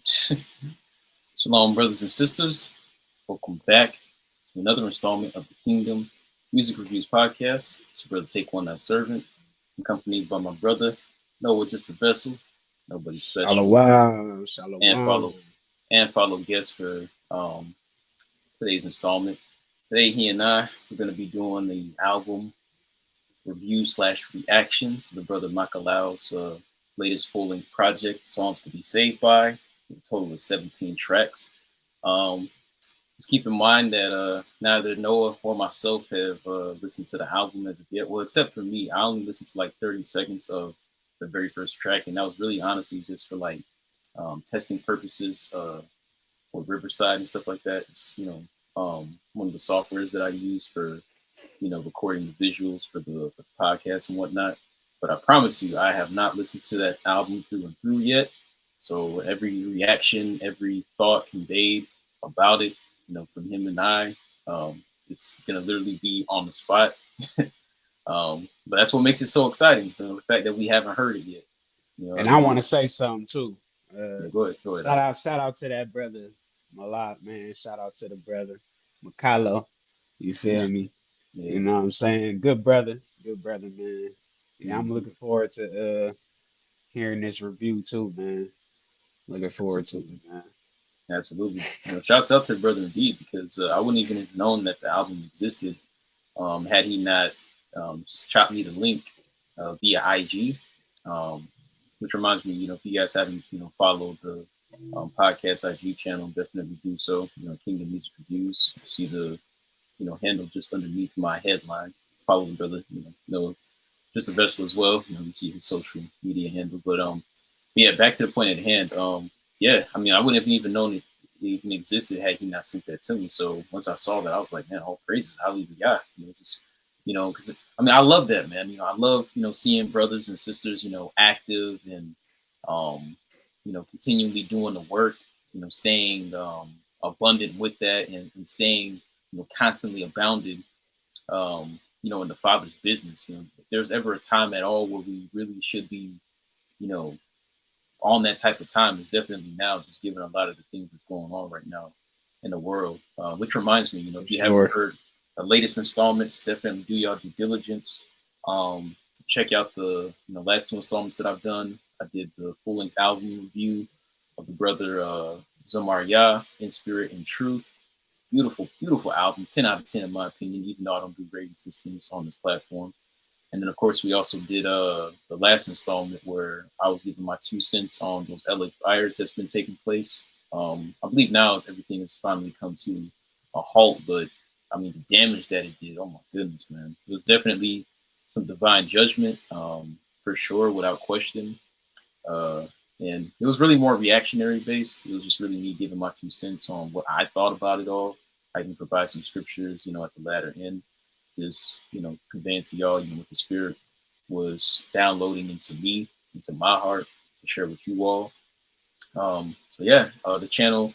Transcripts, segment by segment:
Shalom, brothers and sisters. Welcome back to another installment of the Kingdom Music Reviews Podcast. It's your brother Take One That Servant, accompanied by my brother Noah, just a vessel, nobody special, Shalom, and shalom. follow guests for today's installment. Today, he and I we're going to be doing the album review slash reaction to the brother Makelow's latest full length project, Songs to Be Saved By. A total of 17 tracks. Um, just keep in mind that neither Noah or myself have listened to the album as of yet. Well, except for me, I only listened to like 30 seconds of the very first track, and that was really honestly just for like testing purposes with Riverside and stuff like that. It's, one of the softwares that I use for recording the visuals for the podcast and whatnot. But I promise you, I have not listened to that album through and through yet. So every reaction, every thought conveyed about it, from him and I, it's gonna literally be on the spot. But that's what makes it so exciting, the fact that we haven't heard it yet. You know what And I I mean? want to say something too. Yeah, go ahead, go ahead. Shout out to that brother Malak, man. Shout out to the brother Makellow. You Yeah, feel me? yeah. You know what I'm saying? Good brother, man. Yeah, I'm Mhm. looking forward to hearing this review too, man. Looking forward to Absolutely. it, man. Absolutely. Shouts out to the brother indeed, because I wouldn't even have known that the album existed had he not chopped me the link via IG. Um, which reminds me, if you guys haven't, followed the podcast IG channel, definitely do so. Kingdom Music Reviews. You see the, handle just underneath my headline. Follow the brother, just a vessel as well. You see his social media handle. But yeah, back to the point at hand. Yeah, I mean, I wouldn't have even known it even existed had he not sent that to me. So once I saw that, I was like, man, all praises, hallelujah. Just, because I mean, I love that, man. I love seeing brothers and sisters, active and continually doing the work. Staying abundant with that and staying constantly abounded in the Father's business. If there's ever a time at all where we really should be, you know, on that type of time, is definitely now, just given a lot of the things that's going on right now in the world. Which reminds me, For if you haven't sure. heard the latest installments, definitely do y'all due diligence. Check out the last two installments that I've done. I did the full length album review of the brother Zamaria, In Spirit and Truth. Beautiful, beautiful album. 10 out of 10 in my opinion, even though I don't do rating systems on this platform. And then of course we also did the last installment where I was giving my 2 cents on those LA fires that's been taking place. I believe now everything has finally come to a halt, but I mean the damage that it did, oh my goodness, man. It was definitely some divine judgment, for sure, without question. Uh, and it was really more reactionary based. It was just really me giving my 2 cents on what I thought about it all. I can provide some scriptures, at the latter end, just conveying to y'all, what the Spirit was downloading into me, into my heart, to share with you all. So yeah, the channel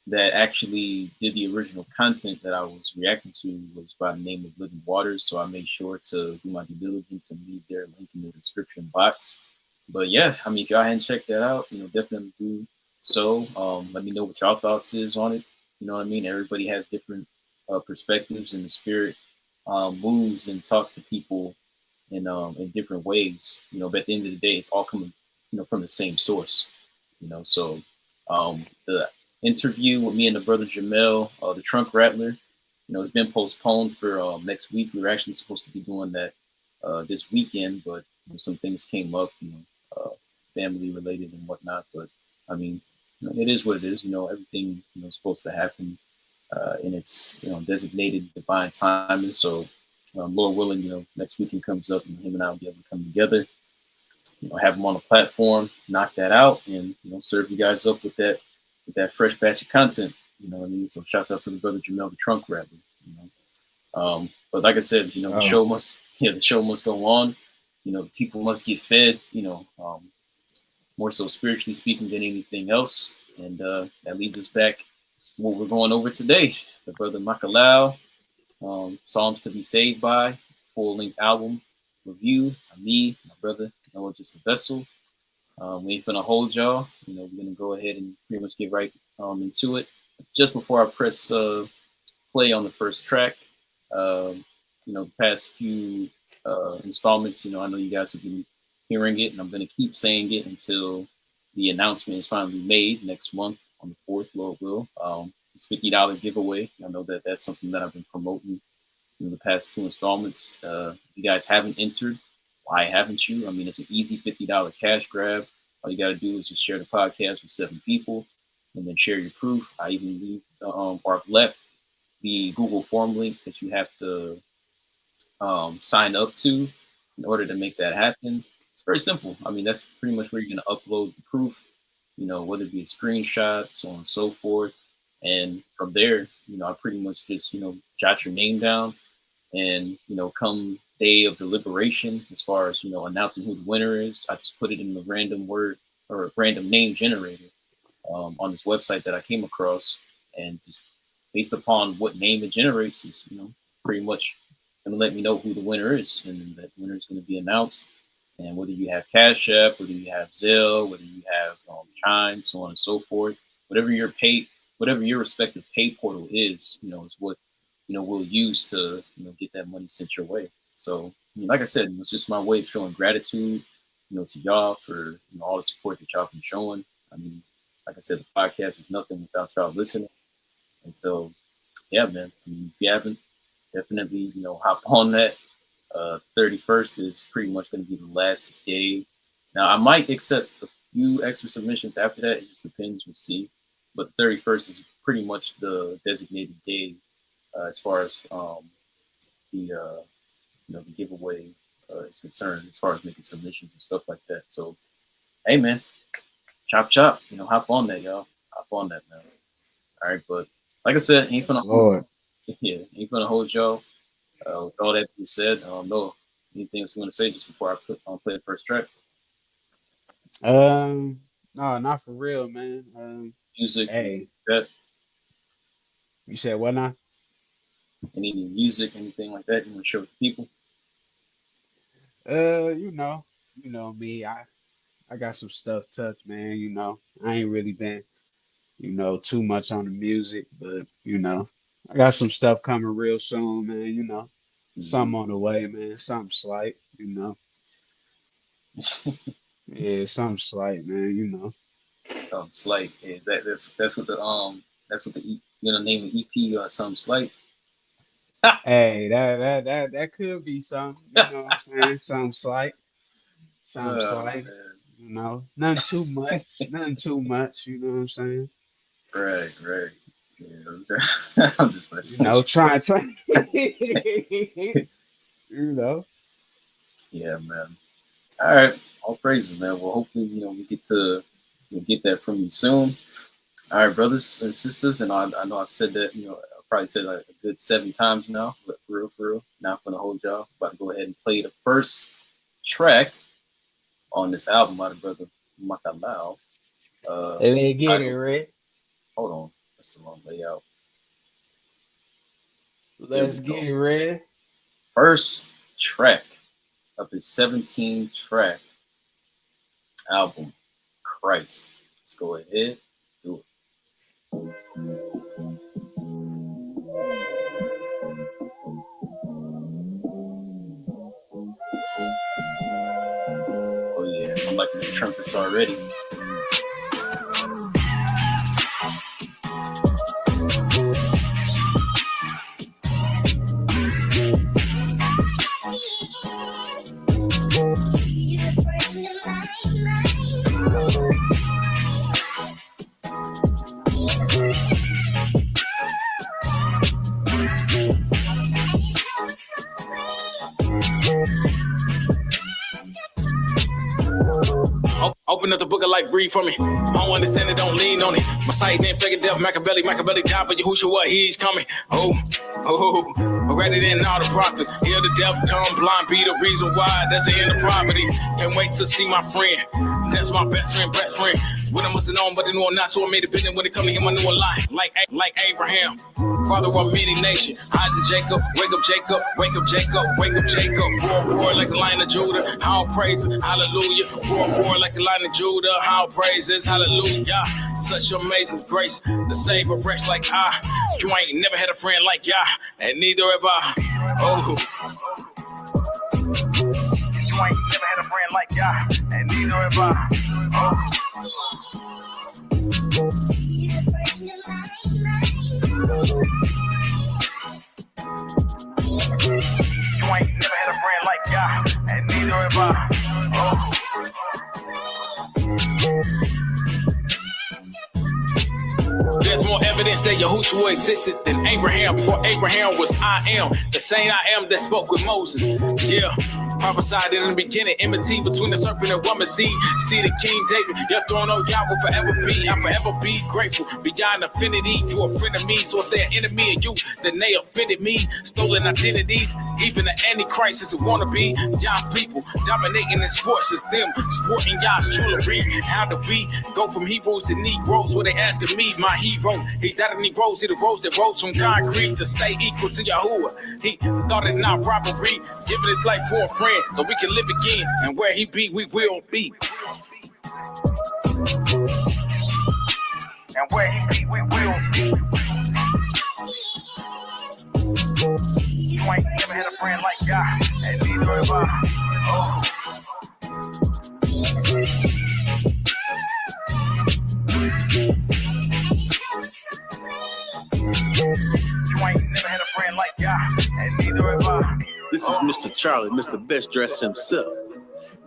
that actually did the original content that I was reacting to was by the name of Living Waters. So I made sure to do my due diligence and leave their link in the description box. But yeah, I mean, if y'all hadn't checked that out, definitely do so. Let me know what y'all thoughts is on it. You know what I mean? Everybody has different perspectives, and the Spirit moves and talks to people in different ways. But at the end of the day, it's all coming from the same source. So the interview with me and the brother Jamel, the Trunk Rattler, it's been postponed for next week. We were actually supposed to be doing that this weekend, but some things came up, family related and whatnot. But I mean, it is what it is. Everything is supposed to happen in its designated divine timing. So, Lord willing, next weekend comes up, and him and I will be able to come together. Have him on the platform, knock that out, and serve you guys up with that fresh batch of content. You know what I mean? So, shouts out to the brother Jamel, the Trunk Rattler. You but like I said, the Oh, show must, yeah, the show must go on. The people must get fed. More so spiritually speaking than anything else. And that leads us back to what we're going over today. The brother Makellow, Psalms to Be Saved By, full length album review. Me, my brother, Noah Just a Vessel. We ain't finna hold y'all. We're gonna go ahead and pretty much get right into it. Just before I press play on the first track, um, the past few installments, I know you guys have been hearing it, and I'm gonna keep saying it until the announcement is finally made next month on the 4th, Lord will. It's $50 giveaway. I know that that's something that I've been promoting in the past two installments. If you guys haven't entered, why haven't you? I mean, it's an easy $50 cash grab. All you got to do is just share the podcast with 7 people and then share your proof. I even leave or left the Google form link that you have to sign up to in order to make that happen. It's very simple. I mean, that's pretty much where you're going to upload the proof, whether it be a screenshot, so on and so forth. And from there, I pretty much just, jot your name down and, come day of deliberation, as far as, announcing who the winner is, I just put it in the random word or random name generator on this website that I came across. And just based upon what name it generates is, pretty much going to let me know who the winner is. And then that winner is going to be announced. And whether you have Cash App, whether you have Zelle, whether you have Chime, so on and so forth, whatever your respective pay portal is, is what we'll use to get that money sent your way. So, like I said, it's just my way of showing gratitude, to y'all for all the support that y'all been showing. I mean, like I said, the podcast is nothing without y'all listening. And so, yeah, man. I mean, if you haven't, definitely hop on that. 31st is pretty much going to be the last day. Now, I might accept a few extra submissions after that. It just depends. We'll see. But 31st is pretty much the designated day as far as the giveaway is concerned, as far as making submissions and stuff like that. So, hey, man, chop chop. Hop on that, y'all. Hop on that, man. All right, but like I said, ain't Yes, gonna Lord. ain't gonna hold y'all. With all that being said, I don't know anything else you want to say just before I play the first track. No, not for real, man. Music, Hey, that you said what now? any music, anything like that you want to share with the people. You know me. I got some stuff tucked, man. I ain't really been, too much on the music, but I got some stuff coming real soon, man. Mm-hmm. Something on the way, man. Something slight. Yeah, something slight, man. Something slight. Is that's what the name of EP or something slight. Hey, that could be something, you know what I'm saying? Something slight, Man. nothing too much, nothing too much, you know what I'm saying? Right, right. Yeah, I'm just messing with Trying, you know. you. Yeah, man. All right, all praises, man. Well, hopefully, we get to get that from you soon. All right, brothers and sisters, and I know I've said that, I probably said like a good 7 times now, but for real, not gonna hold y'all. About to go ahead and play the first track on this album by the brother Makellow. Let's get it, Titled, Red. hold on, that's the wrong layout. There we Let's get go. it, Red. First track of his 17-track album, Christ. Let's go ahead, do it. Oh yeah, I'm liking the trumpets already. Open up the book of life, read for me. don't understand it, don't lean on it. My sight name, figure death, Machiavelli, die for Yahushua, what he's coming. Already than all the prophets. Hear the devil come blind, be the reason why. That's the end of poverty. Can't wait to see my friend. That's my best friend. When I must have known, but they know I'm not, so I made a business. When it come to him, I knew a lie. Like Abraham, father of many nations. Isaac, Jacob, wake up, Jacob, wake up, Jacob, wake up, Jacob. Roar like the lion of Judah. How praises, hallelujah. Roar like the lion of Judah. How praises, hallelujah. Such amazing grace, the Savior wretch like I. You ain't never had a friend like ya, and neither have I. Oh. You ain't never had a friend like ya, and neither have I. Oh. You ain't never had a friend like ya, and neither have I. Oh. There's more evidence that Yahushua existed than Abraham. Before Abraham was I am, the same I am that spoke with Moses. Yeah. Prophesied in the beginning, enmity between the serpent and woman seed. See the King David, your throne, oh Yah, will forever be. I'll forever be grateful. Beyond affinity, you a friend of me. So if they're enemy of you, then they offended me. Stolen identities, even the Antichrist is a wannabe. Yah's people dominating in sports is them, sporting Yah's jewelry. How do we go from Hebrews to Negroes? Where they asking me, my hero. He died and he rose, he the rose that rose from concrete to stay equal to Yahuwah. He thought it not robbery, giving his life for a friend. So we can live again, and where he be, we will be. And where he be, we will be. You ain't never had a friend like God, and neither have I. Oh. You ain't never had a friend like God, and neither have I. This is Mr. Charlie, Mr. Best Dressed himself.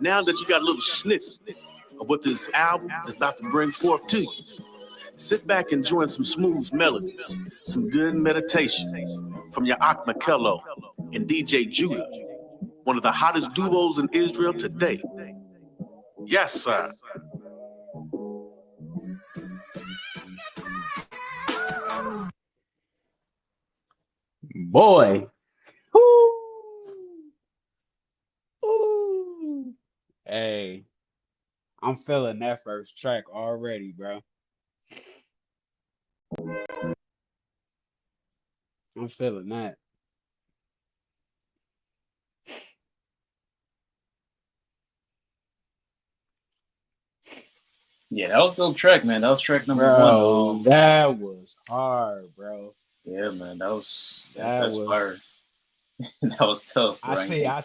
Now that you got a little snippet of what this album is about to bring forth to you, sit back and join some smooth melodies, some good meditation from your Makellow and DJ Judah, one of the hottest duos in Israel today. Yes, sir. Boy. Woo. Ooh. Hey, I'm feeling that first track already, bro. I'm feeling that. Yeah, that was dope track, man. That was track number one. Bro, that was hard, bro. Yeah, man, That that's was. fire. That was tough, I bro. see. I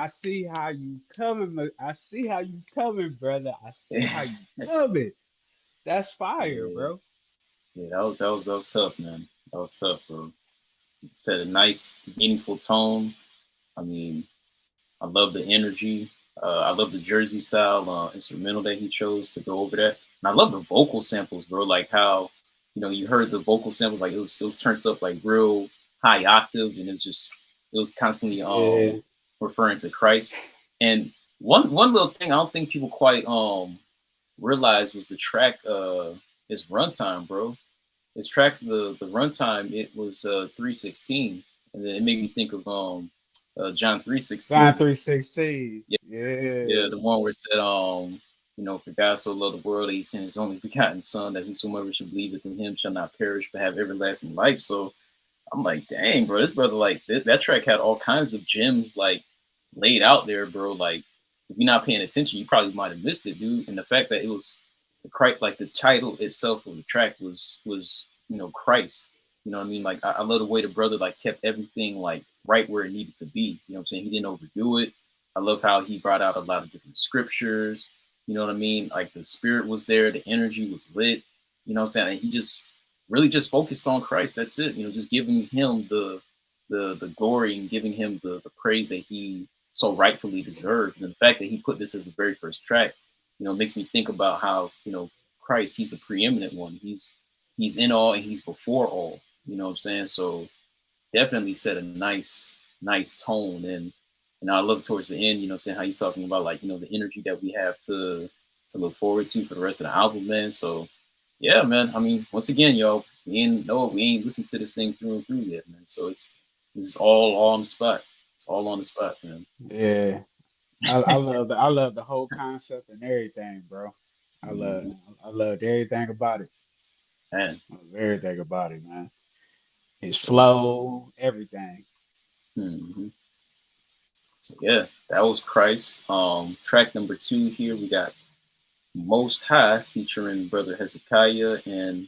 see how you coming. I see how you coming, brother. I see how you coming. That's fire, Yeah, bro. yeah, that was tough, man. That was tough, bro. Set a nice, meaningful tone. I mean, I love the energy. I love the Jersey style instrumental that he chose to go over that, and I love the vocal samples, bro. Like how, you heard the vocal samples, like it was turned up like real high octave, and it was constantly Yeah. referring to Christ. And one little thing I don't think people quite realized was the track its runtime, bro. Its track the runtime, it was 3:16, and then it made me think of John John 3:16. 3:16. Yeah, yeah, Yeah. the one where it said, for God so loved the world that he sent his only begotten son, that whosoever should believeth in him shall not perish but have everlasting life. So I'm like, dang, bro, this brother, like that track had all kinds of gems like laid out there, bro. Like if you're not paying attention, you probably might have missed it, dude. And the fact that it was like the title itself of the track was Christ. You know what I mean? Like I love the way the brother like kept everything like right where it needed to be. You know what I'm saying? He didn't overdo it. I love how he brought out a lot of different scriptures. You know what I mean? Like the spirit was there, the energy was lit. You know what I'm saying? And he just really just focused on Christ. That's it. Just giving him the glory and giving him the praise that he so rightfully deserved. And the fact that he put this as the very first track, makes me think about how, Christ, he's the preeminent one. He's in all and he's before all. You know what I'm saying? So definitely set a nice tone. And I love towards the end, saying how he's talking about like, the energy that we have to to look forward to for the rest of the album, man. So yeah, man. I mean, once again, y'all, we ain't listened to this thing through and through yet, man. So this is all on the spot. It's all on the spot, man. Yeah, I love the whole concept and everything, bro. I love Mhm. I loved everything about it. Man, I love everything about it, man. it's His dope. flow, everything. Hmm. So yeah, that was Christ. Track number 2 here we got Most High featuring Brother Hezekiah and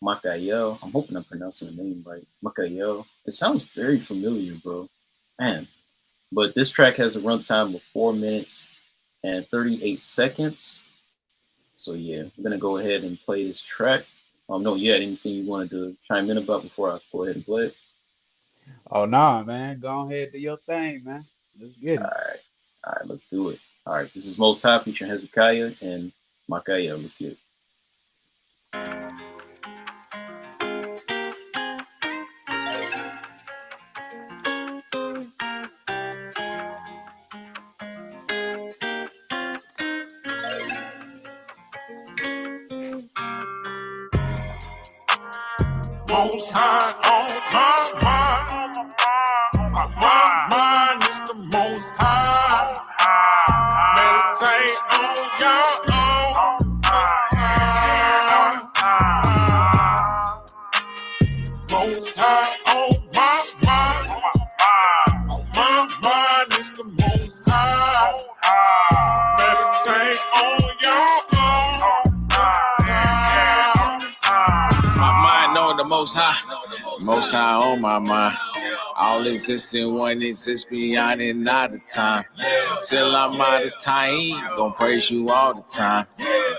Makellow. I'm hoping I'm pronouncing the name right. Makellow. It sounds very familiar, bro. Man. But this track has a runtime of 4 minutes and 38 seconds. So yeah, we're gonna go ahead and play this track. No, you had anything you wanted to chime in about before I go ahead and play it? Oh nah, man. Go ahead, do your thing, man. Let's get All it. right, all right, let's do it. All right, this is Most High featuring Hezekiah and Makellow. Let's get it. Most high on my mind is the most high. Meditate on your own time. Most high on my mind is the most high. Meditate on your own time. My mind on the most high on my mind. All existing one exists beyond and out of time. Till I'm out of time, gon' praise you all the time.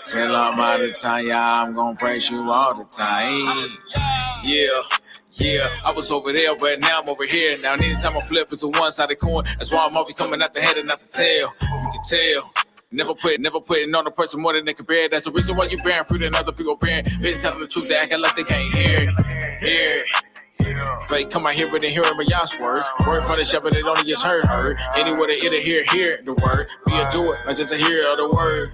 Till I'm out of time, yeah, I'm gon' praise you all the time. Yeah, I was over there, but now I'm over here. Now anytime I flip, it's a one-sided coin. That's why I'm always coming out the head and not the tail. You can tell. Never putting on a person more than they can bear. That's the reason why you're bearing fruit and other people bearing. Been telling the truth, they acting like they can't hear it. Fake come out here, but they hear it, but y'all's word from the shepherd, they only just heard. Anywhere they hear the word. Be a doer, not just a hearer of the word.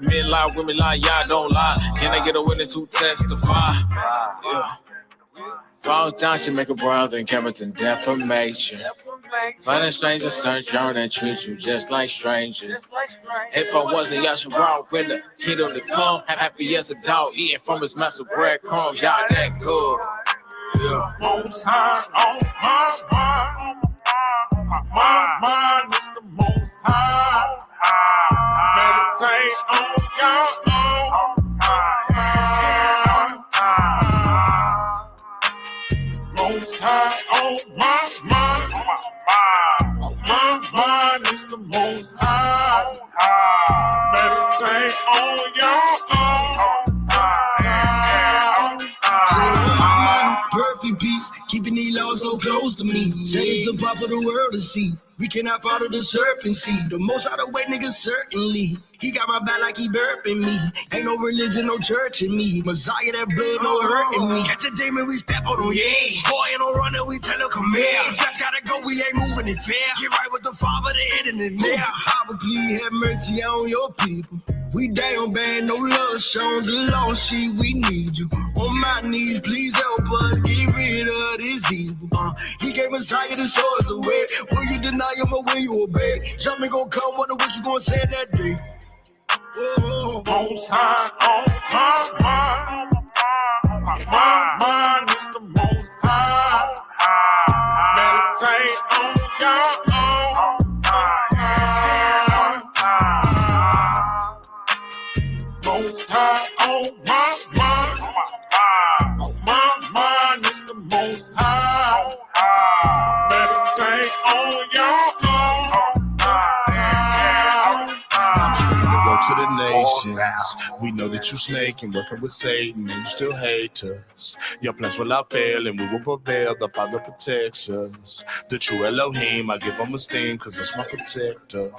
Men lie, women lie, y'all don't lie. Can I get a witness who testify? Yeah. Falls down, she make a brother and character and defamation. Finding strangers, search on and treat you just like strangers. If I wasn't, y'all should walk in the kingdom to come. Happy as a dog eating from his master breadcrumbs. Y'all that good. Yeah. Most high on my mind is the most high. Meditate on your own time. Most high on my mind is the most high. Meditate on your own time. Perfect peace, keeping these laws so close to me. Said it's a part for the world to see. We cannot follow the serpent seed. The most out of way, niggas, certainly. He got my back like he burping me. Ain't no religion, no church in me. Messiah, that blood, no hurting me. Catch a demon, we step on him, yeah. Boy, ain't no runner, we tell him, come here. Just gotta go, we ain't moving it fair. Get right with the Father, the end in the there. Abba, please have mercy on your people. We down bad, no love shown. The lost sheep, we need you. On my knees, please help us get rid of this evil. He gave Messiah to show us the way. Will you deny him or will you obey? Something gon' come, wonder what you gon' say that day. Oh. Most high on my mind is the most high. Meditate on your own time. Most high on my mind is the most high. Meditate on your own time. I'm trying to go to the nations. We know that you snake and working with Satan and you still hate us. Your plans will not fail and we will prevail. The Father protects us. The true Elohim, I give him esteem cause that's my protector.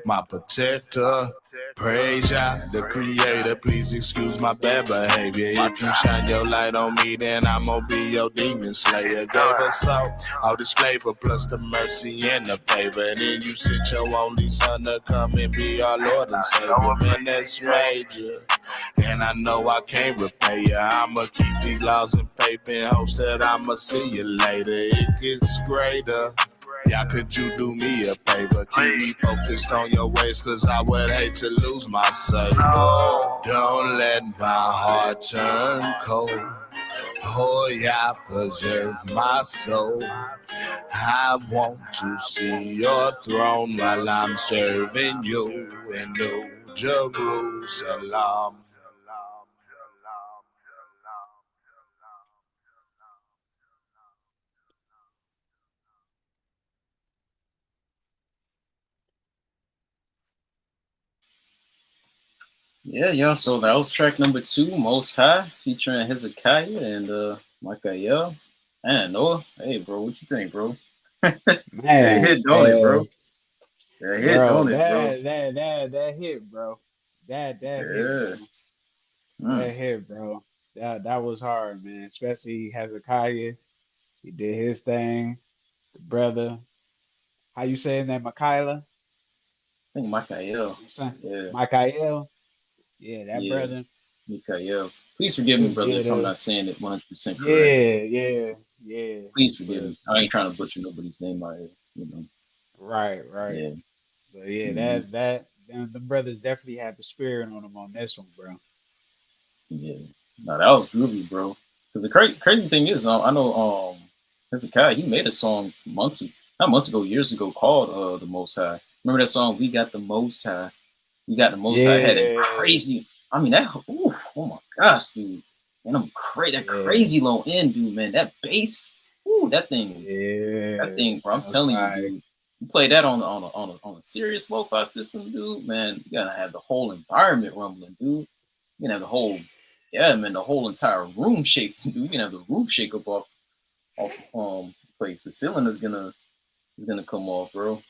my protector. Praise Yah, the creator. Please excuse my bad behavior. If you shine your light on me, then I'm gonna be your demon slayer. Gave us all this flavor, plus the mercy and the favor. And then you sent your only son to come and be our Lord and Savior. Man, that's major. And I know I can't repay you. I'ma keep these laws in faith in hopes that I'ma see you later. It gets greater. Yeah, could you do me a favor? Keep me focused on your ways, cause I would hate to lose my savor. Don't let my heart turn cold. Oh yeah, preserve my soul. I want to see your throne while I'm serving you in New Jerusalem. Yeah, yeah. So that was track number 2, Most High, featuring Hezekiah and Makellow. Man, Noah, hey, bro, what you think, bro? That Man, hit, don't it, bro? That hit, bro, don't it, bro? that hit, bro. That hit, Yeah. bro. Mm. That hit, bro. That was hard, man. Especially Hezekiah. He did his thing. The brother, how you saying that, Michaela? I think Makellow. You saying Yeah, Michael? Yeah, that yeah, brother. Makellow. Please forgive me, He brother, did if I'm a not saying it 100% correct. yeah. Please forgive But me. I ain't trying to butcher nobody's name out here, you know. right. Yeah. But yeah, Hmm. the brothers definitely had the spirit on them on this one, bro. Yeah. No, that was groovy, bro. Because the crazy thing is, I know Hezekiah, he made a song not months ago, years ago, called "The Most High." Remember that song? We got the Most High. We got the Most High. Had a Yeah, crazy. I mean that. Ooh, oh my gosh, dude. And that yeah, crazy low end, dude. Man, that bass. Ooh, that thing. That yeah. thing, bro. I'm That was telling you, fire. dude. You play that on a serious lo-fi system, dude. Man, you gotta have the whole environment rumbling, dude. You can have the whole, yeah, man, the whole entire room shake. Dude, you can have the roof shake up off place. The ceiling is gonna come off, bro.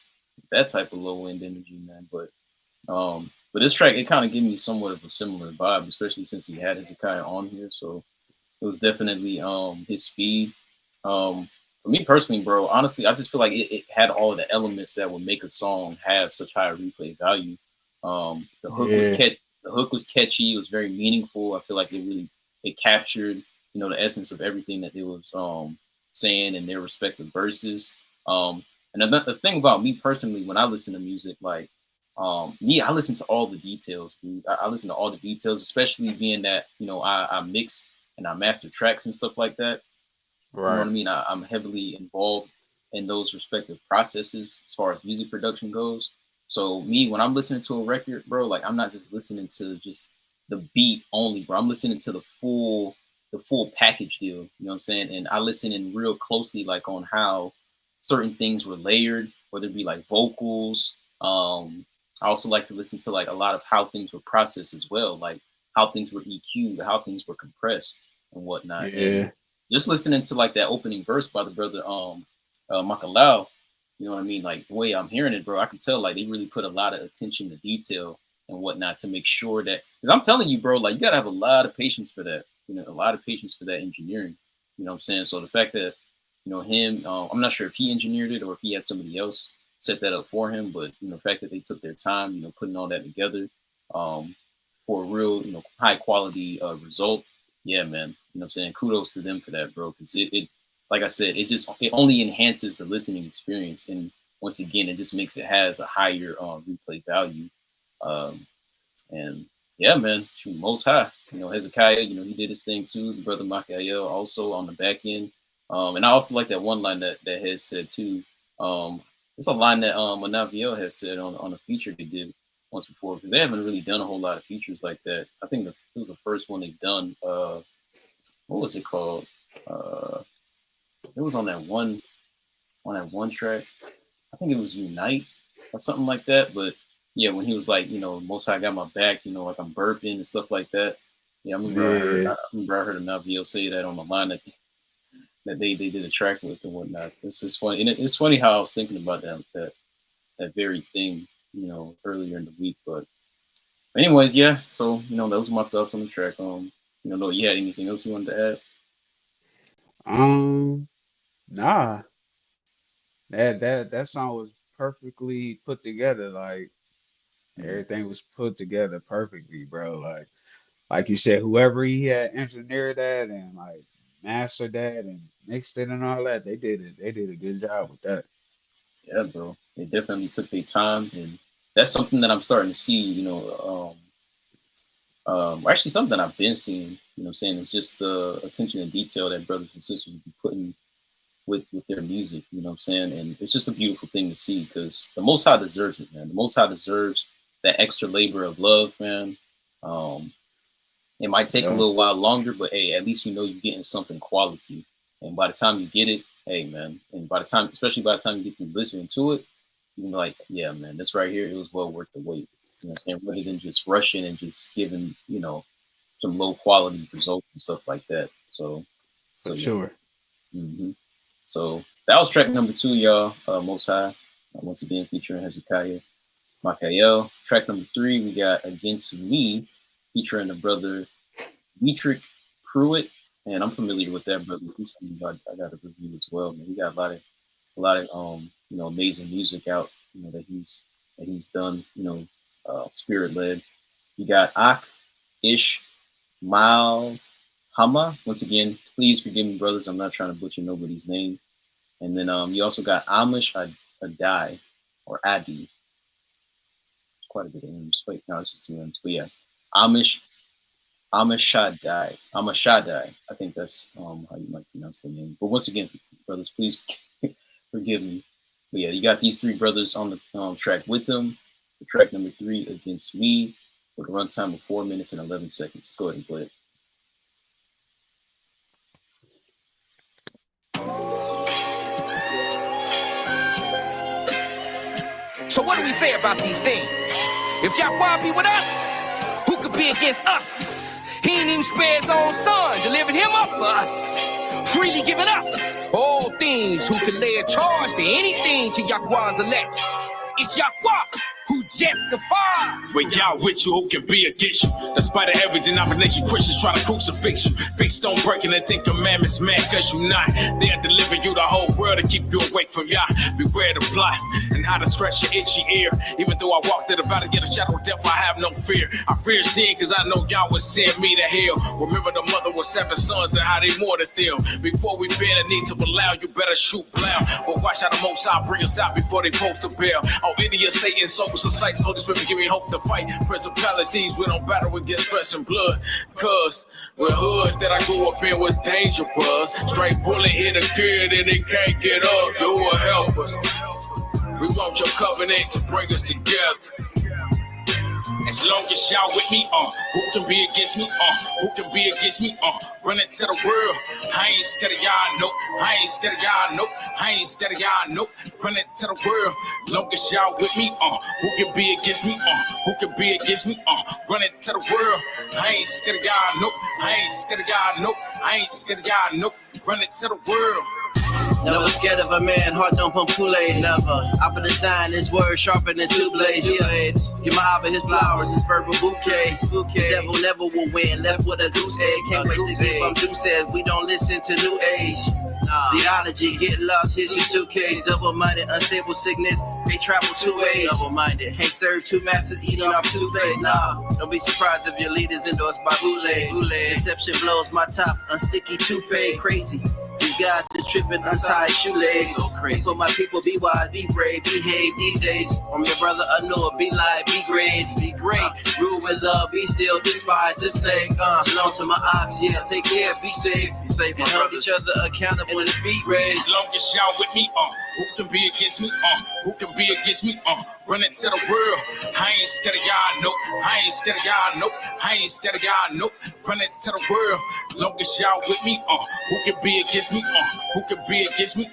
That type of low end energy, man. But this track it kind of gave me somewhat of a similar vibe, especially since he had Hezekiah on here. So it was definitely his speed. For me personally, bro, honestly, I just feel like it had all of the elements that would make a song have such high replay value. The hook was Yeah, the hook was catchy. It was very meaningful. I feel like it captured the essence of everything that they was saying in their respective verses. And the thing about me personally, when I listen to music, like me, I listen to all the details, dude. I listen to all the details, especially being that I mix and I master tracks and stuff like that. You know what right. I mean? I'm heavily involved in those respective processes as far as music production goes. So me, when I'm listening to a record, bro, like I'm not just listening to just the beat only, bro. I'm listening to the full package deal. You know what I'm saying? And I listen in real closely, like on how certain things were layered, whether it be like vocals. I also like to listen to like a lot of how things were processed as well, like how things were EQ'd, how things were compressed and whatnot. And Yeah, just listening to like that opening verse by the brother Makellow, you know what I mean? Like the way I'm hearing it, bro, I can tell like they really put a lot of attention to detail and whatnot to make sure that because I'm telling you, bro, like you gotta have a lot of patience for that. A lot of patience for that engineering. You know what I'm saying? So the fact that him, I'm not sure if he engineered it or if he had somebody else set that up for him, but the fact that they took their time, putting all that together um, for a real, high quality result. Yeah, man. You know what I'm saying? Kudos to them for that, bro. Because it, like I said, it only enhances the listening experience, and once again, it just makes it has a higher replay value. Um, and yeah, man, shoot, most high. Hezekiah, he did his thing too. The brother Makael also on the back end. And I also like that one line that has said too. It's a line that Manaviel has said on a feature they did once before because they haven't really done a whole lot of features like that. I think it was the first one they've done. What was it called? Uh, it was on that one track. I think it was Unite or something like that. But yeah, when he was like, Most High got my back, like I'm burping and stuff like that. Yeah, I remember I heard yeah. I remember I heard Navio say that on the line that they did a track with and whatnot. It's just funny, and it's funny how I was thinking about that very thing. earlier in the week. But anyways, yeah. So those are my thoughts on the track. No, you had anything else you wanted to add? Um, nah, that song was perfectly put together. Like Yeah, everything was put together perfectly, bro. Like you said, whoever he had engineered that and like mastered that and mixed it and all that, they did it. They did a good job with that. yeah, bro. They definitely took their time, and that's something that I'm starting to see. Actually, something I've been seeing. What I'm saying, it's just the attention and detail that brothers and sisters be putting with their music. What I'm saying, and it's just a beautiful thing to see because the Most High deserves it, man. The Most High deserves that extra labor of love, man. Um, it might take a Yeah, little while longer, but hey, at least you're getting something quality. And by the time you get it, hey, man. And by the time, especially by the time you get through listening to it, you can be like, yeah, man, this right here, it was well worth the wait. What I'm saying? Rather than just rushing and just giving, some low quality results and stuff like that. So, for so yeah. sure. hmm So that was track number 2, y'all. Most High. Once again, featuring Hezekiah Makellow. Track number 3, we got Against Me, featuring the brother Dietrich Pruitt. And I'm familiar with that brother. He's somebody I got a review as well. Man, he got a lot of amazing music out, that he's done, spirit led. You got Ak Ish Mal Hama. Once again, please forgive me, brothers. I'm not trying to butcher nobody's name. And then you also got Amish Adai or Adi. Quite a bit of names. Wait, no, it's just 2 names. But yeah, Amish Amashadai. I think that's how you might pronounce the name. But once again, brothers, please forgive me. But yeah, you got these 3 brothers on the track with them. The track number 3, Against Me, with a runtime of 4 minutes and 11 seconds. Let's go ahead and play it. So what do we say about these things? If Yahweh be with us, who could be against us? He ain't even spare his own son, delivered him up for us, freely given us all things. Who can lay a charge to anything to Yahweh's elect? It's Yahweh who justifies. When y'all with you, who can be against you? Despite of every denomination, Christians try to crucifix you. Fix don't break and they think commandments mad cause you not. They'll deliver you the whole world to keep you awake from y'all. Beware the plot and how to scratch your itchy ear. Even though I walk through the valley of the shadow of death, I have no fear. I fear sin cause I know y'all would send me to hell. Remember the mother with 7 sons and how they mourned them. Before we bend a knee to allow, you better shoot loud. But watch how the Most High bring us out before they post a bell. On any of Satan's souls and sights, Holy Spirit give me hope to fight principalities. We don't battle against flesh and blood, cause we're hood that I grew up in was dangerous. Straight bullet hit a kid and he can't get up. You will help us. We want your covenant to bring us together. As long as y'all with me, who can be against me, who can be against me, running to the world, I ain't scared of y'all, nope, I ain't scared of y'all, nope, I ain't scared of y'all, nope, running to the world, long as y'all with me, who can be against me, who can be against me, running to the world, I ain't scared of y'all, nope, I ain't scared of y'all, nope, I ain't scared of y'all, nope, running to the world. Never scared of a man, heart don't pump Kool-Aid, never. I put design his words sharper than 2 blades, yeah. Give my Abba his flowers, his verbal bouquet. The devil never will win, left with a goose egg. Can't wait to get from Deuces, we don't listen to new age. Theology, get lost, here's your suitcase. Double-minded, unstable sickness, they travel 2 ways. Double-minded, can't serve 2 masters, eating off 2 plates. Nah, don't be surprised if your leader's endorsed by Boule. Deception blows my top, unsticky toupee, crazy. These guys are tripping, untied shoelace. So crazy. For my people, be wise, be brave, behave these days. I'm your brother, Noah, be live, be great, be great. Rule with love, be still, despise this thing. Belong to my ox, yeah, take care, be safe. Be safe, and hold each other accountable and feet raised. As long as y'all with me, who can be against me, who can be against me, running to the world, I ain't scared of y'all, nope, I ain't scared of y'all, nope, I ain't scared of y'all, nope, running to the world, long as y'all with me, who can be against me, who can be against me,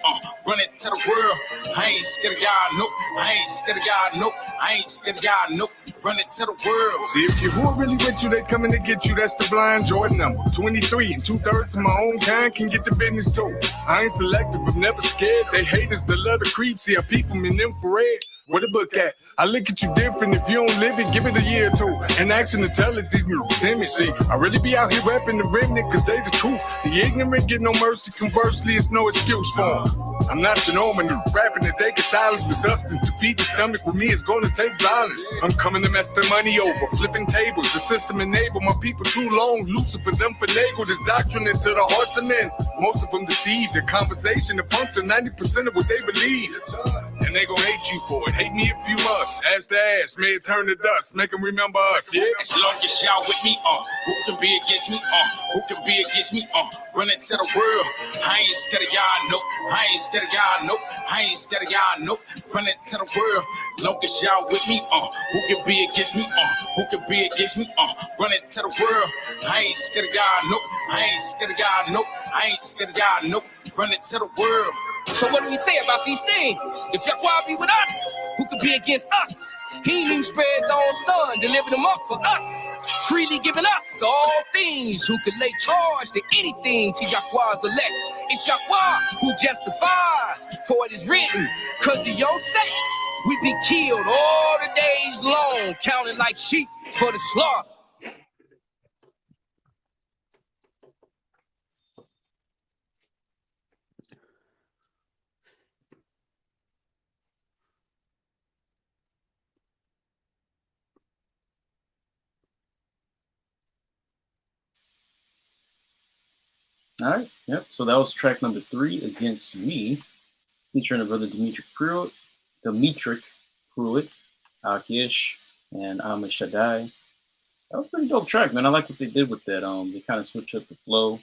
running to the world, I ain't scared of y'all, nope, I ain't scared of y'all, nope, I ain't scared of y'all, nope, running to the world. See, if you who are really with you, they coming to get you, that's the blind Jordan number. 23 and 2/3 of my own kind can get the business too. I ain't selective, I'm never scared, they hate us, the love the creep, see our people in infrared. Where the book at? I look at you different. If you don't live it, give it a year or two. And action to tell it, these niggas timid. See, I really be out here rapping the remnant, cause they the truth. The ignorant get no mercy. Conversely, it's no excuse for them. I'm not your norm, and the rapping that they can silence with substance. Defeat the stomach with me is gonna take violence. I'm coming to mess their money over, flipping tables. The system enable my people too long. Lucifer them finagle this doctrine into the hearts of men. Most of them deceive. The conversation, the puncture 90% of what they believe. And they gon' hate you for it. Hate me if you must. Ass to ass, may it turn to dust. Make them remember us, yeah? As long as y'all with me, who can be against me, who can be against me, run into the world. I ain't scared of y'all, nope. I ain't scared of y'all, nope. I ain't scared of y'all, nope. Run into the world. Long as y'all with me, who can be against me, who can be against me, run into the world. I ain't scared of y'all, nope. I ain't scared of y'all, nope. I ain't scared of y'all, nope. Run into the world. So what do we say about these things? If Yahweh be with us, who could be against us? He even spread his own son, delivered him up for us, freely giving us all things. Who could lay charge to anything to Yahweh's elect? It's Yahweh who justifies, for it is written, cause of your sake, we be killed all the days long, counted like sheep for the slaughter. All right. Yep. So that was track number 3, Against Me, featuring the brother Dimitri Pruitt, Akish, and Ahmed Shaddai. That was a pretty dope track, man. I like what they did with that. They kind of switched up the flow,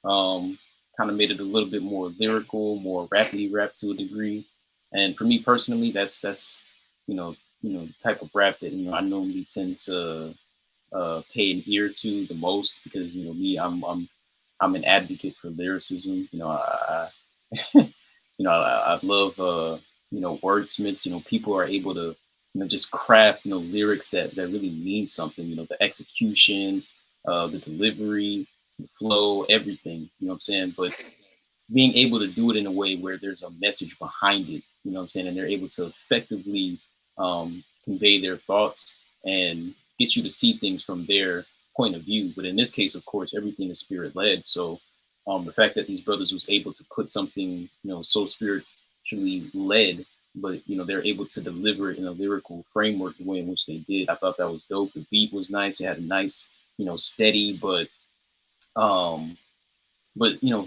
kind of made it a little bit more lyrical, more rappity rap to a degree. And for me personally, that's the type of rap that I normally tend to pay an ear to the most, because me, I'm an advocate for lyricism. I love wordsmiths. People are able to just craft lyrics that really mean something. The execution, the delivery, the flow, everything. You know what I'm saying? But being able to do it in a way where there's a message behind it. You know what I'm saying? And they're able to effectively convey their thoughts and get you to see things from their point of view. But in this case, of course, everything is spirit led. So the fact that these brothers was able to put something, so spiritually led, but they're able to deliver it in a lyrical framework the way in which they did, I thought that was dope. The beat was nice. It had a nice, steady, but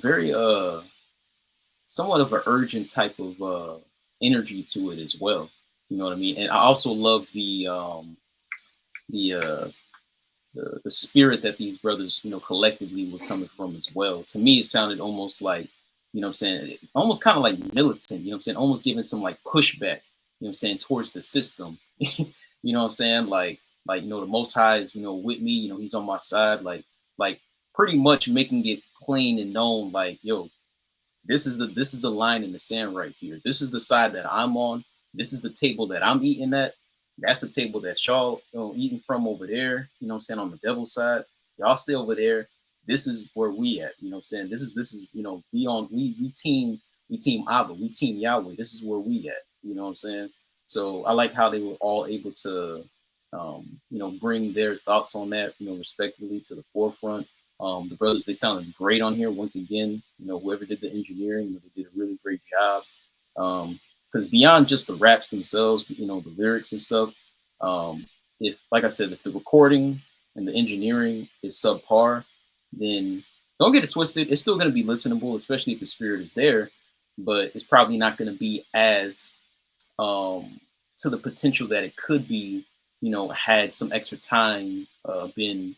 very somewhat of an urgent type of energy to it as well. You know what I mean? And I also love the spirit that these brothers, collectively were coming from as well. To me, it sounded almost like, what I'm saying, almost kind of like militant, what I'm saying, almost giving some like pushback, what I'm saying, towards the system. What I'm saying? Like, the Most High is, with me, he's on my side, like pretty much making it plain and known, like, yo, this is the line in the sand right here. This is the side that I'm on. This is the table that I'm eating at. That's the table that y'all eating from over there. You know what I'm saying? On the devil's side, y'all stay over there. This is where we at. You know what I'm saying? This is we team Abba, we team Yahweh. This is where we at. You know what I'm saying? So I like how they were all able to bring their thoughts on that, respectively to the forefront. The brothers, they sounded great on here. Once again, whoever did the engineering, they did a really great job. Because beyond just the raps themselves, the lyrics and stuff, if, like I said, if the recording and the engineering is subpar, then don't get it twisted. It's still going to be listenable, especially if the spirit is there, but it's probably not going to be as to the potential that it could be, had some extra time been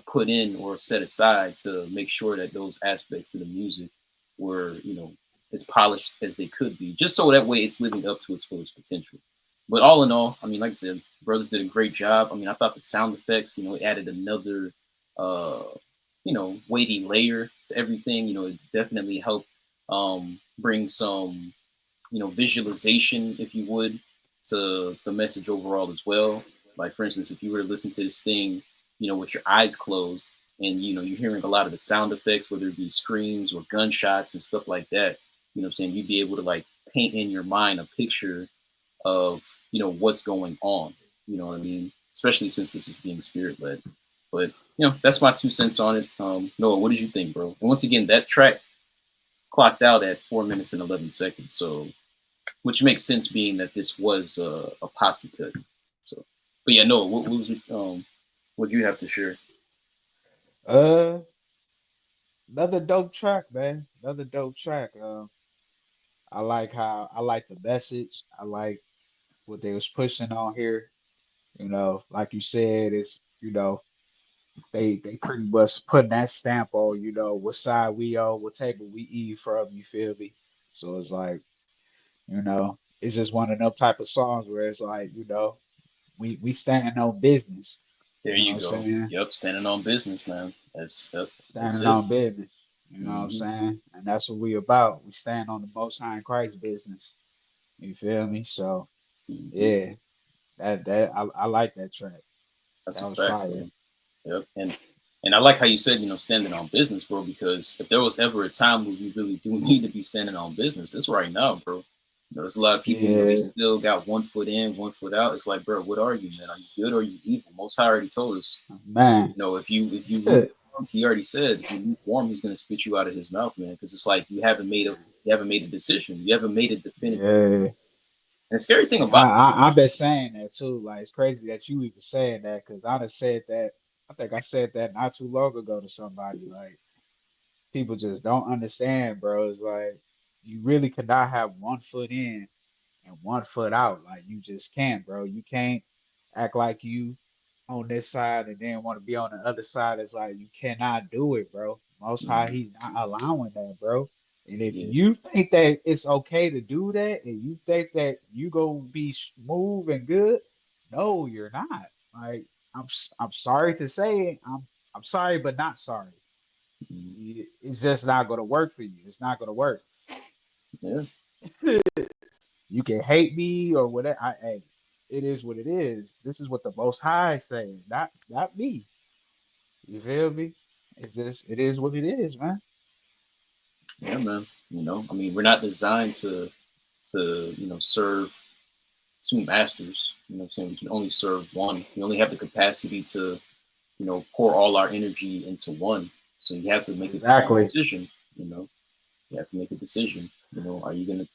put in or set aside to make sure that those aspects to the music were, as polished as they could be, just so that way it's living up to its fullest potential. But all in all, I mean, like I said, brothers did a great job. I mean, I thought the sound effects, added another, weighty layer to everything. It definitely helped bring some, visualization, if you would, to the message overall as well. Like, for instance, if you were to listen to this thing, with your eyes closed, and you're hearing a lot of the sound effects, whether it be screams or gunshots and stuff like that, what I'm saying, you'd be able to like paint in your mind a picture of what's going on. You know what I mean? Especially since this is being spirit led. But that's my 2 cents on it. Noah, what did you think, bro? And once again, that track clocked out at 4 minutes and 11 seconds. So, which makes sense being that this was a posse cut. So, but yeah, Noah, what was it? What do you have to share? Uh, Another dope track, man. Another dope track. I like the message. I like what they was pushing on here. Like you said, it's they pretty much putting that stamp on, what side we on, what table we eat from, you feel me? So it's like, it's just one of them type of songs where it's like, we standing on business. There You know what you I'm go. saying? Yep, standing on business, man. That's Standing it. on business. You know what I'm Hmm. saying? And that's what we about. We stand on the most high in Christ business. You feel me? So Hmm. yeah, I like that track. That's That a was fact, fire. though. Yep, and I like how you said, standing on business, bro. Because if there was ever a time where you really do need to be standing on business, it's right now, bro. There's a lot of people, they Yeah, still got 1 foot in, 1 foot out. It's like, bro, what are you, man? Are you good or are you evil? Most High already told us, man. if you lukewarm, he already said, if you lukewarm, he's gonna spit you out of his mouth, man. Because it's like you haven't made a decision, you haven't made a definitive. Yeah. And the scary thing And about I've been saying that too. Like it's crazy that you even saying that because I done said that. I think I said that not too long ago to somebody. Like people just don't understand, bro. It's like you really cannot have 1 foot in and 1 foot out. Like you just can't, bro. You can't act like you on this side and then want to be on the other side. It's like you cannot do it, bro. Most High, Mhm. he's not allowing that, bro. And if Yeah, you think that it's okay to do that, and you think that you gonna be smooth and good, no, you're not. Like I'm sorry to say it. I'm sorry, but not sorry. mhm. It's just not gonna work for you. It's not gonna work. Yeah, You can hate me or whatever. Hey, it is what it is. This is what the Most High is saying, not me. You feel me? It's just it is what it is, man. yeah, man. I mean, we're not designed to serve two masters. You know what I'm saying? We can only serve one. We only have the capacity to, pour all our energy into one. So you have to make a Exactly. decision, you know. You have to make a decision. Are you gonna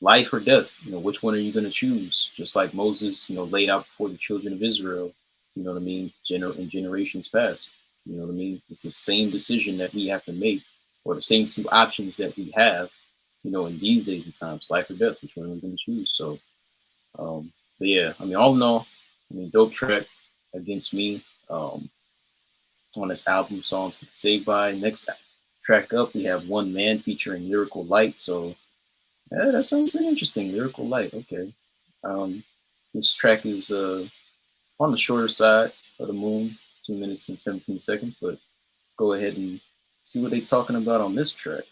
life or death? Which one are you gonna choose? Just like Moses, laid out before the children of Israel, you know what I mean, in generations past. You know what I mean? It's the same decision that we have to make, or the same two options that we have, in these days and times, life or death, which one are we gonna choose? So but yeah, I mean, all in all, dope track against me on this album, songs saved by. Next track up, we have One Man featuring Lyrical Light. So yeah, that sounds pretty interesting. Lyrical Light, okay. Um, this track is on the shorter side of the Moon, 2 minutes and 17 seconds. But go ahead and see what they're talking about on this track.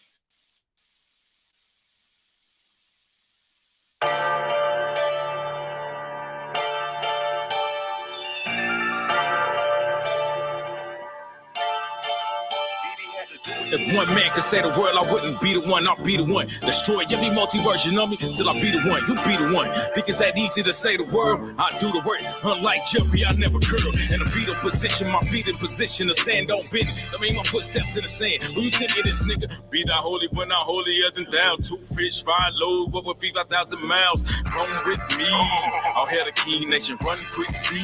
If one man could say the word, I wouldn't be the one. I'll be the one. Destroy every multi-version of me till I be the one. You be the one. Think it's that easy to say the word? I do the work. Unlike Jeffrey, I never curl. In a beat position, my feet in position to stand on business. I mean, my footsteps in the sand. Who you think it is, nigga? Be thou holy, but not holier than thou. 2 fish, 5 loaves, what would be 5,000 miles? Come with me. I'll head the King Nation, run quick, see.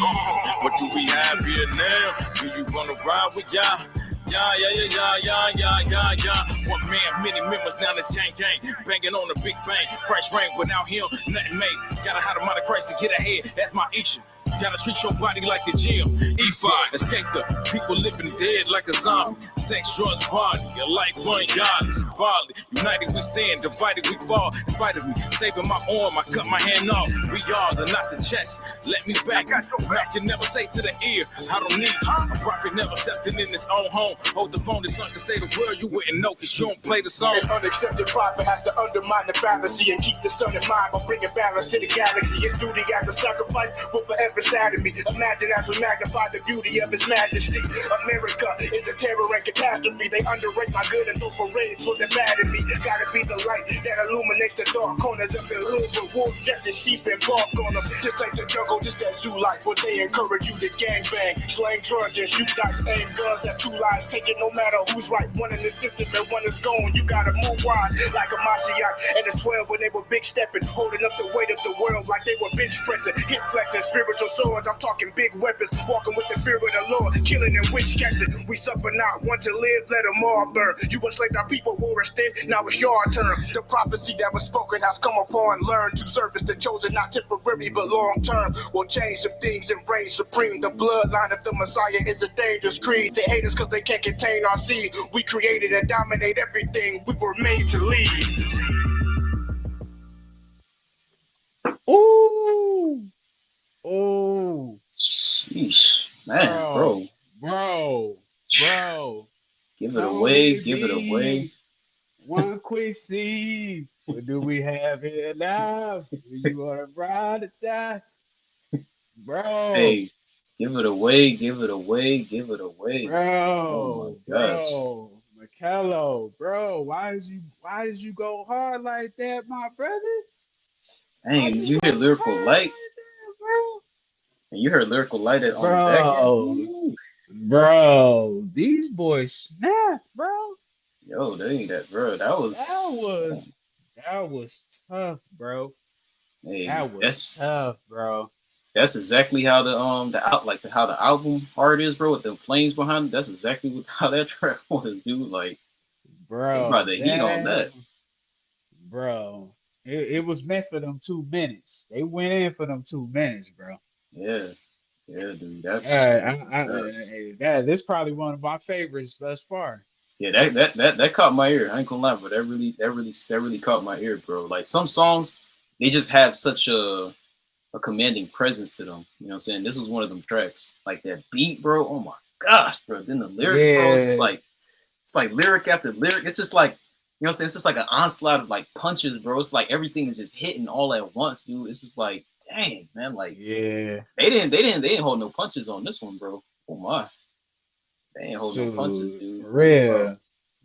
What do we have here now? Do you wanna ride with y'all? Yeah. One man, many members, now this gang. Banging on the big bang. Christ reign without him, nothing made. Gotta have the mind of Christ to get ahead. That's my issue. Gotta treat your body like a gym. E5, escape the people living dead like a zombie. Sex, drugs, party, your life ungodly. Volley, united we stand, divided we fall. In spite of me, saving my arm, I cut my hand off. We are the not the chest. Let me back. Mouth can never say to the ear, I don't need you. A prophet never stepped in his own home. Hold the phone, the son can say the word, you wouldn't know, cause you don't play the song. An unaccepted prophet has to undermine the fallacy and keep the sun in mind by bringing balance to the galaxy. His duty as a sacrifice will forever inside of me. Imagine as we magnify the beauty of His Majesty. America is a terror and catastrophe. They underrate my good and throw parades for the bad in me. Gotta be the light that illuminates the dark corners of the hood with wolves dressing sheep and bark on them. This ain't the jungle, this that zoo life where they encourage you to gangbang, slang drugs and shoot dice, aim guns. That two lives taken no matter who's right. One in the system and one is gone. You gotta move wise like a Mashiach and the 12 when they were big stepping, holding up the weight of the world like they were bench pressing, hip flexing, spiritual swords. I'm talking big weapons, walking with the fear of the Lord, killing and witch catching. We suffer not, want to live, let them all burn. You enslaved our people, war extend, now it's your turn. The prophecy that was spoken has come upon, learn to service the chosen, not temporary but long term. Will change some things and reign supreme. The bloodline of the Messiah is a dangerous creed. They hate us because they can't contain our seed. We created and dominate everything. We were made to lead. Ooh. Oh. Sheesh. Man, bro. Bro. Give it away. Give it away. One quick scene. What do we have here now? You want to ride or die? Bro. Hey, give it away. Give it away. Give it away. Bro. Oh my gosh. Bro. Makellow. Bro, why did you go hard like that, my brother? Dang, did you hear Lyrical Light? And you heard Lyrical Light on the back. Bro, these boys snap, bro. Yo, they ain't that, bro. That was tough, bro. Hey, that was tough, bro. That's exactly how how the album art is, bro. With the flames behind it, that's exactly how that track was, dude. Like, bro, they brought the heat on that, bro. It was meant for them 2 minutes. They went in for them 2 minutes, bro. Yeah, dude. That's this probably one of my favorites thus far. Yeah, that caught my ear. I ain't gonna lie, but that really caught my ear, bro. Like some songs, they just have such a commanding presence to them. You know what I'm saying? This was one of them tracks. Like that beat, bro. Oh my gosh, bro. Then the lyrics, bro. It's like lyric after lyric. It's just like, you know what I'm saying? It's just like an onslaught of like punches, bro. It's like everything is just hitting all at once, dude. It's just like, dang, man. Like, yeah, they didn't hold no punches on this one, bro. Oh my, they ain't hold no punches, dude. For real. Bro.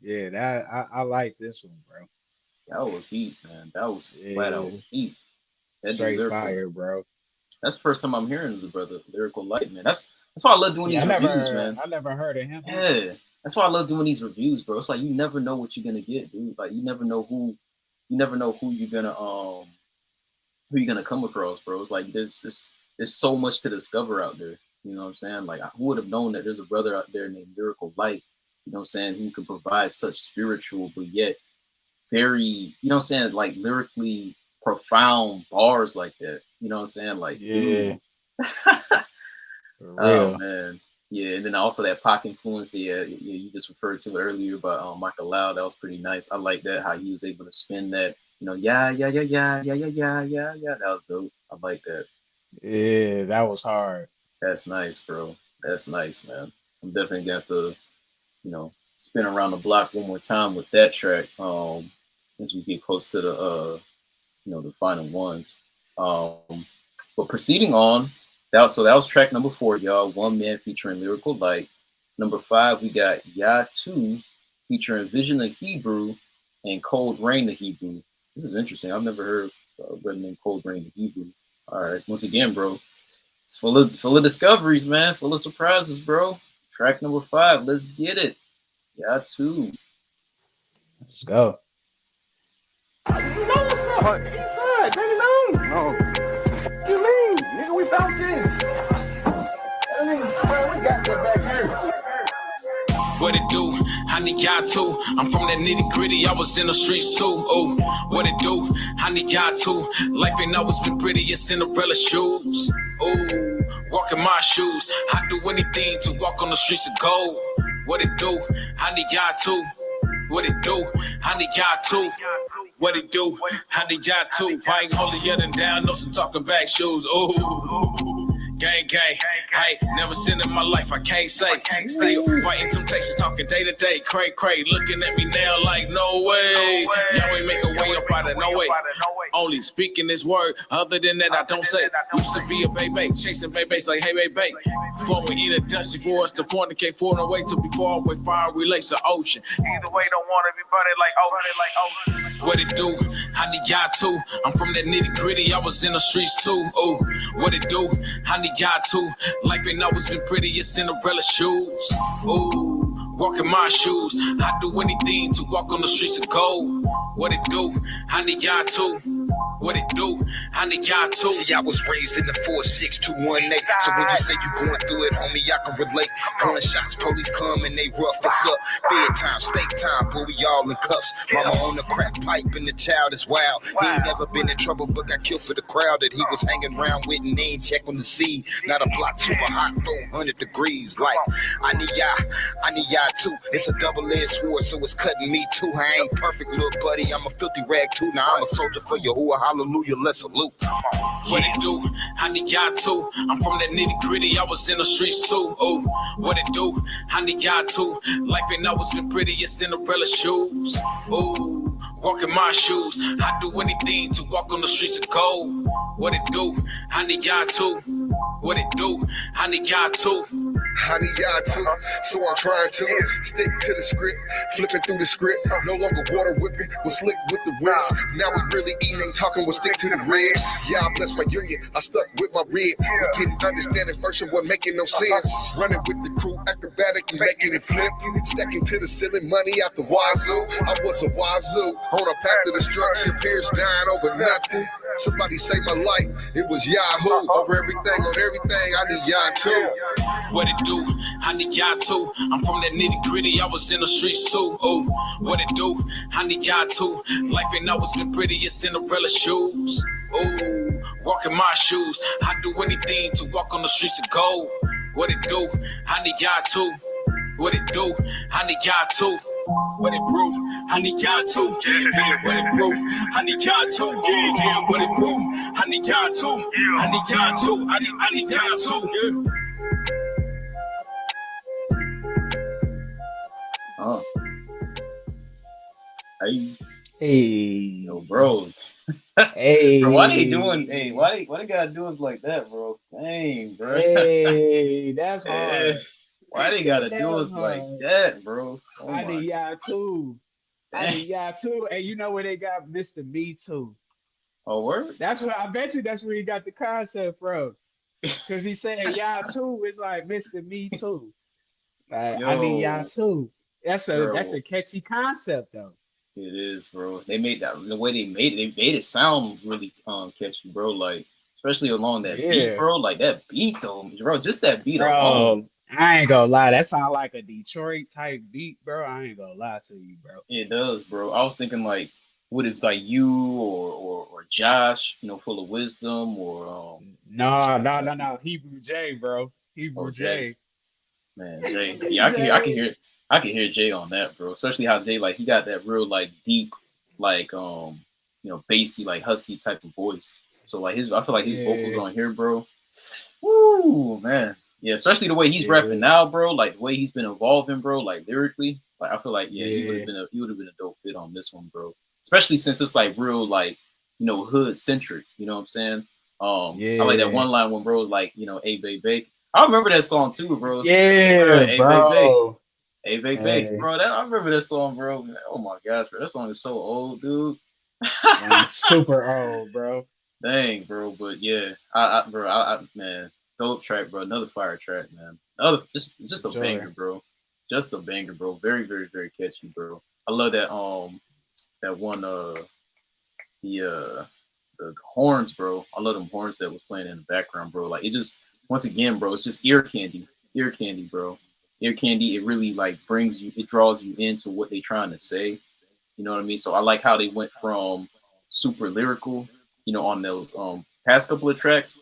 Yeah, that I like this one, bro. That was heat, man. That was flat out heat. That straight fire, bro. That's the first time I'm hearing the brother Lyrical Light, man. That's why I love doing these reviews, man. I never heard of him. Yeah. That's why I love doing these reviews, bro. It's like you never know what you're gonna get, dude. Like you never know who you're gonna come across, bro. It's like there's so much to discover out there. You know what I'm saying? Like who would have known that there's a brother out there named Lyrical Light, you know what I'm saying, who can provide such spiritual but yet very, you know what I'm saying, like lyrically profound bars like that. You know what I'm saying? Like, yeah. Oh man. Yeah, and then also that Pac influence, you just referred to earlier about Makellow. That was pretty nice. I like that, how he was able to spin that, you know, yeah. That was dope. I like that. Yeah, that was hard. That's nice, bro. That's nice, man. I'm definitely got to, you know, spin around the block one more time with that track. As we get close to the the final ones. But proceeding on, that was track number 4, y'all. One Man featuring Lyrical Light. Number 5, we got Ya 2 featuring Vision of Hebrew and Cold Rain the Hebrew. This is interesting. I've never heard a brother named Cold Rain the Hebrew. All right, once again, bro, it's full of discoveries, man. Full of surprises, bro. Track number 5. Let's get it. Ya 2. Let's go. You know what's up? Inside, take it on. No. What you mean? Nigga, we found this. I mean, we got that back here. What it do? I need y'all too. I'm from that nitty gritty. I was in the streets too. Oh, what it do? I need y'all too. Life ain't always been pretty. It's Cinderella shoes. Oh, walking my shoes. I do anything to walk on the streets of gold. What it do? I need y'all too. What it do? I need y'all too. What it do? I need y'all too. I ain't holding you down. No some talking back shoes. Oh, Gang, gang, hey, never seen in my life, I can't say. Still fighting temptations, talking day to day. Cray, cray, looking at me now like no way. Y'all ain't make a way up out of no way. Only speaking this word, other than that, I don't say. Used to be a baby, chasing babies like, hey, baby. Before we eat a dusty for us to fornicate for no way to be far away, fire relates to ocean. Either way, don't want to be burning like ocean. What it do? I need y'all too. I'm from that nitty gritty, I was in the streets too. Ooh, what it do? I need y'all too. Life ain't always been pretty, it's Cinderella shoes. Ooh, walk in my shoes. I'd do anything to walk on the streets of gold. What it do? I need y'all too. What it do? I need y'all too. See, I was raised in the 46218. So when you say you going through it, homie, I can relate. Gunshots, police come and they rough us up. Bedtime, steak time, boy, we all in cuffs. Mama on the crack pipe and the child is wild. He ain't never been in trouble, but got killed for the crowd that he was hanging around with, and they ain't check on the seed. Not a block super hot, 400 degrees. Like, I need y'all too. It's a double-edged sword, so it's cutting me too. I ain't perfect, little buddy. I'm a filthy rag too. Now I'm a soldier for Yahuwah. Hallelujah, let's salute. What it do? I need y'all too. I'm from that nitty gritty, I was in the streets too. Ooh, what it do? I need y'all too. Life ain't always been pretty, it's Cinderella shoes. Ooh, walk in my shoes. I'd do anything to walk on the streets of gold. What it do? I need y'all too. What it do? I need y'all too. I need y'all too, so I'm trying to stick to the script, flipping through the script. No longer water whipping, was slick with the wrist. Now we really eating, ain't talking, we'll stick to the ribs. Yeah, I bless my union, I stuck with my rib. We couldn't understand it first, it wasn't making no sense. Running with the crew, acrobatic, and making it flip. Stacking to the ceiling, money out the wazoo. I was a wazoo, on a path to destruction. Peers dying over nothing. Somebody saved my life, it was Yahoo. Over everything, on everything, I need y'all too. What it do? I need y'all too. I'm from that nitty gritty, I was in the streets too. Ooh, what it do? I need y'all too. Life ain't always been pretty, it's Cinderella shoes. Ooh, walk in my shoes. I'd do anything to walk on the streets of gold. What it do? I need y'all too. What it do? I need y'all too. What it brew? I need y'all too. Yeah, yeah. What it brew? I need y'all too. Yeah, yeah. What it brew? I need y'all too. I need y'all too. I need y'all too. Yeah. Hey, Hey, yo, bro. hey, Bro, why they doing? Hey, why they gotta do us like that, bro? Dang, bro. hey, that's Yeah. hard. Why they gotta do That's us like hard. that, bro? Oh I my, need y'all too. I dang. need y'all too. And you know where they got Mr. Me Too? Oh, word? That's what I bet you that's where he got the concept from. Cause he said y'all too is like Mr. Me Too. Like I need y'all Yo, too. That's bro, a catchy concept though. it is, bro. They made that the way they made it sound really catchy, bro. Like especially along that beat, Yeah, bro. Like that beat though, bro. Just that beat alone, bro. I ain't gonna lie. That sound like a Detroit type beat, bro. I ain't gonna lie to you, bro. it does, bro. I was thinking like, would it like you or Josh, full of wisdom or No, no, no, no. Hebrew J, bro. Hebrew or Jay. J. Man, Jay. Yeah, Jay. I can hear Jay on that, bro. Especially how Jay like he got that real like deep, like bassy, like husky type of voice. So like I feel like his vocals Yeah, on here, bro. Woo, man. Yeah, especially the way he's rapping yeah, now, bro. Like the way he's been evolving, bro. Like lyrically, like I feel like yeah, yeah, he would have been a dope fit on this one, bro. Especially since it's like real like hood centric. You know what I'm saying? I like that yeah, one line when bro was like "Hey, babe." I remember that song too, bro. yeah, Hey, babe. bro. Hey, babe. Hey, Bro, I remember that song, bro. Oh my gosh, bro. That song is so old, dude. man, super old, bro. Dang, bro. But yeah, man, dope track, bro. Another fire track, man. Just For a banger, sure. bro. Just a banger, bro. Very, very, very catchy, bro. I love that one the horns, bro. I love them horns that was playing in the background, bro. Like it just once again, bro, it's just ear candy, bro. Ear candy. It really like it draws you into what they trying to say. You know what I mean? So I like how they went from super lyrical, on the past couple of tracks,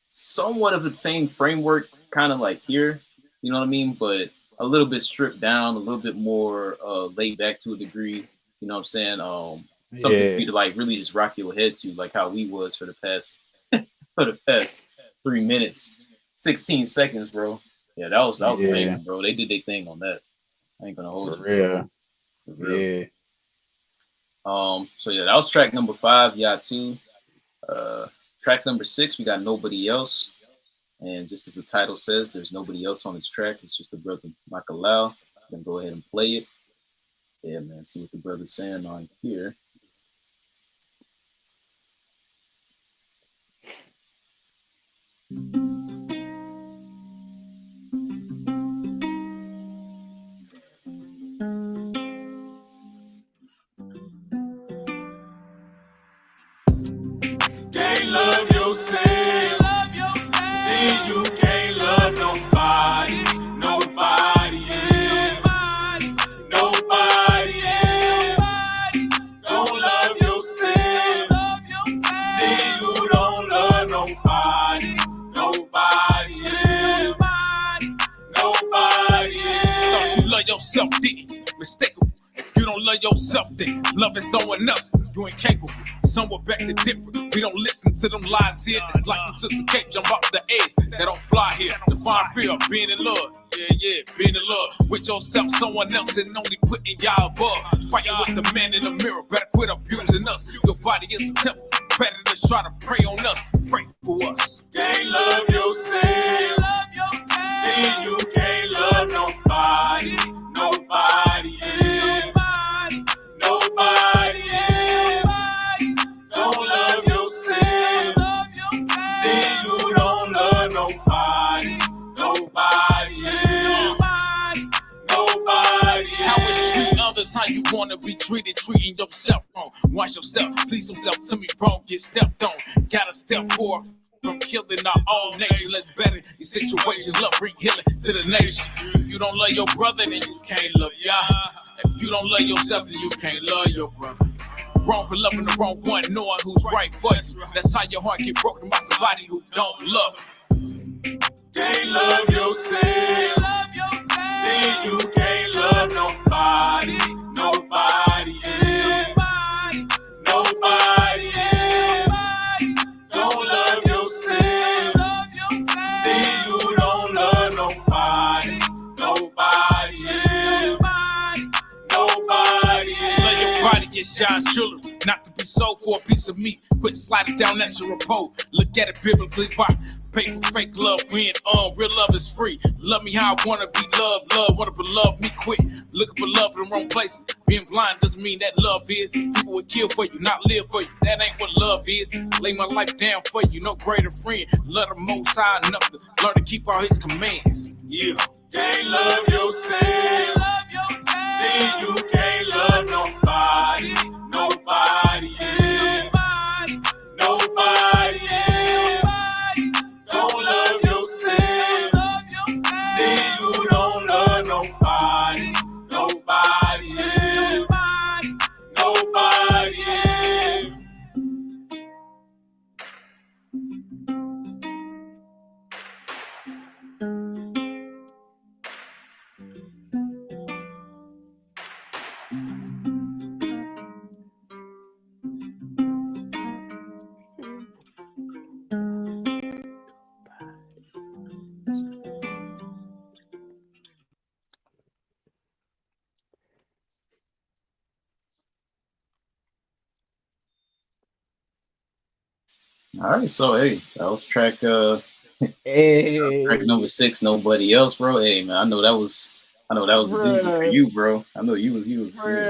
somewhat of the same framework, kind of like here. You know what I mean? But a little bit stripped down, a little bit more laid back to a degree. You know what I'm saying? Something for Yeah, you to like really just rock your head to, like how we was for the past for the past 3 minutes. 16 seconds, bro. Yeah, that was a Yeah, banger, bro. They did their thing on that. I ain't gonna hold for you, bro. real. For real. Yeah. So yeah, that was track number 5, yeah, two. Uh, Track number 6, we got Nobody Else. And just as the title says, there's nobody else on this track. It's just the brother Makellow. Then go ahead and play it. Yeah, man. See what the brother's saying on here. Can't love yourself. Then you can't love nobody. Nobody else. Nobody else. Don't love yourself. Then you don't love nobody. Nobody else. Nobody else. Thought you love yourself, didn't? Mistaken. If you don't love yourself, then loving someone else, you ain't capable. Somewhere back to different. We don't listen to them lies here. It's like you took the cape, jump off the edge. They don't fly here. Define fear, being in love. Yeah, being in love with yourself, someone else, and only putting y'all above. Fighting with the man in the mirror. Better quit abusing us. Your body is a temple. Better than try to pray on us. Pray for us. Can't love yourself. Then you can't love nobody. Nobody else. Nobody else. Don't love yourself. Then you don't love nobody. Nobody else. Nobody else. How is treat others how you wanna be treated, treating yourself wrong. Watch yourself, please don't step to me wrong, get stepped on. Gotta step forward from killing our own nation. Let's better these situations. Love bring healing to the nation. If you don't love your brother, then you can't love Yah. If you don't love yourself, then you can't love your brother. Wrong for loving the wrong one, knowing who's right for you. That's how your heart get broken by somebody who don't love you. Can't love yourself. Then you can't love nobody. Nobody else. Nobody else. Don't love yourself. Then you don't love nobody. Nobody else. Nobody else. Love your body, it shines jewelry. Not to be sold for a piece of meat. Quit sliding down that your repose. Look at it biblically. Why pay for fake love when real love is free? Love me how I wanna be loved. Love wanna be loved. Me quit looking for love in the wrong places. Being blind doesn't mean that love is. People would kill for you, not live for you. That ain't what love is. Lay my life down for you. No greater friend. Love the most high enough to learn to keep all his commands. Yeah. Can't love yourself. Then you can't love nobody. Nobody else. Nobody else. Don't love yourself. Then you don't love nobody. Nobody else. Nobody else. All right, so hey, that was track Hey, number 6, Nobody Else, bro. Hey man, I know that was a doozy for brother, you, bro. I know you was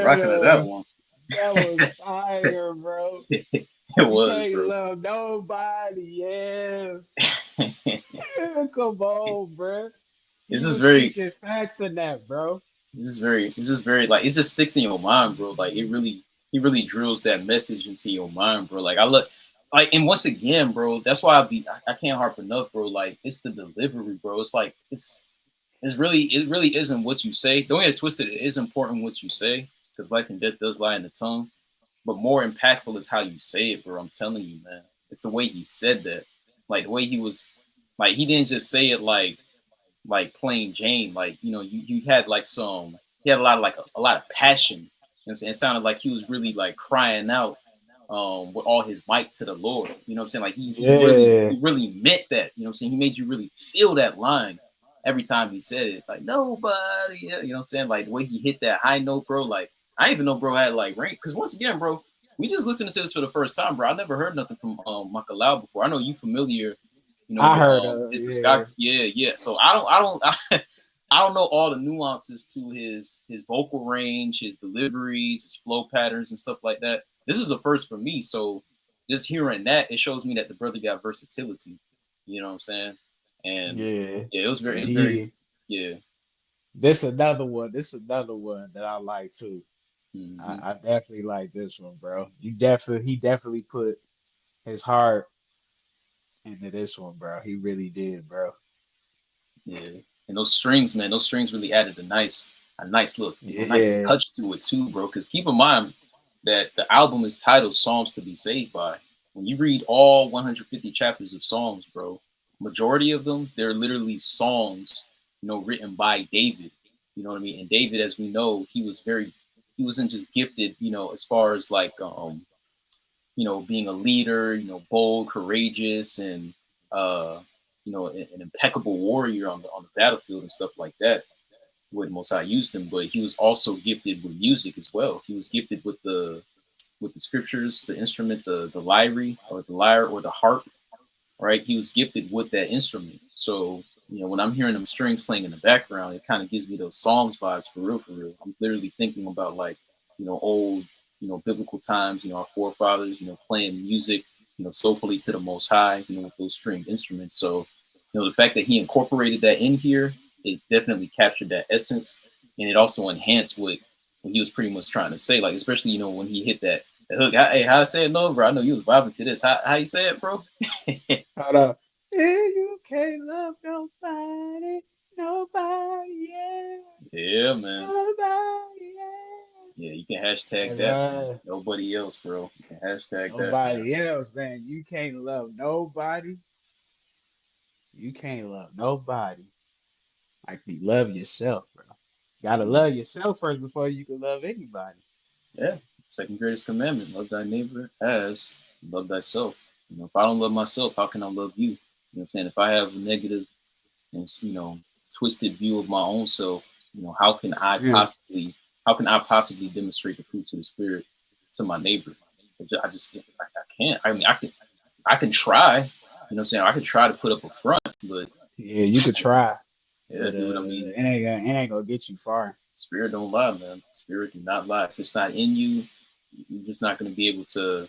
rocking at that brother, one. that was fire, bro. It You was, can't bro. love nobody else. Come on, bro. It's You just was very speaking facts in that, bro. it's just very like it just sticks in your mind, bro. Like it really drills that message into your mind, bro. Like I look like and once again, bro, that's why I can't harp enough, bro. Like it's the delivery, bro. It's like it really isn't what you say. Don't get it twisted, it is important what you say, because life and death does lie in the tongue. But more impactful is how you say it, bro. I'm telling you, man. It's the way he said that. Like the way he was like he didn't just say it like plain Jane. Like, you had like he had a lot of like a lot of passion. You know what I'm saying? It sounded like he was really like crying out with all his might to the Lord. You know what I'm saying? Like Yeah. he really meant that. You know what I'm saying? He made you really feel that line every time he said it. Like nobody, you know what I'm saying? Like the way he hit that high note, bro. Like I didn't even know bro had like rank. Because once again, bro, we just listened to this for the first time, bro. I never heard nothing from Makellow before. I know you familiar, I with heard his yeah. discography. Yeah. So I don't know all the nuances to his vocal range, his deliveries, his flow patterns, and stuff like that. This is a first for me, so just hearing that, it shows me that the brother got versatility. You know what I'm saying? And Yeah. yeah, it was And very, yeah. this another one. This another one that I like too. Hmm. I definitely like this one, bro. He definitely put his heart into this one, bro. He really did, bro. Yeah, and those strings, man, those strings really added a nice look, nice Yeah. touch to it too, bro. Because keep in mind that the album is titled "Psalms to Be Saved By." When you read all 150 chapters of Psalms, bro, majority of them they're literally songs, written by David. You know what I mean? And David, as we know, he wasn't just gifted, as far as like being a leader, bold, courageous, and an impeccable warrior on the battlefield and stuff like that. Where the Most High used him, but he was also gifted with music as well. He was gifted with the scriptures, the instrument, the lyre or the lyre or the harp, right? He was gifted with that instrument. So, when I'm hearing them strings playing in the background, it kind of gives me those Psalms vibes for real, for real. I'm literally thinking about like, old, biblical times, our forefathers, playing music, soulfully to the Most High, with those stringed instruments. So, the fact that he incorporated that in here, it definitely captured that essence, and it also enhanced what he was pretty much trying to say. Like, especially, when he hit the hook. Hey, how I say it, no, bro? I know you was vibing to this. How you say it, bro? Hold up. Yeah, you can't love nobody, nobody, yeah, Yeah, man. nobody, Yeah, you can hashtag yeah. that, man. Nobody else, bro. You can hashtag that. Nobody else, man. You can't love nobody. You can't love nobody like you love yourself, bro. Gotta Mhm. love yourself first before you can love anybody. Yeah. Second greatest commandment: love thy neighbor as you love thyself. If I don't love myself, how can I love you? You know what I'm saying? If I have a negative and twisted view of my own self, how can Yeah, how can I possibly demonstrate the fruits of the spirit to my neighbor? I can't. I mean, I can try. You know what I'm saying? I can try to put up a front, but yeah, you could try, yeah, but do what I mean. it ain't gonna get you far. Spirit don't lie, man. Spirit do not lie. If it's not in you, you're just not going to be able to,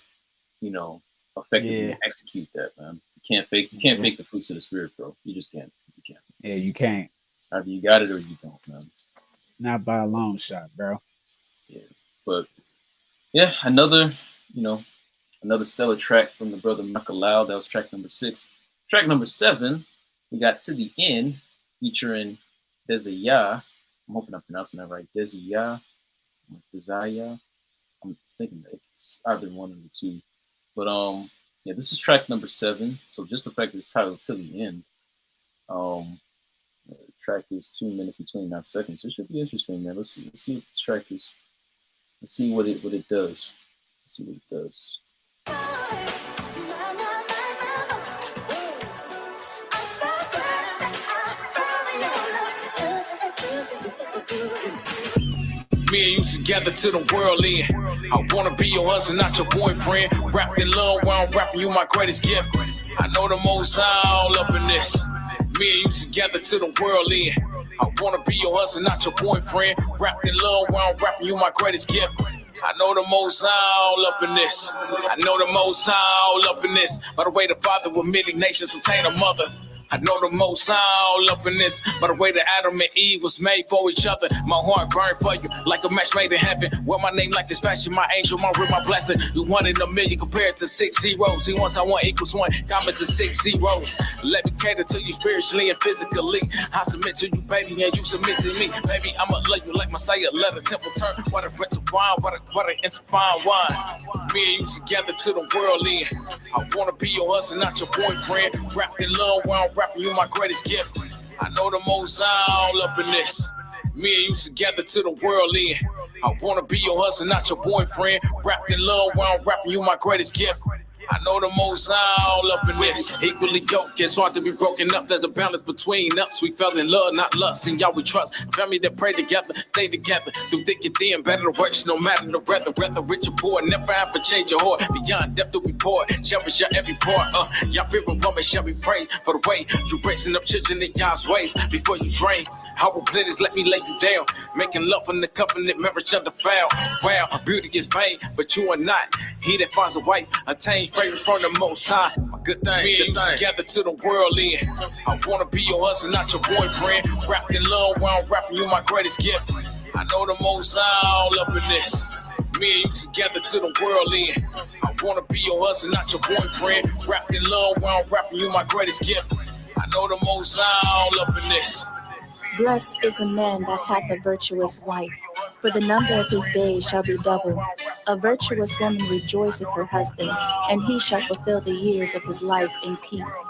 you know, effectively Yeah, execute that, man. You can't yeah, fake the fruits of the spirit, bro. You just can't. You can't. yeah. You can't. Either you got it or you don't, man. Not by a long shot, bro. Yeah. But yeah, you know, another stellar track from the brother Makellow. That was track number 6. Track number 7, we got To the End, featuring Desaya. I'm hoping I'm pronouncing that right. Desaya. I'm thinking that it's either one of the two. But yeah, this is track number 7. So just the fact that it's titled To the End. The track is 2 minutes and 29 seconds. It should be interesting, man. Let's see. Let's see what this track is. Let's see what it does. Let's see what it does. Me and you together to the world end. I wanna be your husband, not your boyfriend. Wrapped in love while I'm rapping you my greatest gift. I know the Most High all up in this. Me and you together to the world end. I wanna be your husband, not your boyfriend. Wrapped in love while I'm rapping you my greatest gift. I know the Most High all up in this. I know the Most High all up in this. By the way, the father with many nations obtained a mother. I know the Most High all up in this. By the way that Adam and Eve was made for each other. My heart burned for you like a match made in heaven. Wear my name like this fashion, my angel, my ring, my blessing. You 1 in a million compared to 6 zeros. He wants I 1 equals 1, comments is 6 zeros. Let me cater to you spiritually and physically. I submit to you, baby, and you submit to me. Baby, I'ma love you like Messiah, let the temple turn. What a rent to wine, what a into fine wine. Me and you together to the world end. I wanna be your husband, not your boyfriend. Wrapped in love while I'm rapping you my greatest gift. I know the Most High all up in this. Me and you together to the world end. I wanna be your husband, not your boyfriend. Wrapped in love while I'm rapping you my greatest gift. I know the most all up in this. Equally yoked, it's hard to be broken up. There's a balance between us. We fell in love, not lust. And y'all we trust. Family that pray together, stay together. Through thick and thin, better the works, no matter the weather. Whether rich or poor, never have to change your heart. Beyond depth of report, cherish your every part. Y'all favorite woman shall be praised for the way you raising up children in y'all's ways. Before you drain, how will glitters let me lay you down. Making love in the covenant, marriage undefiled. Wow, beauty is vain, but you are not. He that finds a wife, attain favor from the Most High. A good thing, me and you together to the world in. I wanna be your husband, not your boyfriend. Wrapped in love while I'm rapping you my greatest gift. I know the Most High all up in this. Me and you together to the world in. I wanna be your husband, not your boyfriend. Wrapped in love while I'm rapping you my greatest gift. I know the Most High all up in this. Blessed is the man that hath a virtuous wife, for the number of his days shall be double. A virtuous woman rejoiceth her husband, and he shall fulfill the years of his life in peace.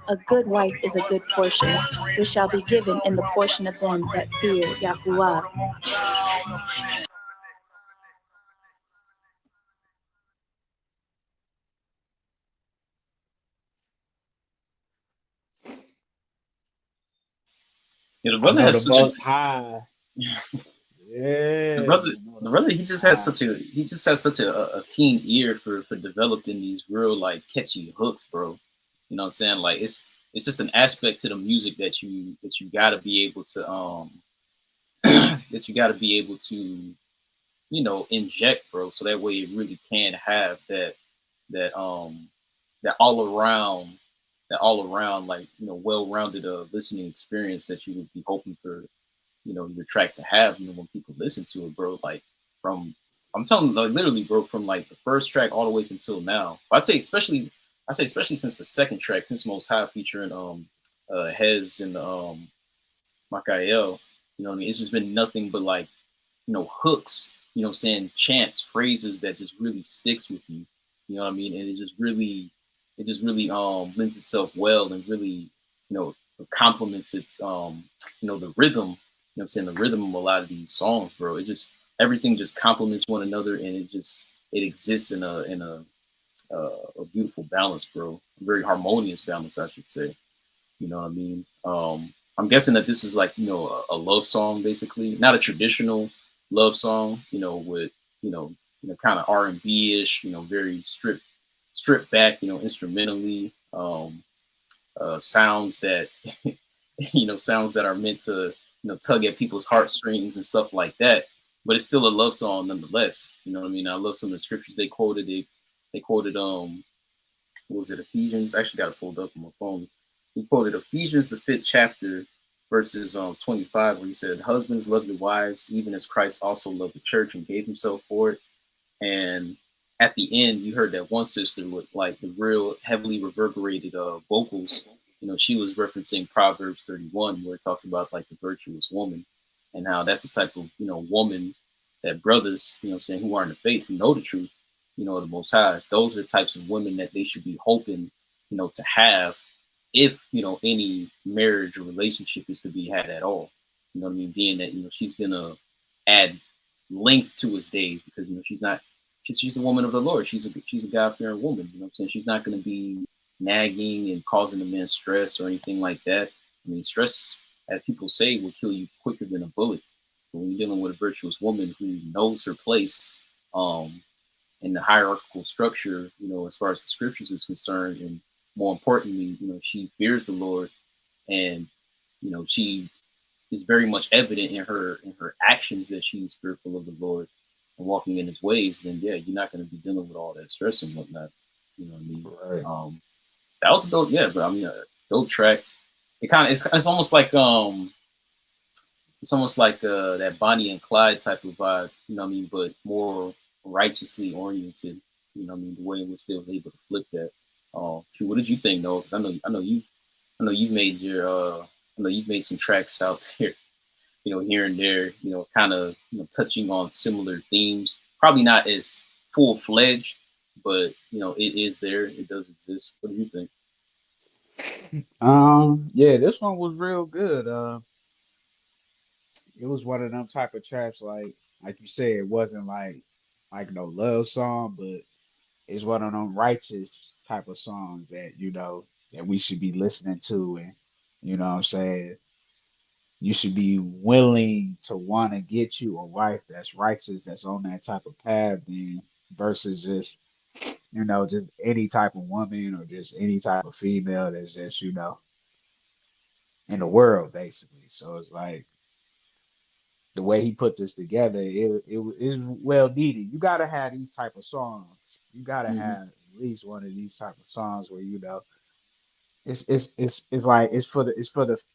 A good wife is a good portion, which shall be given in the portion of them that fear Yahuwah. Yeah, the I brother know has the such a Most High. the Yeah, brother the the Most brother he just has High. such a a keen ear for developing these real like catchy hooks, bro. You know what I'm saying? Like it's just an aspect to the music that you gotta be able to that you gotta be able to, you know, inject, bro, so that way it really can have that that all around all around like, you know, well-rounded listening experience that you would be hoping for, you know, your track to have, you know, when people listen to it, bro. Like from I'm telling like literally, bro, from like the first track all the way up until now. I say especially since the second track, since Most High featuring Hez and Makellow, you know what I mean? It's just been nothing but like, you know, hooks, you know what I'm saying, chants, phrases that just really sticks with you. You know what I mean? And it just really lends itself well and really, you know, complements its you know, the rhythm, you know what I'm saying, the rhythm of a lot of these songs, bro. It just everything just complements one another and it exists in a beautiful balance, bro. A very harmonious balance, I should say. You know what I mean? I'm guessing that this is like, you know, a love song, basically, not a traditional love song, you know, with, you know, kind of R&B ish, you know, very stripped back, you know, instrumentally, sounds that, you know, sounds that are meant to, you know, tug at people's heartstrings and stuff like that. But it's still a love song nonetheless. You know what I mean? I love some of the scriptures they quoted. They quoted what was it, Ephesians? I actually got it pulled up on my phone. He quoted Ephesians, the fifth chapter, verses 25, where he said, "Husbands, love your wives, even as Christ also loved the church and gave himself for it." And at the end, you heard that one sister with like the real heavily reverberated vocals. You know, she was referencing Proverbs 31, where it talks about like the virtuous woman and how that's the type of, you know, woman that brothers, you know what I'm saying, who are in the faith, who know the truth, you know, the Most High, those are the types of women that they should be hoping, you know, to have if, you know, any marriage or relationship is to be had at all. You know what I mean? Being that, you know, she's gonna add length to his days because, you know, she's a woman of the Lord. She's a God fearing woman. You know what I'm saying? She's not gonna be nagging and causing the man stress or anything like that. I mean, stress, as people say, will kill you quicker than a bullet. But when you're dealing with a virtuous woman who knows her place, um, in the hierarchical structure, you know, as far as the scriptures is concerned, and more importantly, you know, she fears the Lord, and you know, she is very much evident in her actions that she's fearful of the Lord and walking in His ways. Then yeah, you're not going to be dealing with all that stress and whatnot. You know what I mean? Right. That was a dope, yeah, but I mean, a dope track. It's almost like that Bonnie and Clyde type of vibe, you know what I mean, but more righteously oriented, you know what I mean, the way in which they was able to flip that. Shoot, what did you think, though? Because I know you've made your I know you've made some tracks out there, you know, here and there, you know, kind of, you know, touching on similar themes. Probably not as full fledged, but you know, it is there. It does exist. What do you think? Yeah, this one was real good. It was one of them type of tracks like like you said, it wasn't like no love song, but it's one of them righteous type of songs that that we should be listening to, and what I'm saying, you should be willing to want to get you a wife that's righteous, that's on that type of path, then versus just just any type of woman or just any type of female that's just in the world basically. So it's like the way he put this together, it is well needed. You gotta have these type of songs. You gotta Hmm. have at least one of these type of songs where it's like it's for the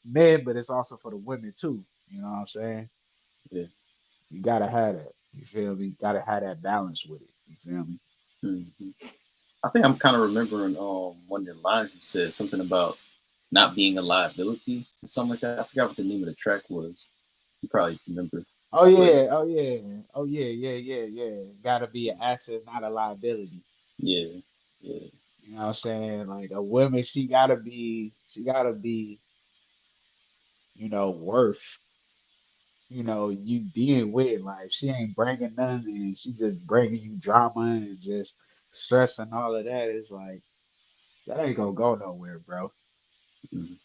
men, but it's also for the women too. You know what I'm saying? Yeah. You gotta have that. You feel me? Gotta have that balance with it. You feel me? Hmm. I think I'm kind of remembering one of the lines you said something about not being a liability or something like that. I forgot what the name of the track was. You probably remember, Oh but yeah, oh yeah, oh yeah, yeah. Gotta be an asset, not a liability. yeah, yeah, You know what I'm saying? Like a woman, she gotta be, worth, you being with. Like she ain't bringing nothing, and she just bringing you drama and just stress and all of that. It's like that ain't gonna go nowhere, bro. mhm,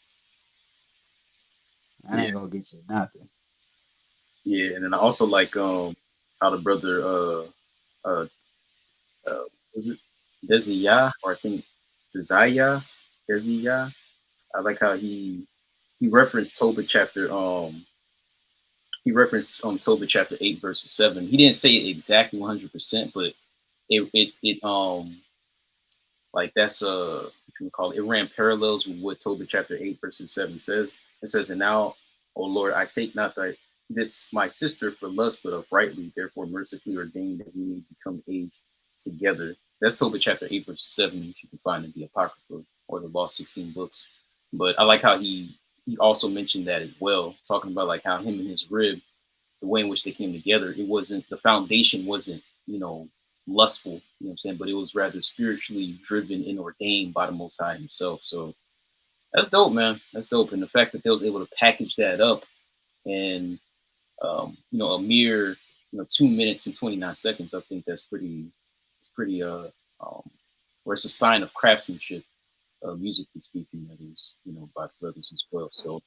That yeah, ain't gonna get you nothing. yeah. And then I also like how the brother uh is it Desiya, or I think Desire Desiya. I like how he referenced Tobit chapter he referenced Tobit chapter 8 verse 7. He didn't say it exactly 100%, but it like that's what you call it. It ran parallels with what Tobit chapter 8 verses 7 says. It says, "And now, O Lord, I take not thy this my sister for lust, but uprightly, therefore mercifully ordained that we may become aids together." That's Tobit chapter 8 verses 7, which you can find in the Apocrypha or the Lost 16 books. But I like how he also mentioned that as well, talking about like how him and his rib, the way in which they came together, it wasn't the foundation wasn't, lustful, what I'm saying, but it was rather spiritually driven and ordained by the Most High Himself. So that's dope, man. That's dope. And the fact that they was able to package that up in, a mere, 2 minutes and 29 seconds, I think it's pretty, where it's a sign of craftsmanship, musically speaking, that is, by the brothers as well. So,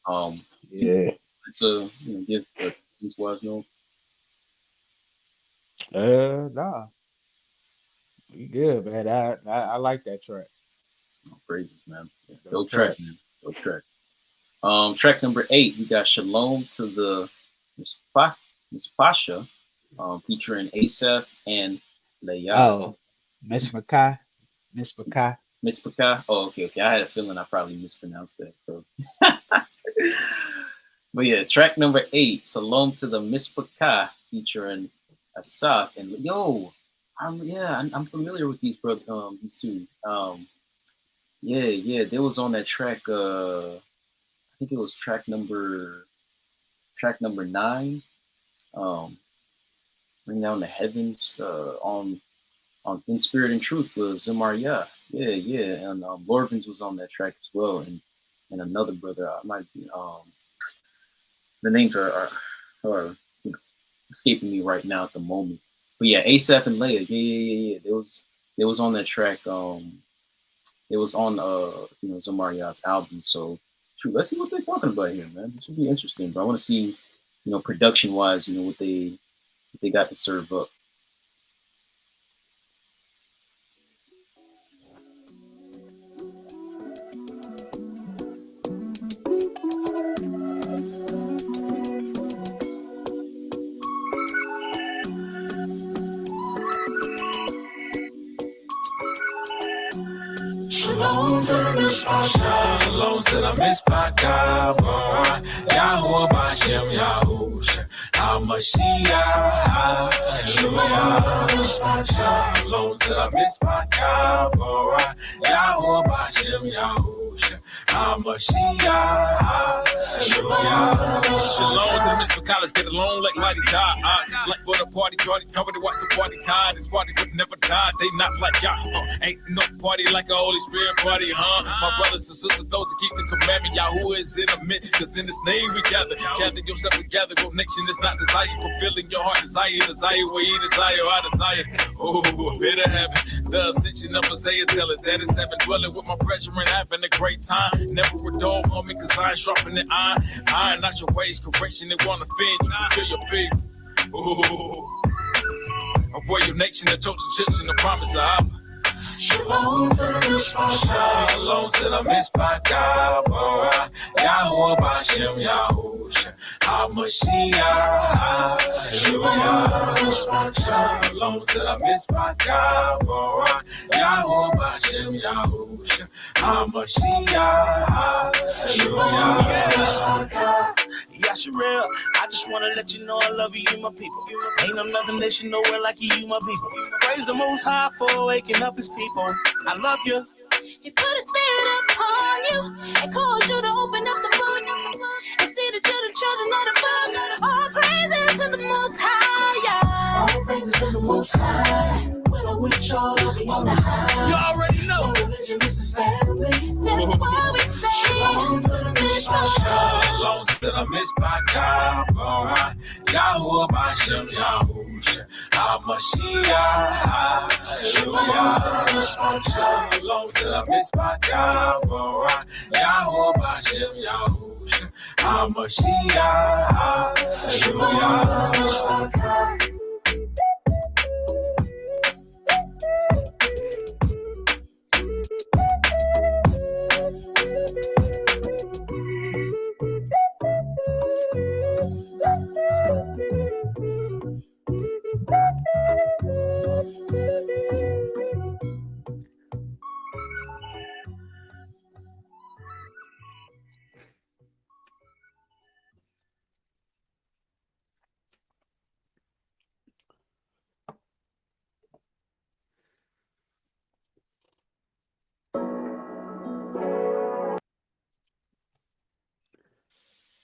um, Yeah. it's a, give these wise no Nah, we good, man. I like that track. praises, man. Yeah, Dope dope track, track. man. Dope track. Track number 8, we got Shalom to the Mispasha, featuring Asaph and Leah. Oh, Miss Makai, Miss Makai. Mispaka. Oh, okay, okay. I had a feeling I probably mispronounced that, bro. But yeah, track number 8, Shalom to the Mispaka, featuring Asaph and yo. I'm familiar with these brothers. These two. Yeah, yeah. They was on that track. I think it was track number 9. Um, Bring Down the Heavens, on In Spirit and Truth with Zamaria. Yeah, yeah. And Lorvins was on that track as well, and another brother. I might be the names are escaping me right now at the moment. But yeah, Asaph and Leia. Yeah, yeah, yeah, yeah. They was on that track. It was on Zamaria's album. So shoot, let's see what they're talking about here, man. This would be interesting. But I want to see, production wise, what they got to serve up. Shalom to the Mishpachah, shalom to the Mishpachah, Yahuwah Bashem Yahusha, HaMashiach, Shalom to the Mishpachah, shalom to the Mishpachah, Yahuwah Bashem Yahusha, I'm a Shia. Shalom to the Mr. College, get along like mighty God. Like for the party, cover to watch the party kind. This party would never die, they not like y'all. Ain't no party like a Holy Spirit party, huh? My brothers and sisters, those who keep the commandment, Yahoo is in a midst, cause in this name we gather. Gather yourself together, your nation is not desire. Fulfilling your heart desire where he desire, I desire. Oh, a bit of heaven. The ascension of Isaiah tell us that it's heaven. Dwelling with my brethren, having a great time. Never a dull moment, cause I ain't sharpening iron. Iron, not your ways, correction, they wanna offend you to kill your people. Ooh. Avoid your nation, the chosen church, and the promise of Abba. Shalom to the Mishpachah, shalom to the Mishpachah, Yahuwah Bashem Yahusha, HaMashiach. Shalom to the Mishpachah, shalom to the Mishpachah, Yahuwah Bashem Yahusha, HaMashiach. Shalom to the Mishpachah. Yasharel, I just wanna let you know I love you, you my people. Ain't another nation nowhere like you my people. Praise the Most High for waking up His people. I love you. He put His spirit upon you and caused you to open up the book and see that you're the children of the book. All praises to the Most High, yeah. All praises to the Most High. When I'm with y'all, I'll be on the high. You already know. No religion, this is family. That's why we say shalom to the Mishpachah. Shalom to the Mishpachah, Yahuwah Bashem Yahusha, HaMashiach. Shalom to the Mishpachah, shalom to the Mishpachah, Yahuwah Bashem Yahusha, HaMashiach. Shalom to the Mishpachah.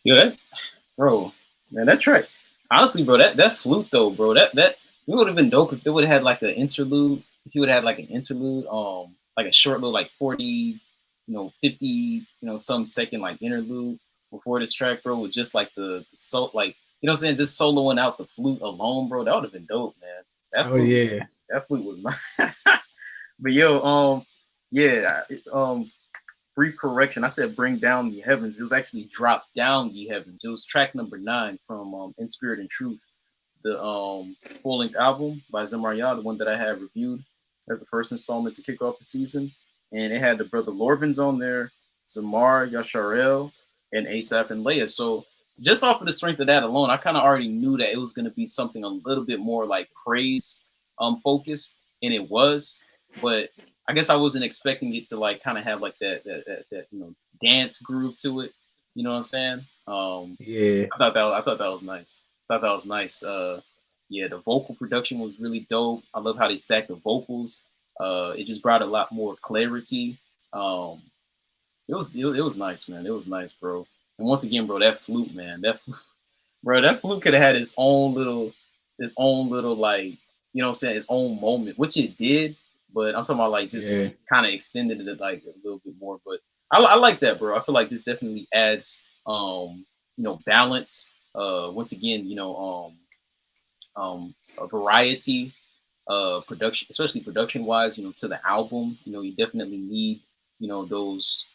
Yo, that bro, man, that track. Honestly, bro, that flute though, bro, that it would have been dope if it would have had like an interlude. If you would have had like an interlude, like a short little like 40, 50, some second like interlude before this track, bro, with just like the so like what I'm saying, just soloing out the flute alone, bro. That would have been dope, man. That flute was nice. But yo, yeah, brief correction. I said bring down the heavens. It was actually drop down the heavens. It was track number 9 from In Spirit and Truth, the full-length album by Zemaria, the one that I had reviewed as the first installment to kick off the season. And it had the brother Lorvins on there, Zamar, Yasharel, and Asaph and Leia. So just off of the strength of that alone, I kind of already knew that it was going to be something a little bit more like praise focused, and it was. But I guess I wasn't expecting it to like kind of have like that dance groove to it. You know what I'm saying? Yeah. I thought that was nice. Yeah, the vocal production was really dope. I love how they stacked the vocals. It just brought a lot more clarity. It was nice, man. It was nice, bro. And once again, bro, that flute, man, that flute could have had its own little like, you know what I'm saying, its own moment, which it did. But I'm talking about like just kind of extended it like a little bit more. But I like that, bro. I feel like this definitely adds balance. Once again, a variety production, especially production wise, to the album. You definitely need, those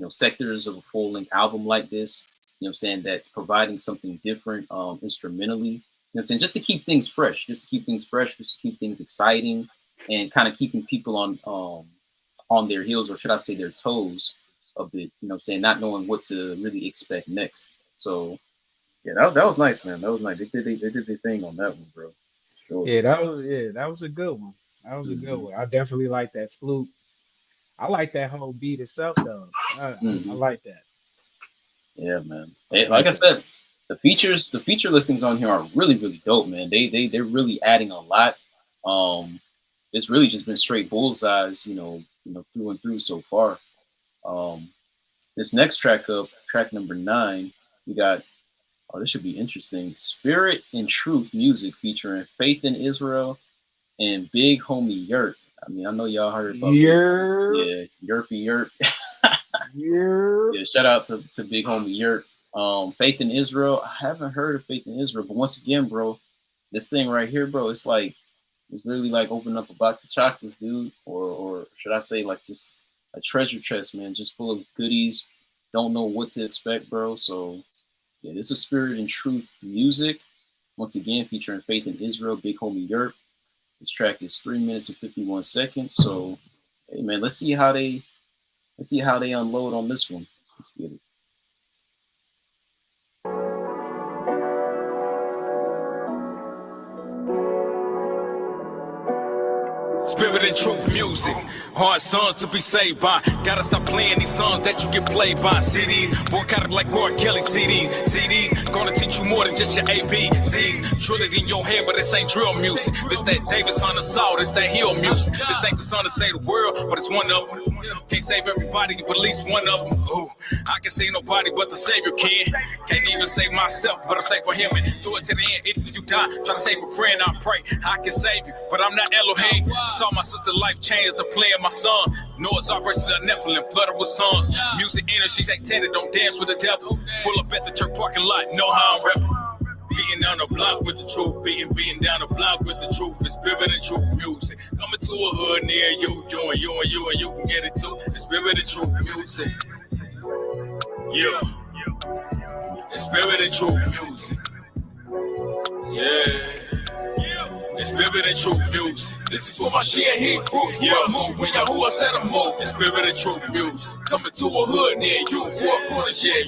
sectors of a full length album like this, what I'm saying, that's providing something different instrumentally. You know what I'm saying? Just to keep things fresh, just to keep things exciting, and kind of keeping people on their heels, or should I say their toes a bit, what I'm saying, not knowing what to really expect next. So yeah, that was nice, man. That was nice. They did their thing on that one, bro. Sure. Yeah, that was a good one. That was a good one. I definitely like that flute. I like that whole beat itself though. I like that. Yeah, man. Like I said, the feature listings on here are really, really dope, man. They're really adding a lot. It's really just been straight bullseyes, through and through so far. Um, this next track up, track number 9, we got. Oh, this should be interesting. Spirit and Truth music featuring Faith in Israel and Big Homie Yurt. I mean, I know y'all heard about Big. Yerp, Yeah, Yurpy Yurt. yerp. Yeah, shout out to Big Homie Yurt. Faith in Israel. I haven't heard of Faith in Israel, but once again, bro, this thing right here, bro, it's like it's literally like opening up a box of chocolates, dude, or should I say like just a treasure chest, man, just full of goodies. Don't know what to expect, bro. So yeah, this is Spirit and Truth music. Once again, featuring Faith in Israel, Big Homie Yurt. This track is 3 minutes and 51 seconds. So, hey man, let's see how they unload on this one. Let's get it. Spirit and truth music, hard songs to be saved by. Gotta stop playing these songs that you get played by. CDs, boycotted like R. Kelly CDs gonna teach you more than just your ABCs. Drill it in your head, but this ain't drill music. This that David son of Saul, this that hill music. This ain't the son to save the world, but it's one of them. Can't save everybody, but at least one of them. Ooh, I can save nobody but the Savior can. Can't even save myself, but I'm safe for him and do it to the end. If you die, try to save a friend, I pray I can save you, but I'm not Elohim. Saw my sister life change the play of my son. Noah's Ark versus the Nephilim, flooded with sons. Music energy, they tended, don't dance with the devil. Pull up at the church parking lot, know how I'm repping. Beating down the block with the truth, beating down the block with the truth. The spirit and truth music. Coming to a hood near you, and you can get it too. The spirit and truth music. Yeah. The spirit and truth music. Yeah. The spirit and truth music. This is for my shit he crews. Yeah, move when Yahuwah said I move. The spirit and truth music. Coming to a hood near you, 4 corners, yeah.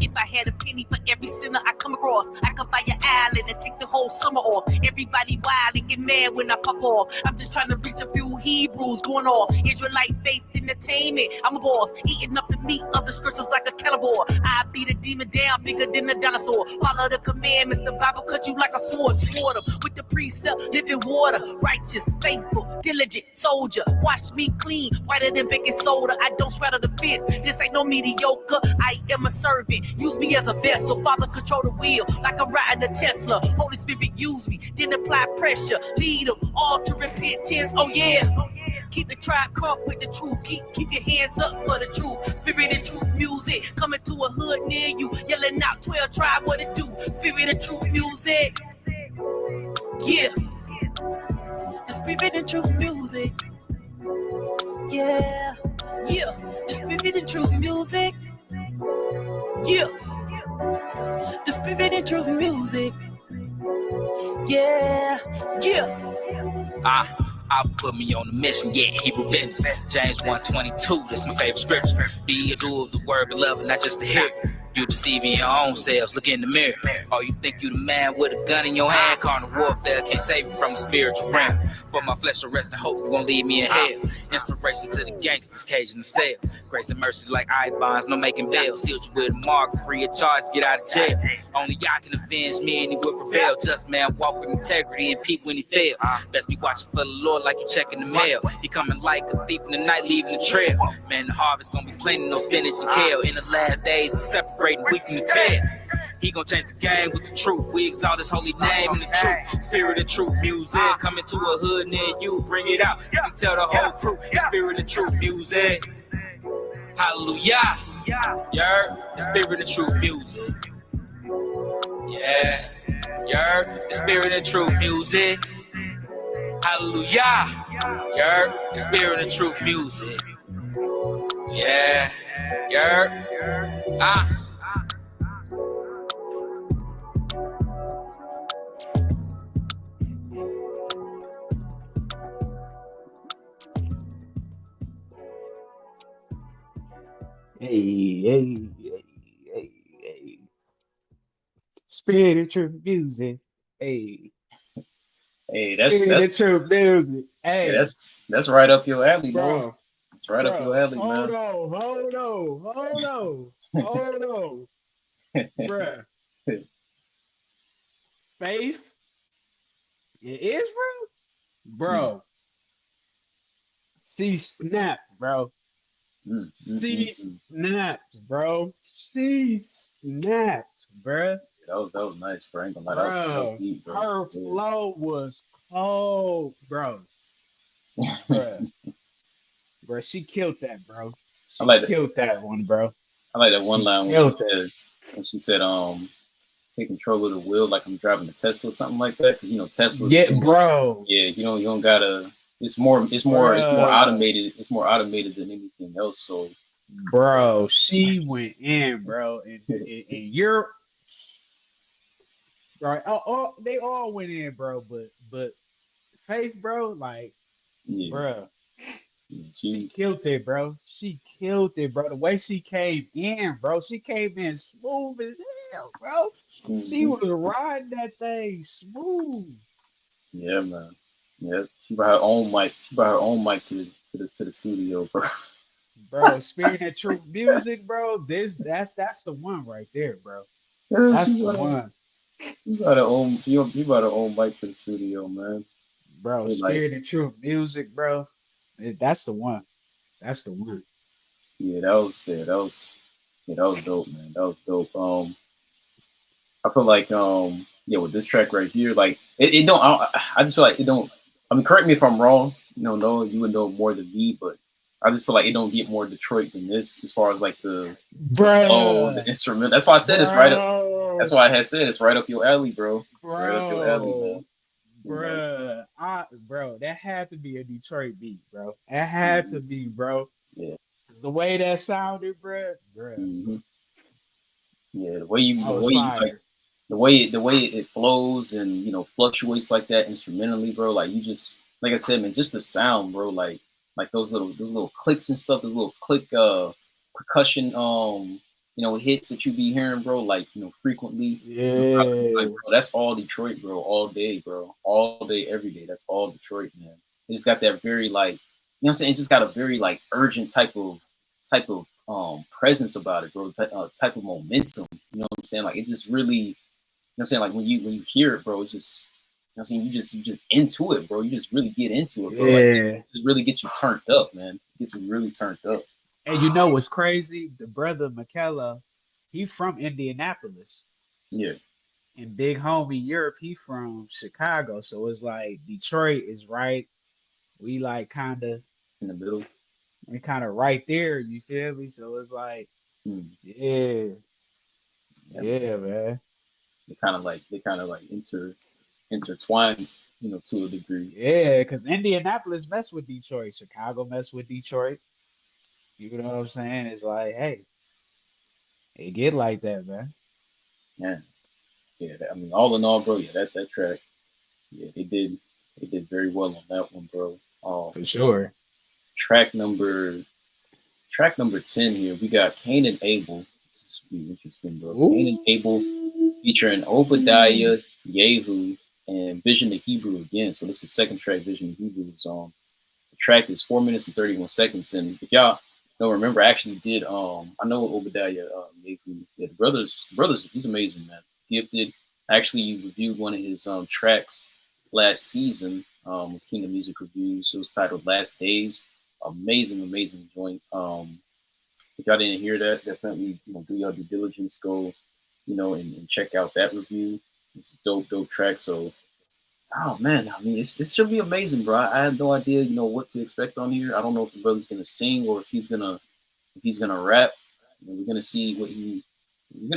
If I had a penny for every sinner I come across, I could buy an island and take the whole summer off. Everybody wild and get mad when I pop off. I'm just trying to reach a few Hebrews going off. Israelite faith entertainment. I'm a boss, eating up the meat of the scriptures like a cannibal. I beat a demon down bigger than a dinosaur. Follow the commandments, the Bible cut you like a sword. Sword them with the precept, living water. Righteous, faithful, diligent soldier. Wash me clean, whiter than baking soda. I don't straddle the fence. This ain't no mediocre. I am a servant. Use me as a vessel, Father, control the wheel like I'm riding a Tesla. Holy Spirit, use me, then apply pressure. Lead them all to repentance, oh yeah. Keep the tribe crunk with the truth. Keep your hands up for the truth. Spirit and truth music. Coming to a hood near you. Yelling out 12 tribe what it do. Spirit and truth music. Yeah. The spirit and truth music. Yeah. Yeah. The spirit and truth music. Yeah, the spirit and truth music. Yeah, yeah. I put me on a mission, yeah, Hebrew business. James 1:22, that's my favorite scripture. Be a doer of the word, beloved, not just a hearer. You deceiving your own selves, look in the mirror. Oh, you think you the man with a gun in your hand? Carnal warfare can't save you from the spiritual realm. For my flesh to rest and hope you won't leave me in hell. Inspiration to the gangsters, cage in the cell. Grace and mercy like iron bonds, no making bail. Sealed you with a mark, free of charge, get out of jail. Only y'all can avenge me and he will prevail. Just man walk with integrity and peep when he fail. Best be watching for the Lord like you checking the mail. He coming like a thief in the night, leaving the trail. Man, the harvest gonna be plenty, no spinach and kale. In the last days, it's separating wheat from the tares. He gon' change the game with the truth. We exalt his holy name in the truth. Spirit of truth music. Coming to a hood near you, bring it out. You can tell the whole crew. The spirit of truth music. Hallelujah. Yeah, the spirit of truth music. Yeah, the spirit of truth music. Hallelujah. The spirit of truth music. Yeah. Hey. Spirit and truth music. Hey, that's spirit and truth music. Hey, yeah, that's right up your alley, bro. bro. It's right up your alley, man. Hold on. Bruh. Faith in Israel? Bro. See snap, bro. She snapped, bro. She snapped, bro. That was nice, bro. I ain't gonna lie, that was Bro, deep, bro. her Yeah. flow was cold, bro. Bro, bro, she killed that, bro. I She like that. killed that one, bro. I like that one She line killed that. when she said, take control of the wheel like I'm driving a Tesla, something like that. Because you know Teslas, Yeah, bro. yeah, you don't gotta. It's more Bro, automated. It's more automated than anything else. So, bro, she went in, bro, and you're right. They all went in, bro. But Faith, bro, like, yeah, bro, she she, killed it, bro. She killed it, bro. The way she came in, bro, she came in smooth as hell, bro. She mhm. was riding that thing smooth, Yeah, man. Yeah, she brought her own mic. She brought her own mic to the studio, bro. bro. Spirit and Truth music, bro. That's the one right there, bro. Yeah, That's the one, she brought her own mic to the studio, man. bro. And like, Spirit and Truth music, bro. That's the one. That's the one. yeah, that was dope, man. That was dope. I feel like yeah, with this track right here, like it don't. I just feel like it don't. I mean, correct me if I'm wrong. No, you would know more than me, but I just feel like it don't get more Detroit than this as far as like the flow, the Bruh, instrument. That's why I said it's right up. That's bro, why I had said it's right up your alley, bro. It's right up your alley, man. bro, You know. bro, that had to be a Detroit beat, bro. That had Mhm. to be, bro. Yeah. 'Cause the way that sounded, bro, hmm Yeah. I was fire. The way it flows and fluctuates like that instrumentally, bro. Like you just like I said, man, just the sound, bro. Like those little clicks and stuff, those little click percussion hits that you be hearing, bro. Like frequently. Like Yeah, bro, that's all Detroit, bro. All day, bro. All day, every day. That's all Detroit, man. It just got that very like what I'm saying. It just got a very like urgent type of presence about it, bro. Type of momentum. You know what I'm saying? Like it just really what I'm saying? Like when you hear it, bro, it's just what I'm saying, you just into it, bro. You just really get into it, bro. Like it yeah. just really gets you turned up, man. It gets you really turned up. And you know what's crazy? The brother Makellow, he from Indianapolis. Yeah, And big homie Europe, he from Chicago. So it's like Detroit is right. We like in the middle. kind of right there, you feel me? So it's like, Mm. yeah, Yeah, man. yeah, man. They kind of like intertwine, to a degree. Yeah, because Indianapolis mess with Detroit, Chicago mess with Detroit. You know what I'm saying? It's like, hey, it get like that, man. Yeah, yeah. I mean, all in all, bro. Yeah, that track. Yeah, they did very well on that one, bro. For sure. Track number track number 10 here. We got Cain and Abel. This is really interesting, bro. Cain and Abel Ooh. featuring Obadiah, Yehu, and Vision of Hebrew again. So this is the second track Vision of Hebrew is on. The track is 4 minutes and 31 seconds. And if y'all don't remember, I actually did I know Obadiah Yehu. Yeah, the brothers, he's amazing, man. Gifted. I actually reviewed one of his tracks last season with King of Music Reviews. It was titled Last Days. Amazing joint. If y'all didn't hear that, definitely do your due diligence. Go, and check out that review. It's a dope track. So, oh man, I mean, this should be amazing, bro. I have no idea, what to expect on here. I don't know if the brother's gonna sing or if he's gonna rap. We're gonna see what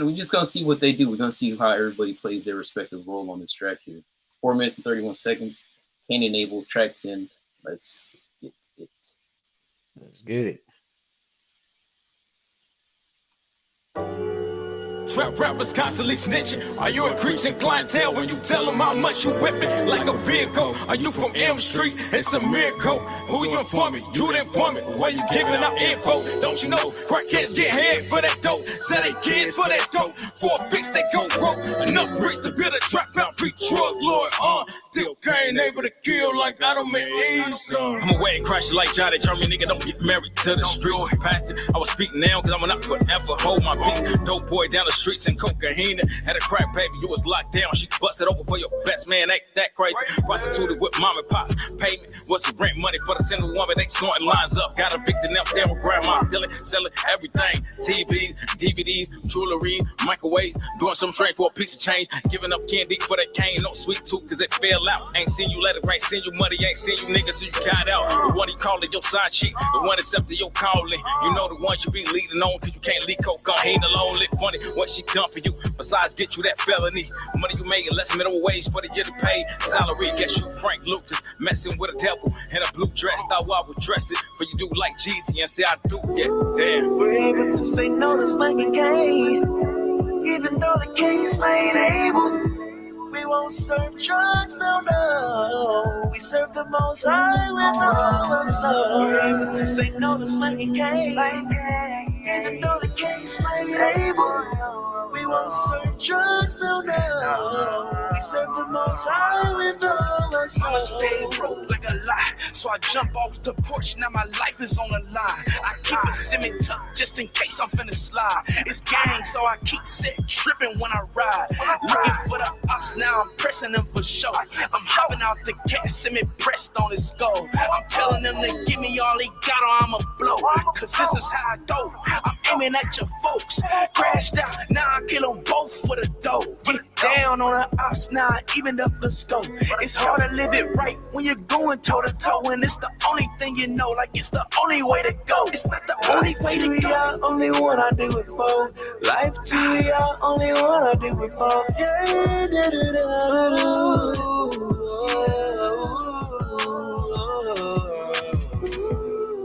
we're just gonna see what they do. We're gonna see how everybody plays their respective role on this track here. It's 4 minutes and 31 seconds. Cain and Abel, track 10. Let's get it. Let's get it. Trap rappers constantly snitching. Are you increasing clientele when you tell them how much you whipping like a vehicle? Are you from M Street? It's a miracle. Who you informant? You the informant. Why you giving out info? Don't you know? Crackheads get head for that dope. Sell their kids for that dope. For a fix, they go broke. Enough bricks to build a trap Now street drug lord, still can't able to kill like I don't make son. I'm a wedding crasher like Johnny. Tell me nigga don't get married to the streets. Past it, I was speaking now cause I'm not forever hold my peace. Dope boy down the streets and cocaine. Had a crack baby, you was locked down. She busted over for your best man, ain't that crazy? Prostituted with mom and pops. Payment, what's the rent money for the single woman? They snorting lines up. Got a victim now, stand with grandma, stealing, selling everything. TVs, DVDs, jewelry, microwaves. Doing some straight for a piece of change. Giving up candy for that cane. No sweet tooth cause it fell out. Ain't seen you let it right, seen you money, ain't seen you niggas till you got out. The one he calling your side chick, the one accepted your calling. You know the one you be leading on cause you can't leak coke on. He ain't alone, lit funny. What she done for you besides get you that felony? Money you making less minimum wage for the year to pay salary. Guess you Frank Lucas messing with a devil in a blue dress. Thought I would dress it for you do like Jeezy and say I do. Yeah, damn. We're able to say no to slanging cane, even though the case ain't able. We won't serve drugs, no. We serve the Most High with all our soul. We're able to say no to slanging cane, even though the case ain't able. We won't serve drugs, no. We serve the Most High with all our soul. I'ma stay broke like a lie, so I jump off the porch. Now my life is on the line. I keep a semi tuck just in case I'm finna slide. It's gang, so I keep set tripping when I ride. Looking for the ops, now I'm pressing them for show. I'm hopping out the cat, semi pressed on his skull. I'm telling them to give me all he got or I'ma blow. Cause this is how I go. I'm aiming at your folks. Crashed out, now I kill them both for the dough. Get down on the ops now, even up the scope. It's hard to live it right when you're going toe to toe, and it's the only thing you know, like it's the only way to go. It's not the only way to go. Life to only one I do it for. Life to y'all, only one I do it for.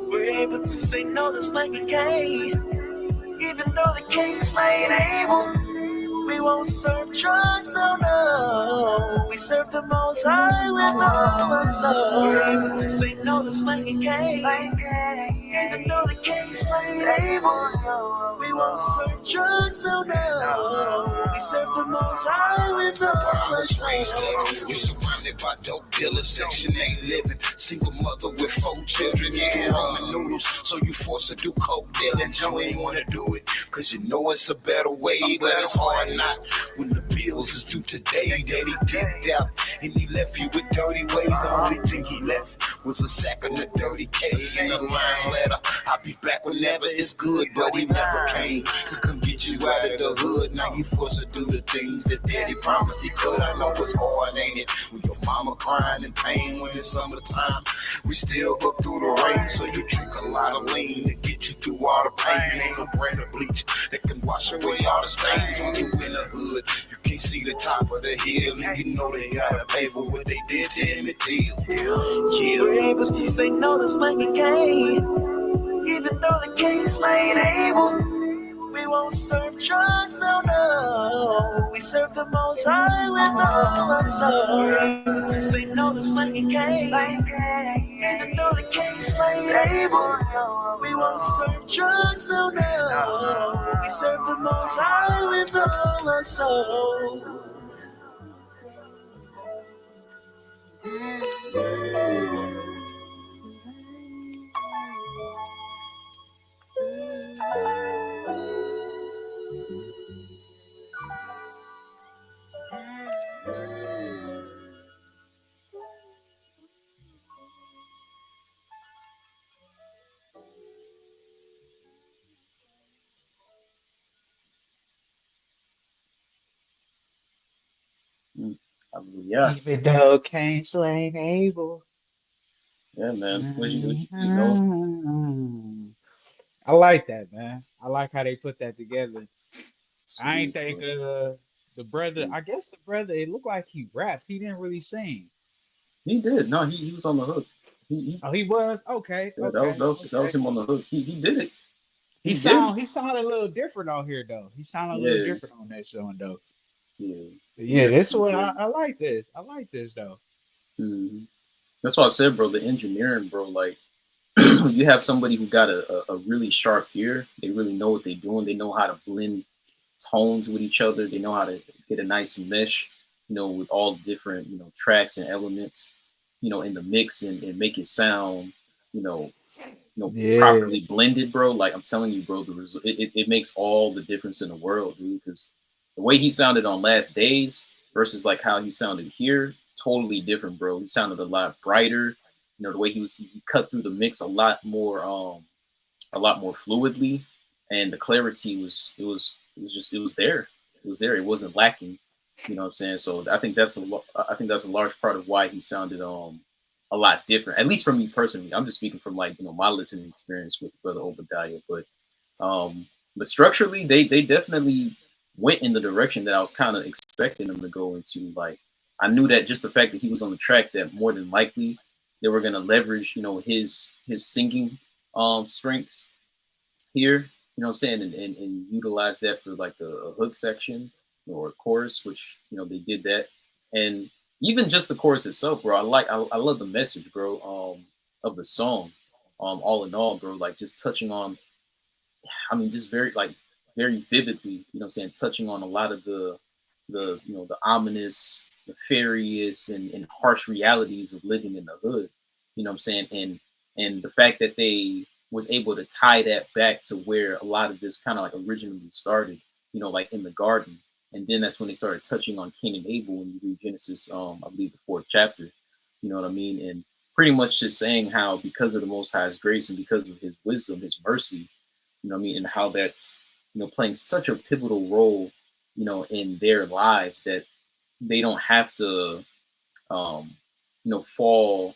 We're able to say no to slanging cane, even though the case ain't able. We won't serve drugs, no. We serve the Most High with all our soul. We're able to say no to slanging cane, even though the case ain't able. We won't serve drugs, no. We serve the Most High with all our soul. You surrounded by dope dealers, Section 8 living, single mother with 4 children, eating ramen noodles. So you forced to do coke dealing. You ain't wanna do it, cause you know it's a better way, but it's hard not when the bills is due today. Daddy dipped out and he left you with dirty ways. The only thing he left was a sack of the dirty K and a line letter. I'll be back whenever it's good, but he never came to come get you out of the hood. Now you forced to do the things that daddy promised he could. I know it's hard, ain't it? When your mama crying in pain when it's summertime, we still go through the rain. So you drink a lot of lean to get you through all the pain. Ain't no brand of bleach that can wash away all the stains when you in the hood. You can't see the top of the hill, and you know they gotta pay for what they did to Emmett Till. Yeah. We're able to say no to slanging cane, even though the case ain't able. We won't serve drugs, no. We serve the Most High with all our soul. We're able to say no to slanging cane, even though the case ain't able. We won't serve drugs, no. We serve the Most High with all our soul. Yeah. Even though Cain slain Abel. Yeah, man. What you think, Noah? I like that, man. I like how they put that together. I ain't Sweet, think bro. the brother. Sweet. I guess the brother. It looked like he rapped. He didn't really sing. He did. No, he was on the hook. He Oh, he was. Okay, yeah, okay, that was okay. him on the hook. He did it. He He did it. sounded a little different on here though. He sounded a little Yeah, different on that song though. yeah. But He yeah, this definitely one did. I like this. I like this though. That's why I said, bro, the engineering, bro, like you have somebody who got a really sharp ear. They really know what they're doing. They know how to blend tones with each other. They know how to get a nice mesh. with all the different, tracks and elements, in the mix, and make it sound, you know, Yeah. properly blended, bro. Like I'm telling you, bro, it makes all the difference in the world, dude. Because the way he sounded on Last Days versus like how he sounded here, totally different, bro. He sounded a lot brighter. The way he cut through the mix a lot more fluidly, and the clarity was there. It was there. It wasn't lacking. You know what I'm saying? So I think that's a large part of why he sounded a lot different. At least for me personally, I'm just speaking from like my listening experience with Brother Obadiah. Um, but structurally, they definitely went in the direction that I was kind of expecting them to go into. Like I knew that just the fact that he was on the track, that more than likely they were gonna leverage his singing strengths here, what I'm saying, and utilize that for like a hook section or a chorus, which they did that, and even just the chorus itself, bro. I love the message, bro, of the song, all in all, bro. Like just touching on, I mean, just very vividly, what I'm saying, touching on a lot of the ominous, nefarious, and harsh realities of living in the hood. What I'm saying, and the fact that they was able to tie that back to where a lot of this kind of like originally started, like in the garden, and then that's when they started touching on Cain and Abel when you read Genesis, I believe the fourth chapter. You know what I mean, and pretty much just saying how because of the Most High's grace and because of His wisdom, His mercy, what I mean, and how that's playing such a pivotal role, in their lives that they don't have to, um, fall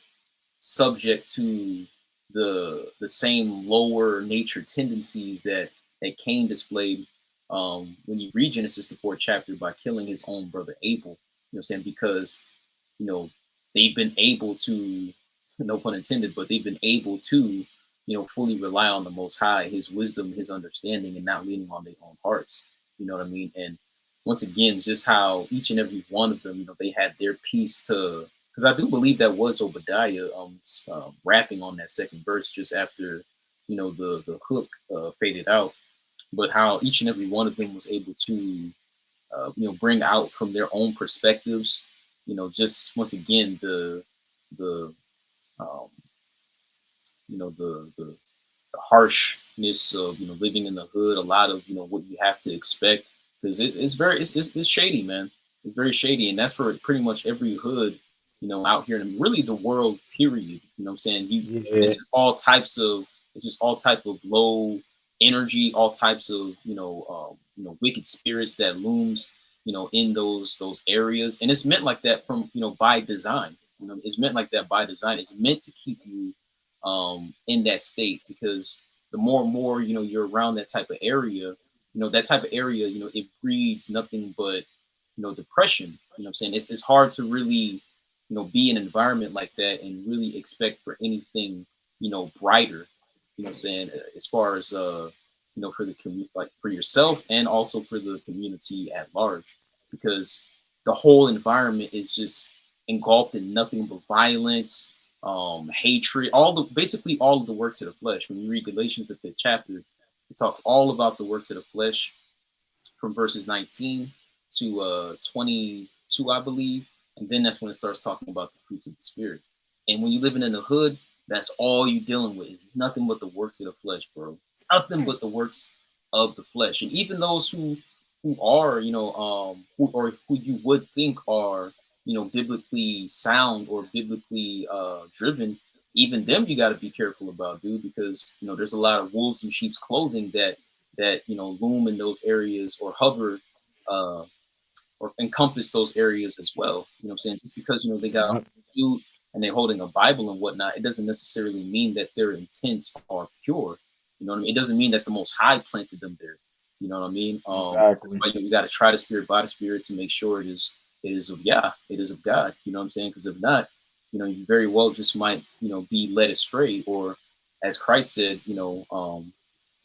subject to the same lower nature tendencies that Cain displayed, when you read Genesis the fourth chapter, by killing his own brother Abel. What I'm saying, because you know they've been able to, no pun intended, but they've been able to fully rely on the Most High, His wisdom, His understanding, and not leaning on their own hearts. You know what I mean? And once again, just how each and every one of them, they had their piece to, because I do believe that was Obadiah rapping on that second verse just after the hook faded out, but how each and every one of them was able to bring out from their own perspectives, just once again the um, the harshness of living in the hood, a lot of what you have to expect, because it's shady, man. It's very shady, and that's for pretty much every hood out here, and really the world period. What I'm saying, it's Yeah. just all types of it's just all type of low energy, all types of wicked spirits that looms in those areas, and it's meant like that from by design. It's meant like that by design. It's meant to keep you in that state, because the more and more you're around that type of area, that type of area, it breeds nothing but depression. What I'm saying, it's hard to really be in an environment like that and really expect for anything brighter. What I'm saying, as far as for the like for yourself and also for the community at large, because the whole environment is just engulfed in nothing but violence, hatred, basically all of the works of the flesh. When you read Galatians the fifth chapter, it talks all about the works of the flesh from verses 19 to 22, I believe, and then that's when it starts talking about the fruits of the spirit. And when you're living in the hood, that's all you're dealing with is nothing but the works of the flesh, bro. Nothing but the works of the flesh. And even those who are, who you would think are, biblically sound or biblically driven, even them you got to be careful about, dude, because there's a lot of wolves in sheep's clothing that loom in those areas or hover uh, or encompass those areas as well. What I'm saying? Just because they got Yeah. food and they're holding a Bible and whatnot, it doesn't necessarily mean that their intents are pure. You know what I mean? It doesn't mean that the Most High planted them there. You know what I mean? That's Exactly. why you got to try the spirit by the spirit to make sure it is of it is of God. You know what I'm saying? Because if not, you very well just might be led astray, or as Christ said, you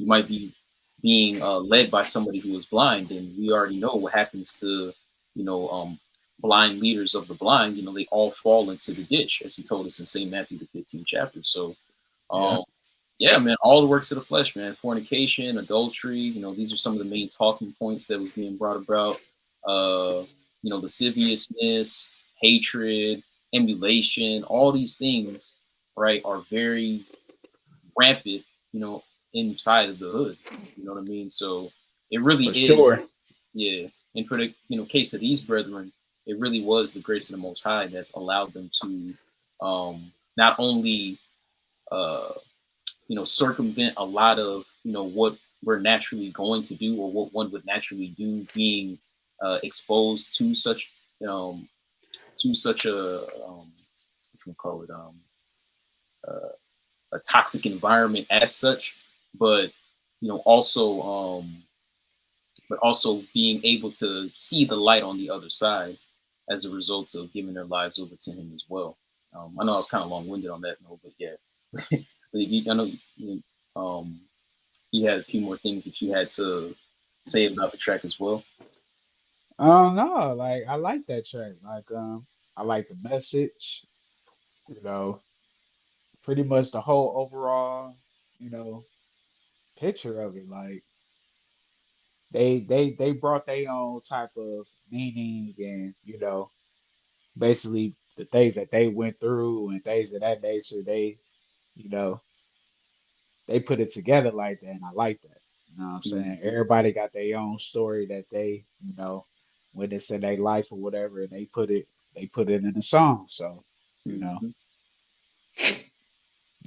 might be being led by somebody who is blind, and we already know what happens to you know blind leaders of the blind. They all fall into the ditch, as he told us in St. Matthew the 15th chapter. So Yeah. um yeah, man, all the works of the flesh, man. Fornication, adultery, these are some of the main talking points that was being brought about. lasciviousness, hatred, emulation, all these things, right, are very rampant, inside of the hood. You know what I mean? So it really For sure. is, yeah. And for the case of these brethren, it really was the grace of the Most High that's allowed them to not only circumvent a lot of what we're naturally going to do or what one would naturally do, being exposed to such a what you call it a toxic environment as such, but also being able to see the light on the other side as a result of giving their lives over to him as well. I know I was kind of long-winded on that note, but yeah. I know you had a few more things that you had to say about the track as well. No, like I like that track. Like I like the message, you know, pretty much the whole overall, you know, picture of it. Like they brought their own type of meaning and, basically the things that they went through and things of that nature, you know, they put it together like that, and I like that. You know what I'm saying? Mm-hmm. Everybody got their own story that they, witnessed in their life or whatever, and they put it in the song. So, Mm-hmm.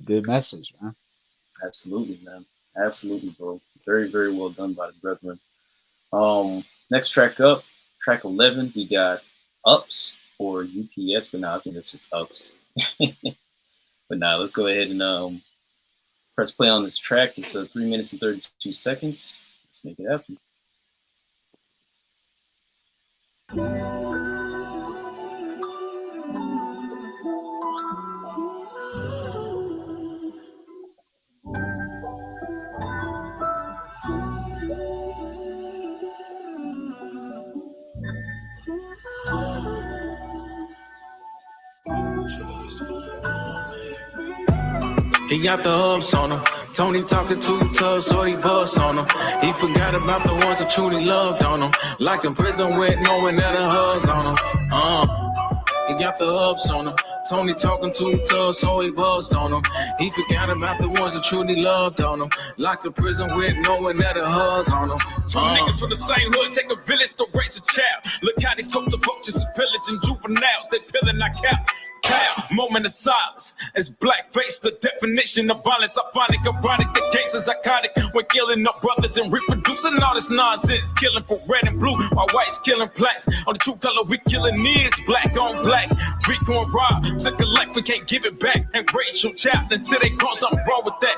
good message, man. Absolutely, man. Absolutely, bro. Very, very well done by the brethren. Next track up, track 11, we got Ups or UPS, but now I think it's just Ups. But now let's go ahead and press play on this track. It's 3 minutes and 32 seconds. Let's make it happen. He got the ups on him. Tony talking too tough, so he bust on him. He forgot about the ones that truly loved on him. Like in prison with no one that a hug on him. He got the ups on him. Tony talking too tough, so he bust on him. He forgot about the ones that truly loved on him. Like the prison with no one that a hug on him. Two niggas from the same hood, take a village to raise a child. Look how these coats of vultures is pillaging juveniles. They peeling our cap. Moment of silence. It's blackface, the definition of violence. I find it ironic, the gangsters psychotic. We're killing our brothers and reproducing all this nonsense. Killing for red and blue, while white's killing blacks. On the true color we killing is black on black. We gon' rob, took a life, we can't give it back. And racial child until they call something wrong with that.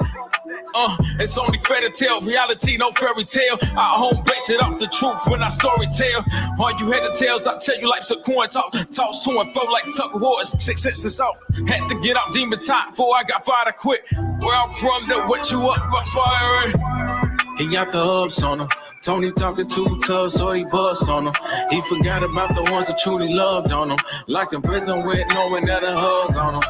It's only fair to tell, reality, no fairy tale. Our home base it off the truth when I story tell. All you had the tales, I tell you life's a coin talk. Toss to and fro like tug of wars. 6 senses off. Had to get off demon top before I got fired. I quit. Where I'm from, that what you up by firing. He got the ups on him. Tony talking too tough, so he bust on him. He forgot about the ones that truly loved on him. Like in prison with no one that a hug on him.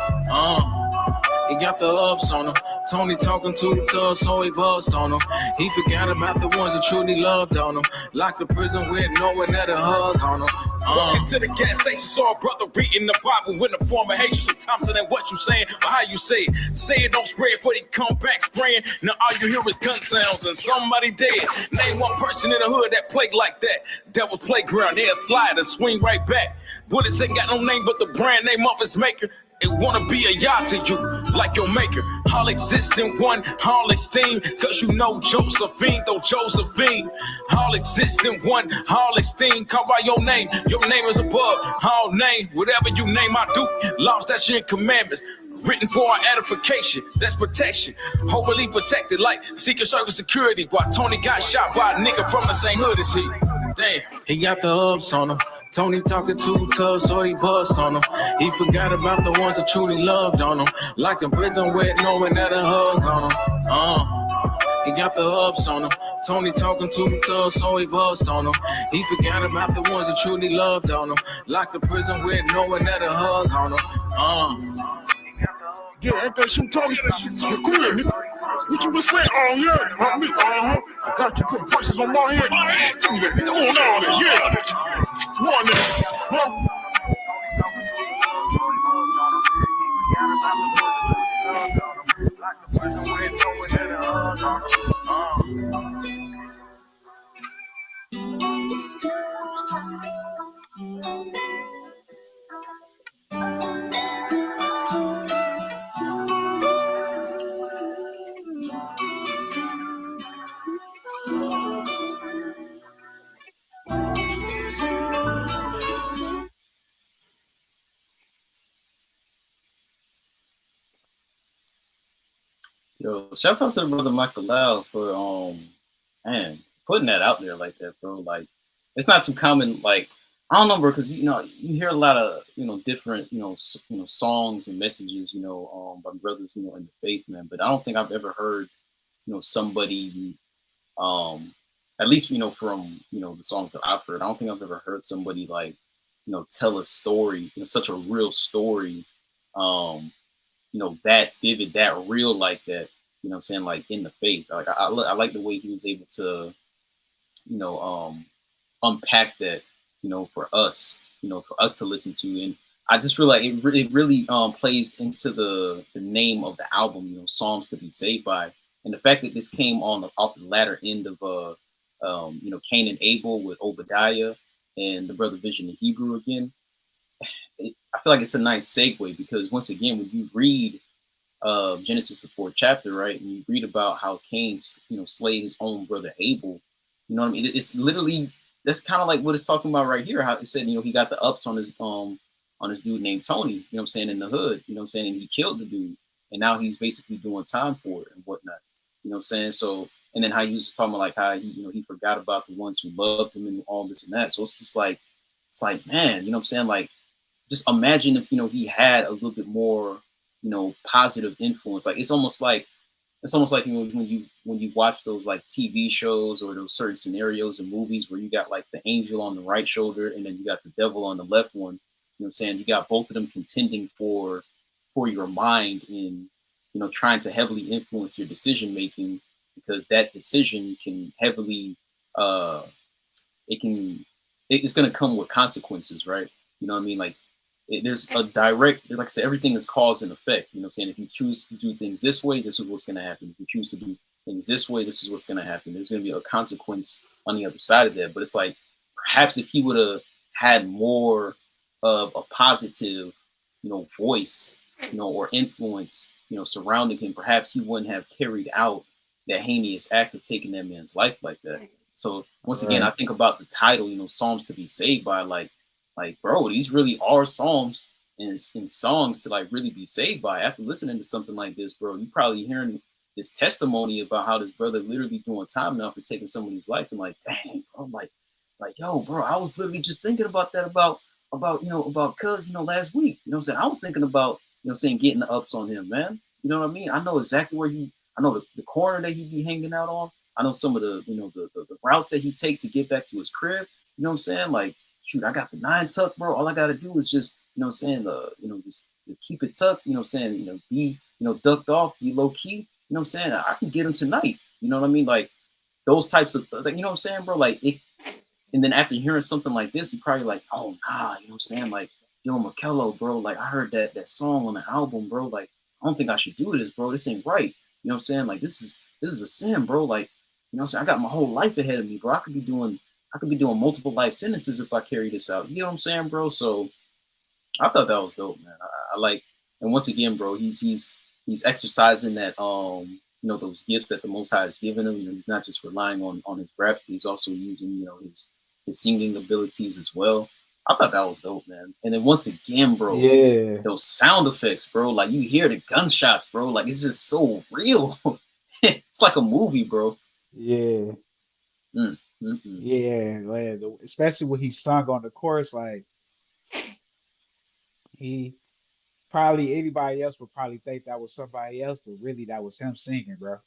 He got the ups on him. Tony talking too tough, so he bust on him. He forgot about the ones that truly loved on him. Like the prison with no one that a hug on him. Walking to the gas station, saw a brother reading the Bible in the form of hatred. Sometimes it ain't what you saying, but how you say it. Say it, don't spread before they come back spraying. Now all you hear is gun sounds and somebody dead. Name one person in the hood that played like that. Devil's playground, they'll slide and swing right back. Bullets ain't got no name but the brand name of its maker. It wanna be a yacht to you, like your maker. All exist in one, all esteem. Cause you know Josephine, though Josephine. All exist in one, all esteem. Call by your name is above. All name, whatever you name, I do. Laws, that's your commandments. Written for our edification, that's protection. Overly protected like Secret Service security. While Tony got shot by a nigga from the same hood as he. Damn, he got the ups on him. Tony talking too tough, so he bust on him. He forgot about the ones that truly loved on him. Like in prison with no one that a hug on him. He got the ups on him. Tony talking too tough, so he bust on him. He forgot about the ones that truly loved on him. Like the prison with no one that a hug on him. Yeah, ain't that shit Tony? You're cool, nigga. What you been saying? Oh, yeah. I mean, I got you put prices on my head. Give me that, nigga. On all that, yeah. One, nigga. Yo, shouts out to the brother Makellow for man, putting that out there like that, bro. Like it's not too common. Like I don't know, bro, because you hear a lot of different songs and messages by brothers in the faith, man. But I don't think I've ever heard somebody at least from the songs that I've heard. I don't think I've ever heard somebody like tell a story, such a real story, um that vivid, that real like that. What I'm saying, like in the faith. Like I like the way he was able to you know um unpack that for us to listen to. And I just feel like it really plays into the name of the album, Psalms to be saved by. And the fact that this came on off the latter end of Cain and Abel with Obadiah and the brother Vision in Hebrew again. I feel like it's a nice segue because once again, when you read Genesis the fourth chapter, right, and you read about how Cain, slayed his own brother Abel. You know what I mean? It's literally that's kind of like what it's talking about right here. How it said, he got the ups on this dude named Tony. You know what I'm saying, in the hood. You know what I'm saying, and he killed the dude, and now he's basically doing time for it and whatnot. You know what I'm saying? So, and then how he was just talking about like how he forgot about the ones who loved him and all this and that. So it's just like man, what I'm saying, like just imagine if he had a little bit more positive influence. Like it's almost like when you watch those like TV shows or those certain scenarios and movies where you got like the angel on the right shoulder and then you got the devil on the left one. You know what I'm saying? You got both of them contending for your mind in trying to heavily influence your decision making, because that decision can heavily it can it's going to come with consequences, right? You know what I mean? Like there's a direct, like I said, everything is cause and effect. You know what I'm saying? If you choose to do things this way, this is what's going to happen. If you choose to do things this way, this is what's going to happen. There's going to be a consequence on the other side of that. But it's like perhaps if he would have had more of a positive, voice, or influence, surrounding him, perhaps he wouldn't have carried out that heinous act of taking that man's life like that. So once again, I Right. think about the title, Psalms to be saved by, like, bro, these really are psalms and songs to like really be saved by. After listening to something like this, bro, you probably hearing this testimony about how this brother literally doing time now for taking somebody's life, and like, dang, bro, like, yo, bro, I was literally just thinking about that about cuz last week. You know what I'm saying? I was thinking about saying getting the ups on him, man. You know what I mean? I know exactly I know the corner that he'd be hanging out on. I know some of the the routes that he take to get back to his crib. You know what I'm saying? Like, shoot, I got the 9 tuck, bro. All I gotta do is just, what I'm saying, just keep it tucked, what I'm saying, be, ducked off, be low key, what I'm saying, I can get him tonight. You know what I mean? Like those types of like, what I'm saying, bro? Like it, and then after hearing something like this, you probably like, oh nah, you know what I'm saying? Like, yo, Makellow, bro, like I heard that song on the album, bro. Like, I don't think I should do this, bro. This ain't right. You know what I'm saying? Like this is a sin, bro. Like, what I'm saying? I got my whole life ahead of me, bro. I could be doing multiple life sentences if I carry this out. You know what I'm saying, bro? So I thought that was dope, man. I like, and once again, bro, he's exercising that those gifts that the Most High has given him. He's not just relying on his rap, but he's also using his singing abilities as well. I thought that was dope, man. And then once again, bro, Yeah. those sound effects, bro, like you hear the gunshots, bro, like it's just so real. It's like a movie, bro. Yeah. Mm, mm, mm. Yeah. Especially when he sung on the chorus, like he probably anybody else would probably think that was somebody else, but really that was him singing, bro.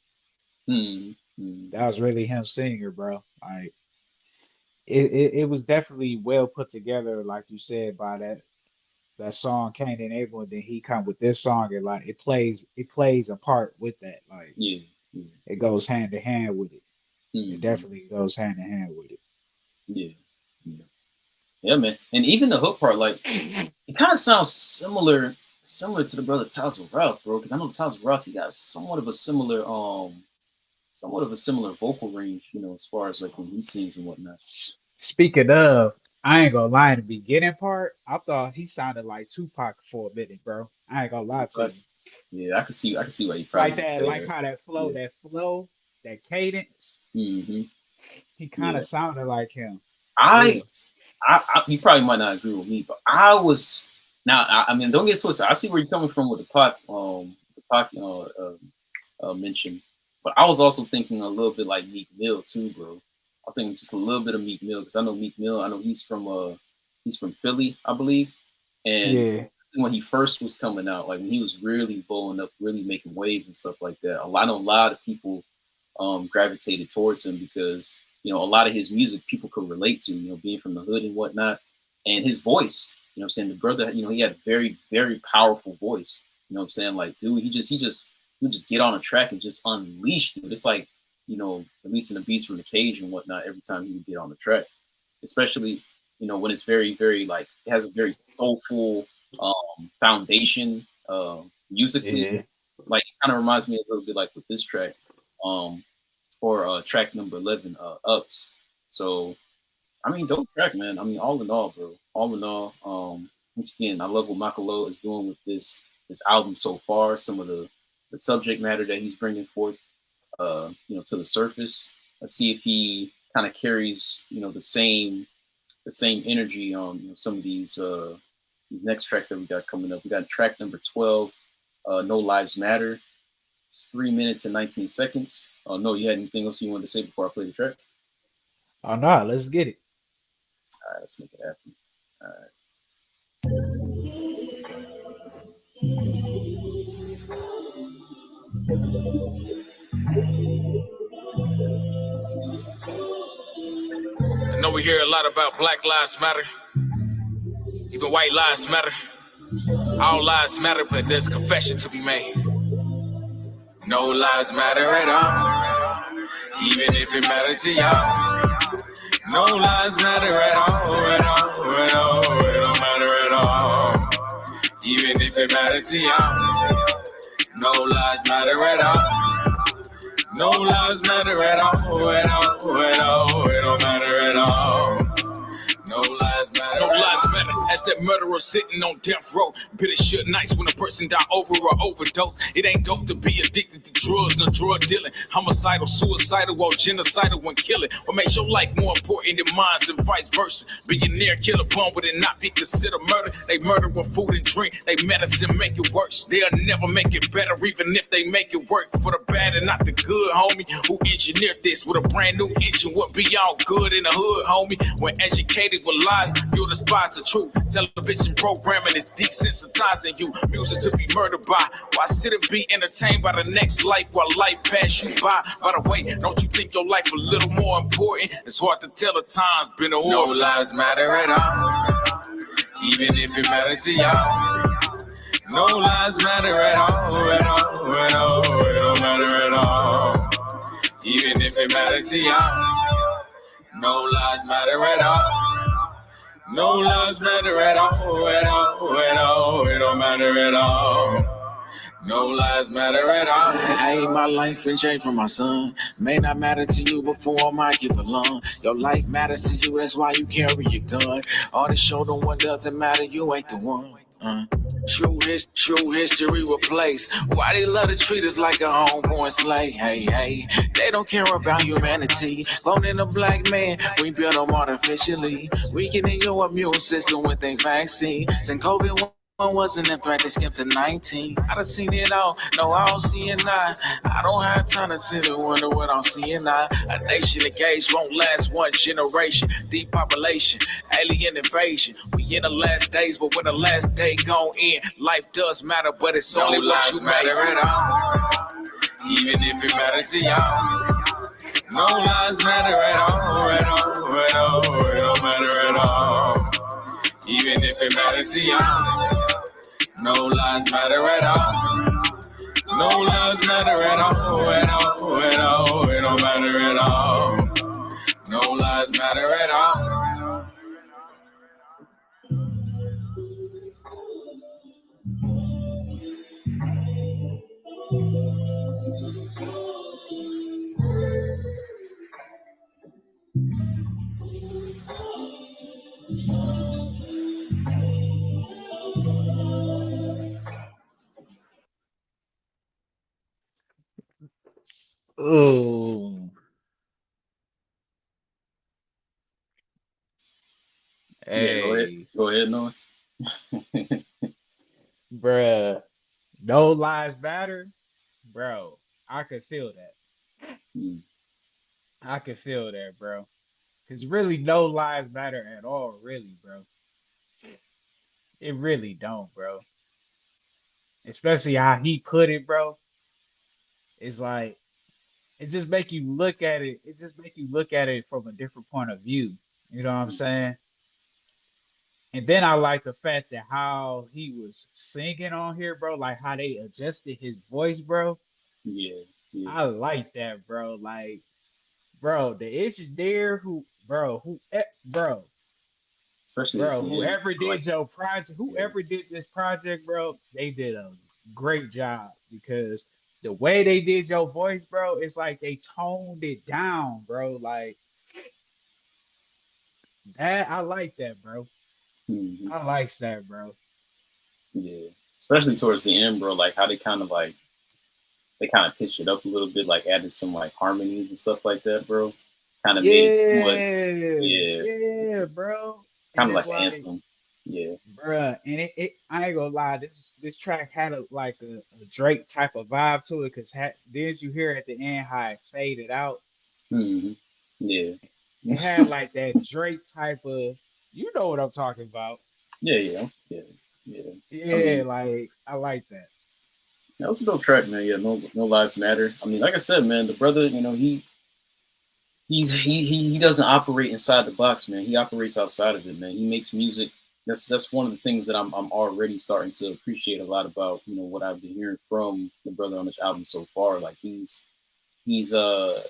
Mm, mm. That was really him singing, bro. Like it was definitely well put together, like you said, by that song Cain and Abel, and then he come with this song and like it plays a part with that. Like Yeah, yeah. it goes hand in hand with it. It Mm, definitely goes hand in hand with yeah, yeah. Yeah, man. And even the hook part, like it. it kind of sounds similar to the brother Taza Ruff, bro. Because I know Taza Ruff, he got somewhat of a similar vocal range, as far as like when he sings and whatnot. Speaking of, I ain't gonna lie, in the beginning part, I thought he sounded like Tupac for a minute, bro. I ain't gonna lie to Tupac, you. yeah, I can see why you Like probably would that, say like that. how Yeah. that flow, that cadence, Hmm. he kind of Yeah. sounded like him, for I, real. you probably might not agree with me, but I was now. I mean, don't get twisted. I see where you're coming from with the Pac, mentioned. But I was also thinking a little bit like Meek Mill too, bro. I was thinking just a little bit of Meek Mill because I know Meek Mill. I know he's from Philly, I believe. And Yeah, when he first was coming out, like when he was really blowing up, really making waves and stuff like that, I know a lot of people gravitated towards him because a lot of his music people could relate to, being from the hood and whatnot, and his voice. I'm saying the brother, he had a very very powerful voice. I'm saying like, dude, he would just get on a track and just unleash, dude. It's like releasing a beast from the cage and whatnot every time he would get on the track, especially when it's very very like it has a very soulful foundation musically. yeah. Like it kind of reminds me a little bit like with this track. Um, or track number 11, Ups. So, I mean, dope track, man. I mean, all in all, bro. All in all, once again, I love what Makellow is doing with this album so far. Some of the subject matter that he's bringing forth, to the surface. Let's see if he kind of carries, the same energy on some of these next tracks that we got coming up. We got track number 12, No Lives Matter. It's 3 minutes and 19 seconds. Oh no, you had anything else you wanted to say before I play the track? Oh no, let's get it. All right, let's make it happen. All right. I know we hear a lot about Black Lives Matter, even white lives matter. All lives matter, but there's a confession to be made. No lives matter at all, even if it matters to y'all. No lives matter at all, at all, at all. It don't matter at all, even if it matters to y'all. No lives matter at all. No lives matter at all, at all, at all. It don't matter at all. No lives matter. No lives matter. As that murderer sitting on death row. Bitter shit nice when a person die over or overdose. It ain't dope to be addicted to drugs, no drug dealing. Homicidal, suicidal, or genocidal when killing. What makes your life more important than mine and vice versa? Billionaire kill a bum, would it not be considered murder? They murder with food and drink. They medicine make it worse. They'll never make it better, even if they make it work for the bad and not the good, homie. Who engineered this with a brand new engine? Would be all good in the hood, homie. When educated with lies, you'll despise the truth. Television programming is desensitizing you. Music to be murdered by. Why sit and be entertained by the next life while life pass you by? By the way, don't you think your life a little more important? It's hard to tell the time's been a war. No lives matter at all, even if it matters to y'all. No lives matter at all, at all, at all. It don't matter at all, even if it matters to y'all. No lives matter at all. No lives matter at all, at all, at all. It don't matter at all. No lives matter at all. Hey, my life and change for my son. May not matter to you before I might give a lung. Your life matters to you, that's why you carry your gun. All this show the one doesn't matter, you ain't the one. True history replaced. Why they love to treat us like a homeborn slave? Hey, hey, they don't care about humanity. Cloning a black man, we built them artificially. Weakening your immune system with a vaccine. Since COVID wasn't a threat, they skipped to 19. I done seen it all, no, I don't see it now. I don't have time to sit and wonder what I'm seeing now. A nation engaged won't last one generation. Depopulation, alien invasion. We in the last days, but when the last day gon' end, life does matter, but it's only no what you matter at all. Even if it matters to y'all. No lives matter at all, at all, at all. It don't matter at all. Even if it matters to y'all. No lives matter at all. No lives matter at all, at all, at all. It don't matter at all. No lives matter at all. Oh, Yeah, go ahead. hey, Go ahead, Noah. bruh. No lives matter, bro. I could feel that. Mm. I could feel that, bro. Cause really, no lives matter at all, really, bro. It really don't, bro. Especially how he put it, bro. It's like it just make you look at it. It just make you look at it from a different point of view. You know what I'm saying? And then I like the fact that how he was singing on here, bro. Like how they adjusted his voice, bro. Yeah, yeah. I like that, bro. Like, bro, the engineer bro, Especially at bro, the end, whoever like did your project, yeah. whoever did this project, bro, they did a great job because the way they did your voice, bro, it's like they toned it down, bro. Like that, I like that, bro. Hmm. I like that, bro. Yeah. Especially towards the end, bro. Like how they kind of pitched it up a little bit, like added some like harmonies and stuff like that, bro. Kind of made it somewhat, Yeah, yeah, yeah, bro. And kind of it's like an like, anthem. Yeah. bruh, and I ain't gonna lie, this track had a Drake type of vibe to it, cause did you hear at the end how it faded out? Hmm. Yeah. It had like that Drake type of, you know what I'm talking about. Yeah, yeah, yeah, yeah. I Yeah, mean, like I like that. that was a dope track, man. Yeah, no lives matter. I mean, like I said, man, the brother, he doesn't operate inside the box, man. He operates outside of it, man. He makes music. That's one of the things that I'm already starting to appreciate a lot about what I've been hearing from the brother on this album so far. Like he's he's a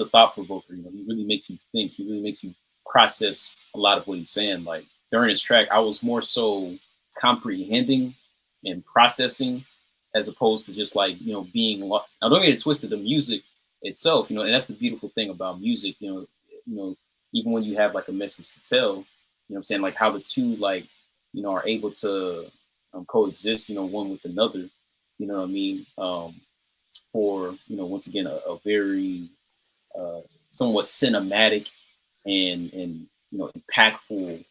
thought provoker. He really makes you think. He really makes you process a lot of what he's saying. Like during his track, I was more so comprehending and processing as opposed to just like being. Now don't get it twisted. The music itself, and that's the beautiful thing about music. Even when you have like a message to tell, what I'm saying, like how the two like are able to coexist, one with another. You know what I mean? For once again a very uh, somewhat cinematic and impactful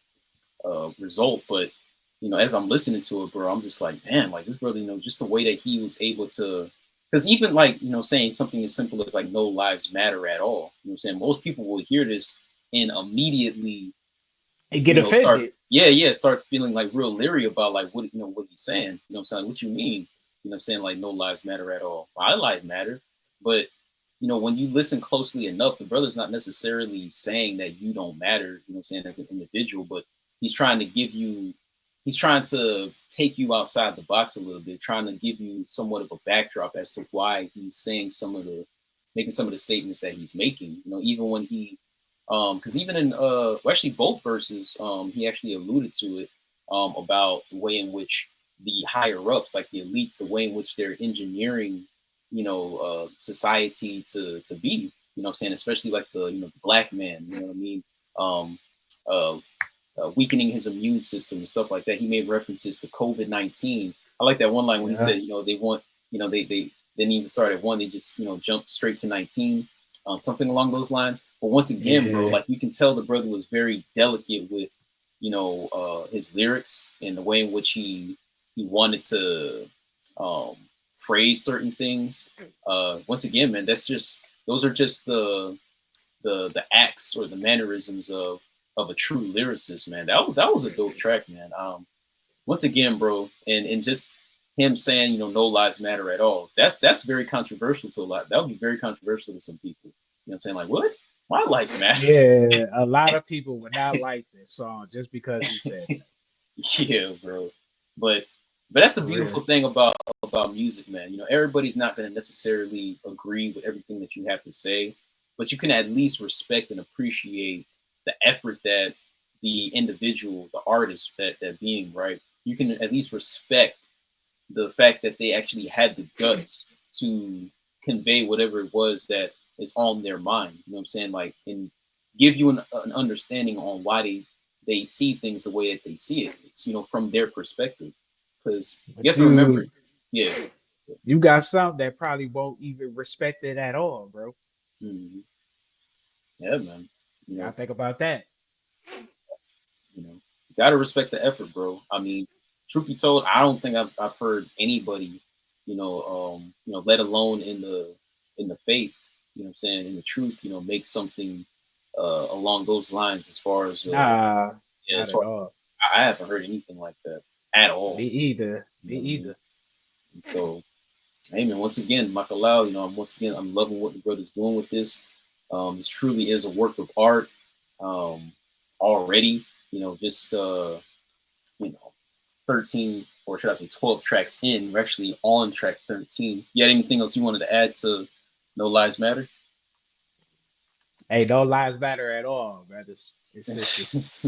result. But as I'm listening to it, bro, I'm just like, man, like this brother, just the way that he was able to, because even like saying something as simple as like no lives matter at all. You know what I'm saying? Most people will hear this and immediately And get start offended. start feeling like real leery about like what he's saying. What I'm saying? What you mean? I'm saying? Like no lives matter at all. My life matter. But when you listen closely enough, the brother's not necessarily saying that you don't matter, I'm saying, as an individual, but he's trying to he's trying to take you outside the box a little bit, trying to give you somewhat of a backdrop as to why he's saying making some of the statements that he's making, even when he because even in actually both verses, he actually alluded to it about the way in which the higher ups, like the elites, the way in which they're engineering, society to be, what I'm saying, especially like the black man, you know what I mean, um, uh, weakening his immune system and stuff like that. He made references to COVID-19. I like that one line when he Yeah, said, they want, they didn't even start at one, they just jumped straight to 19, something along those lines. But once again, bro, yeah. like you can tell the brother was very delicate with his lyrics and the way in which he wanted to um, phrase certain things. Once again, man, those are just the acts or the mannerisms of a true lyricist, man. That was a dope track, man. Once again, bro, and just him saying, no lives matter at all. That's very controversial to a lot. That would be very controversial to some people. What I'm saying? Like, what? My life matter. Yeah, a lot of people would not like this song just because he said that. Yeah, bro. But that's the For real. beautiful thing about music, man. Everybody's not going to necessarily agree with everything that you have to say, but you can at least respect and appreciate the effort that the individual, the artist, that being, right. You can at least respect the fact that they actually had the guts to convey whatever it was that is on their mind. You know what I'm saying? Like, and give you an understanding on why they see things the way that they see it. It's from their perspective. Because you But have to remember, you yeah, you got some that probably won't even respect it at all, bro. mhm, yeah, man. You You gotta know, think about that. you gotta respect the effort, bro. I mean, truth be told, I don't think I've heard anybody, let alone in the faith, I'm saying, in the truth, make something along those lines as far as Nah, yeah, not as at far all. I haven't heard anything like that at Me all. either. You Me know what I mean? either. And so, hey man, once again, Makellow, I'm loving what the brother's doing with this. This truly is a work of art. Um, already, just you know, 13, or should I say 12 tracks in. We're actually on track 13. You had anything else you wanted to add to No Lives Matter? Hey, no lives matter at all, brothers and sisters.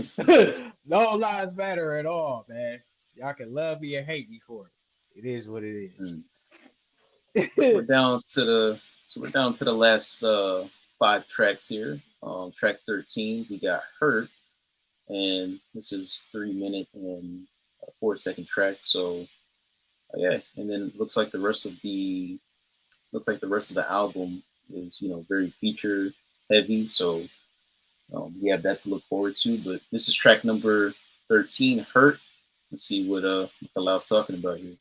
No lives matter at all, man. Y'all can love me or hate me for it. It is what it Mm. So we're is. down to the last 5 tracks here. Track 13, we got Hurt, and this is 3 minute and 4 second track. So yeah, and then it looks like the rest of the album is very feature heavy. So we have that to look forward to. But this is track number 13, Hurt. Let's see what Alau's talking about here.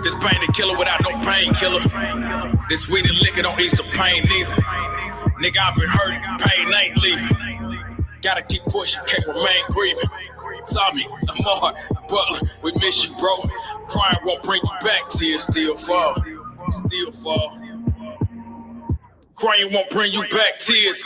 This pain a killer without no painkiller. This weed and liquor don't ease the pain neither. Nigga, I've been hurting, pain ain't leaving. Gotta keep pushing, can't remain grieving. Tommy, Lamar, Butler, we miss you, bro. Crying won't bring you back, tears still fall. Still fall. Crying won't bring you back, tears.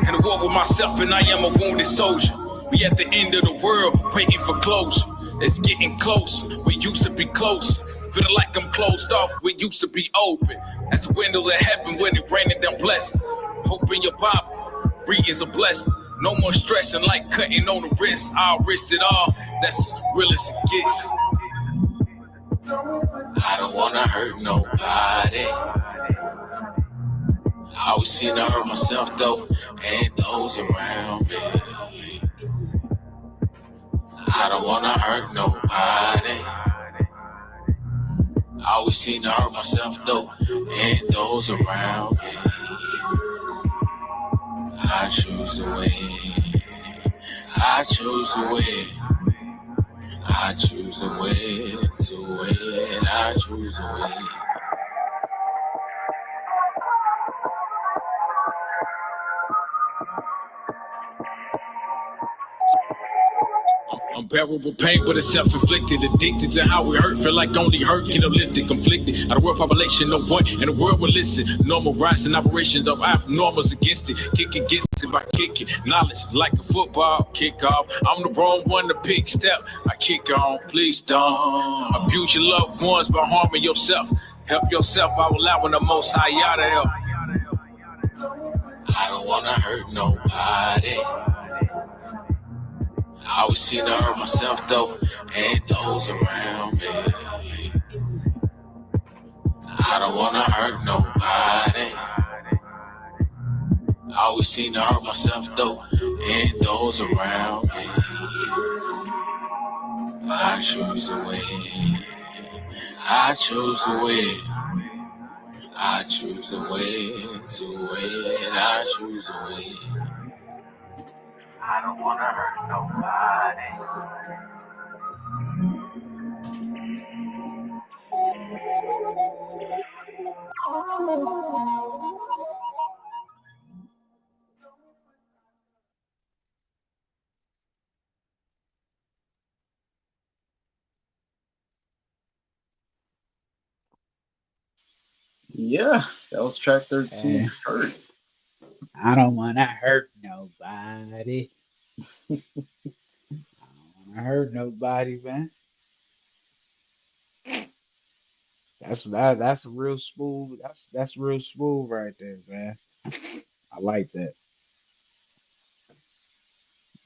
In a war with myself, and I am a wounded soldier. We at the end of the world, waiting for closure. It's getting close. We used to be close. Feeling like I'm closed off. We used to be open. That's the window of heaven when it raining down blessing. Hope in your Bible, reading's a blessing. No more stressing like cutting on the wrist. I'll risk it all. That's real as it gets. I don't wanna hurt nobody. I always seem to hurt myself though, and those around me. I don't wanna hurt nobody. I always seem to hurt myself though, and those around me. I choose to win. I choose to win. I choose to win, to win. I choose to win. Unbearable pain, but it's self-inflicted. Addicted to how we hurt, feel like only hurt can uplifted, conflicted. Out of world population, no one in the world will listen. Normal rising operations of abnormals against it. Kick against it by kicking. Knowledge like a football kickoff. I'm the wrong one to pick step. I kick on, please don't abuse your loved ones by harming yourself. Help yourself by allowing the most high out to help. I don't wanna hurt nobody. I always seem to hurt myself though, and those around me. I don't wanna hurt nobody. I always seem to hurt myself though, and those around me. I choose to win. I choose to win. I choose to win, to win. I choose to win. I don't wanna hurt nobody. Yeah, that was track 13, Eh, Hurt. I don't wanna hurt nobody. I don't wanna hurt nobody, man. That's real smooth. That's real smooth right there, man. I like that.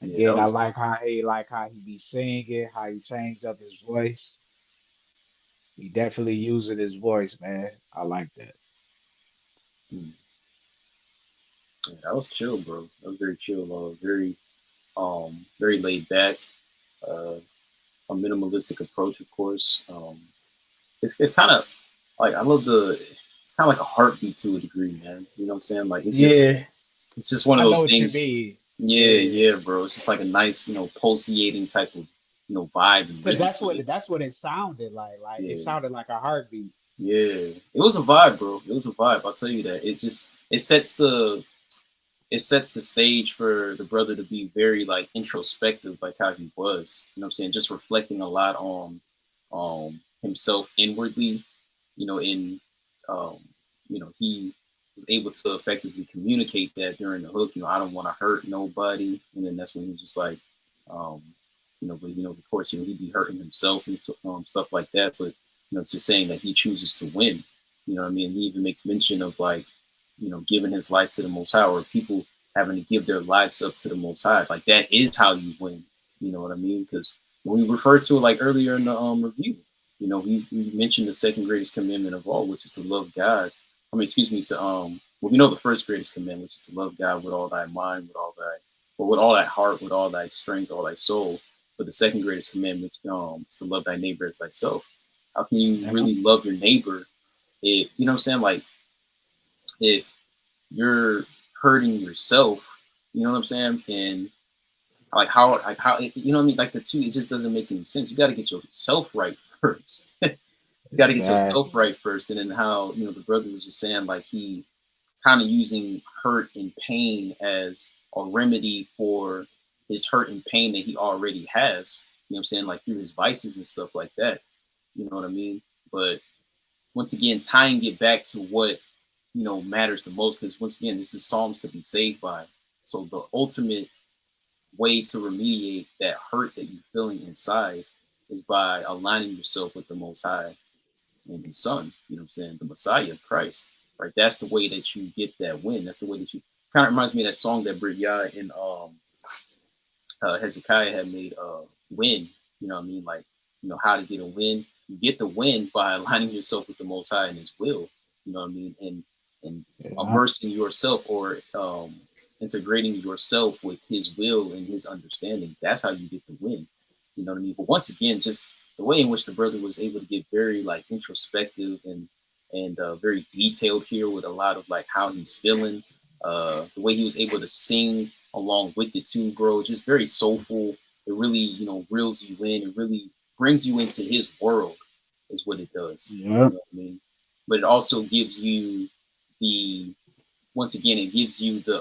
Yeah, that Again, I was. like how he be singing, how he changed up his voice. He definitely using his voice, man. I like that. Hmm. Yeah, that was chill, bro. That was very chill. Very laid back. Uh, a minimalistic approach, of course. It's kind of like I love the. It's kind of like a heartbeat to a degree, man. You know what I'm saying? Like Yeah, it's just one of I know those what you things. mean. Yeah, Yeah, yeah, bro. It's just like a nice, pulsating type of, vibe and because rhythm to it. that's what it sounded like. Like it Yeah, sounded like a heartbeat. yeah. It was a vibe, bro. It was a vibe. I'll tell you that. It sets the stage for the brother to be very like introspective, like how he was. You know what I'm saying? Just reflecting a lot on himself inwardly. You know, in um, he was able to effectively communicate that during the hook. I don't want to hurt nobody, and then that's when he was just like, um, but of course, he'd be hurting himself and stuff like that. But it's just saying that he chooses to win. You know what I mean? He even makes mention of like, giving his life to the Most High, or people having to give their lives up to the Most High. Like that is how you win. You know what I mean? Because when we referred to it like earlier in the review, we mentioned the second greatest commandment of all, which is to love God. I mean, excuse me, to well, we know the first greatest commandment, which is to love God with all thy mind, with all thy heart, with all thy strength, all thy soul. But the second greatest commandment is to love thy neighbor as thyself. How can you Yeah, really love your neighbor if you know what I'm saying? Like if you're hurting yourself, you know what I'm saying? And like how you know what I mean? Like the two, it just doesn't make any sense. You got to get yourself right first. You got to get yourself exactly. right first, and then how the brother was just saying like he kind of using hurt and pain as a remedy for his hurt and pain that he already has. You know what I'm saying? Like through his vices and stuff like that. You know what I mean? But once again, tying it back to what matters the most, because once again, this is Psalms to be saved by. So the ultimate way to remediate that hurt that you're feeling inside is by aligning yourself with the Most High and His Son. You know what I'm saying? The Messiah, Christ. Right. That's the way that you get that win. That's the way that you kind of reminds me of that song that Brit Yah and Hezekiah had made win. You know what I mean? Like, how to get a win. You get the win by aligning yourself with the Most High and His will. You know what I mean? And Yeah, immersing yourself, or integrating yourself with His will and His understanding. That's how you get the win. You know what I mean? But once again, just the way in which the brother was able to get very like introspective and very detailed here with a lot of like how he's feeling, the way he was able to sing along with it too, bro. Just very soulful. It really, reels you in. It really brings you into his world, is what it does. yeah, You know what I mean? But it also gives you the once again, it gives you the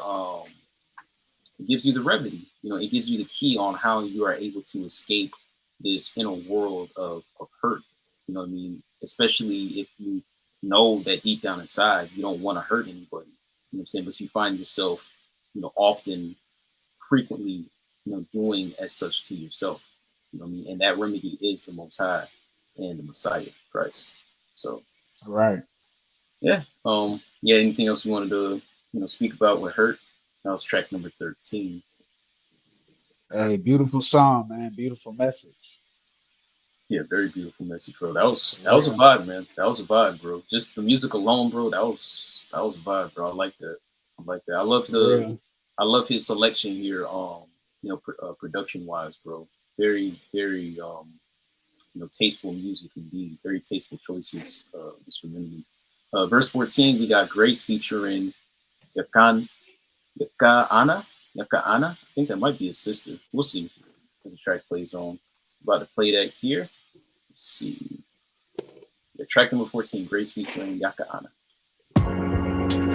remedy. It gives you the key on how you are able to escape this inner world of hurt. You know what I mean? Especially if you know that deep down inside you don't want to hurt anybody. You know what I'm saying? But you find yourself, often frequently, doing as such to yourself. You know what I mean? And that remedy is the Most High and the Messiah, Christ. So right. yeah. Yeah. Anything else you wanted to, speak about with hurt? That was track number 13. Hey, beautiful song, man. Beautiful message. Yeah, very beautiful message, bro. That was a Yeah, vibe, man. That was a vibe, bro. Just the music alone, bro. That was a vibe, bro. I like that. I like that. for real. I love his selection here. Production wise, bro. Very, very, tasteful music indeed. Very tasteful choices, instrumentally. Verse 14, we got Grace featuring Yakan Yaka Anna. Yaka Anna. I think that might be his sister. We'll see as the track plays on. About to play that here. Let's see. Yeah, track number 14, Grace featuring Yaka Anna.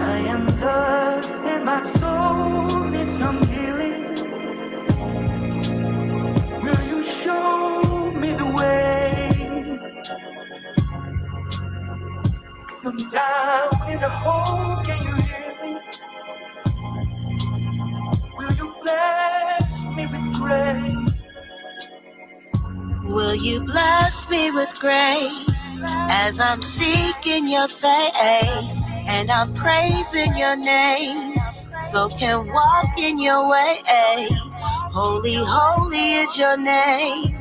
I am lost and my soul needs some healing. Will you show me the way? Some down in the hole, can you hear me? Will you bless me with grace? Will you bless me with grace as I'm seeking your face and I'm praising your name so can walk in your way. Holy, holy is your name.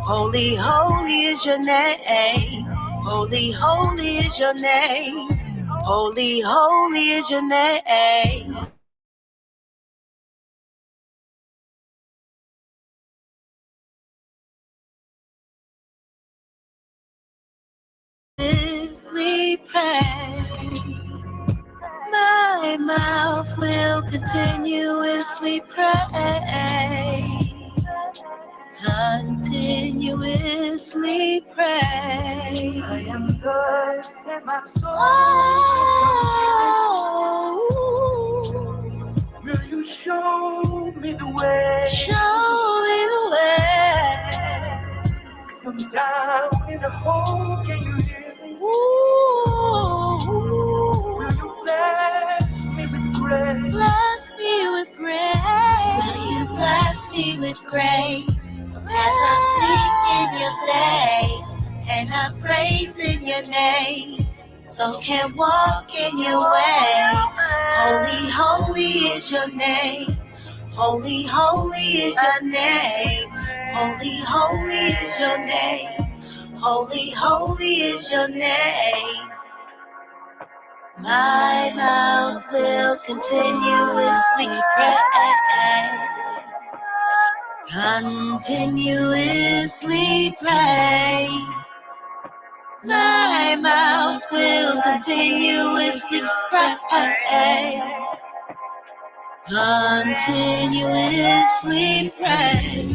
Holy, holy is your name. Holy, holy is your name. Holy, holy is your name. continuously pray. Continuously pray. I am thirst in my soul. Will you show me the way? Show me the way. Come down in the hole, can you hear me? Ooh. Will you bless me with grace? Bless me with grace. Will you bless me with grace? As I'm seeking your face and I'm praising your name, so can walk in your way. Holy, holy is your name. Holy, holy is your name. Holy, holy is your name. Holy, holy is your name. My mouth will continuously pray. Continuously pray. My mouth will continuously pray. Continuously pray.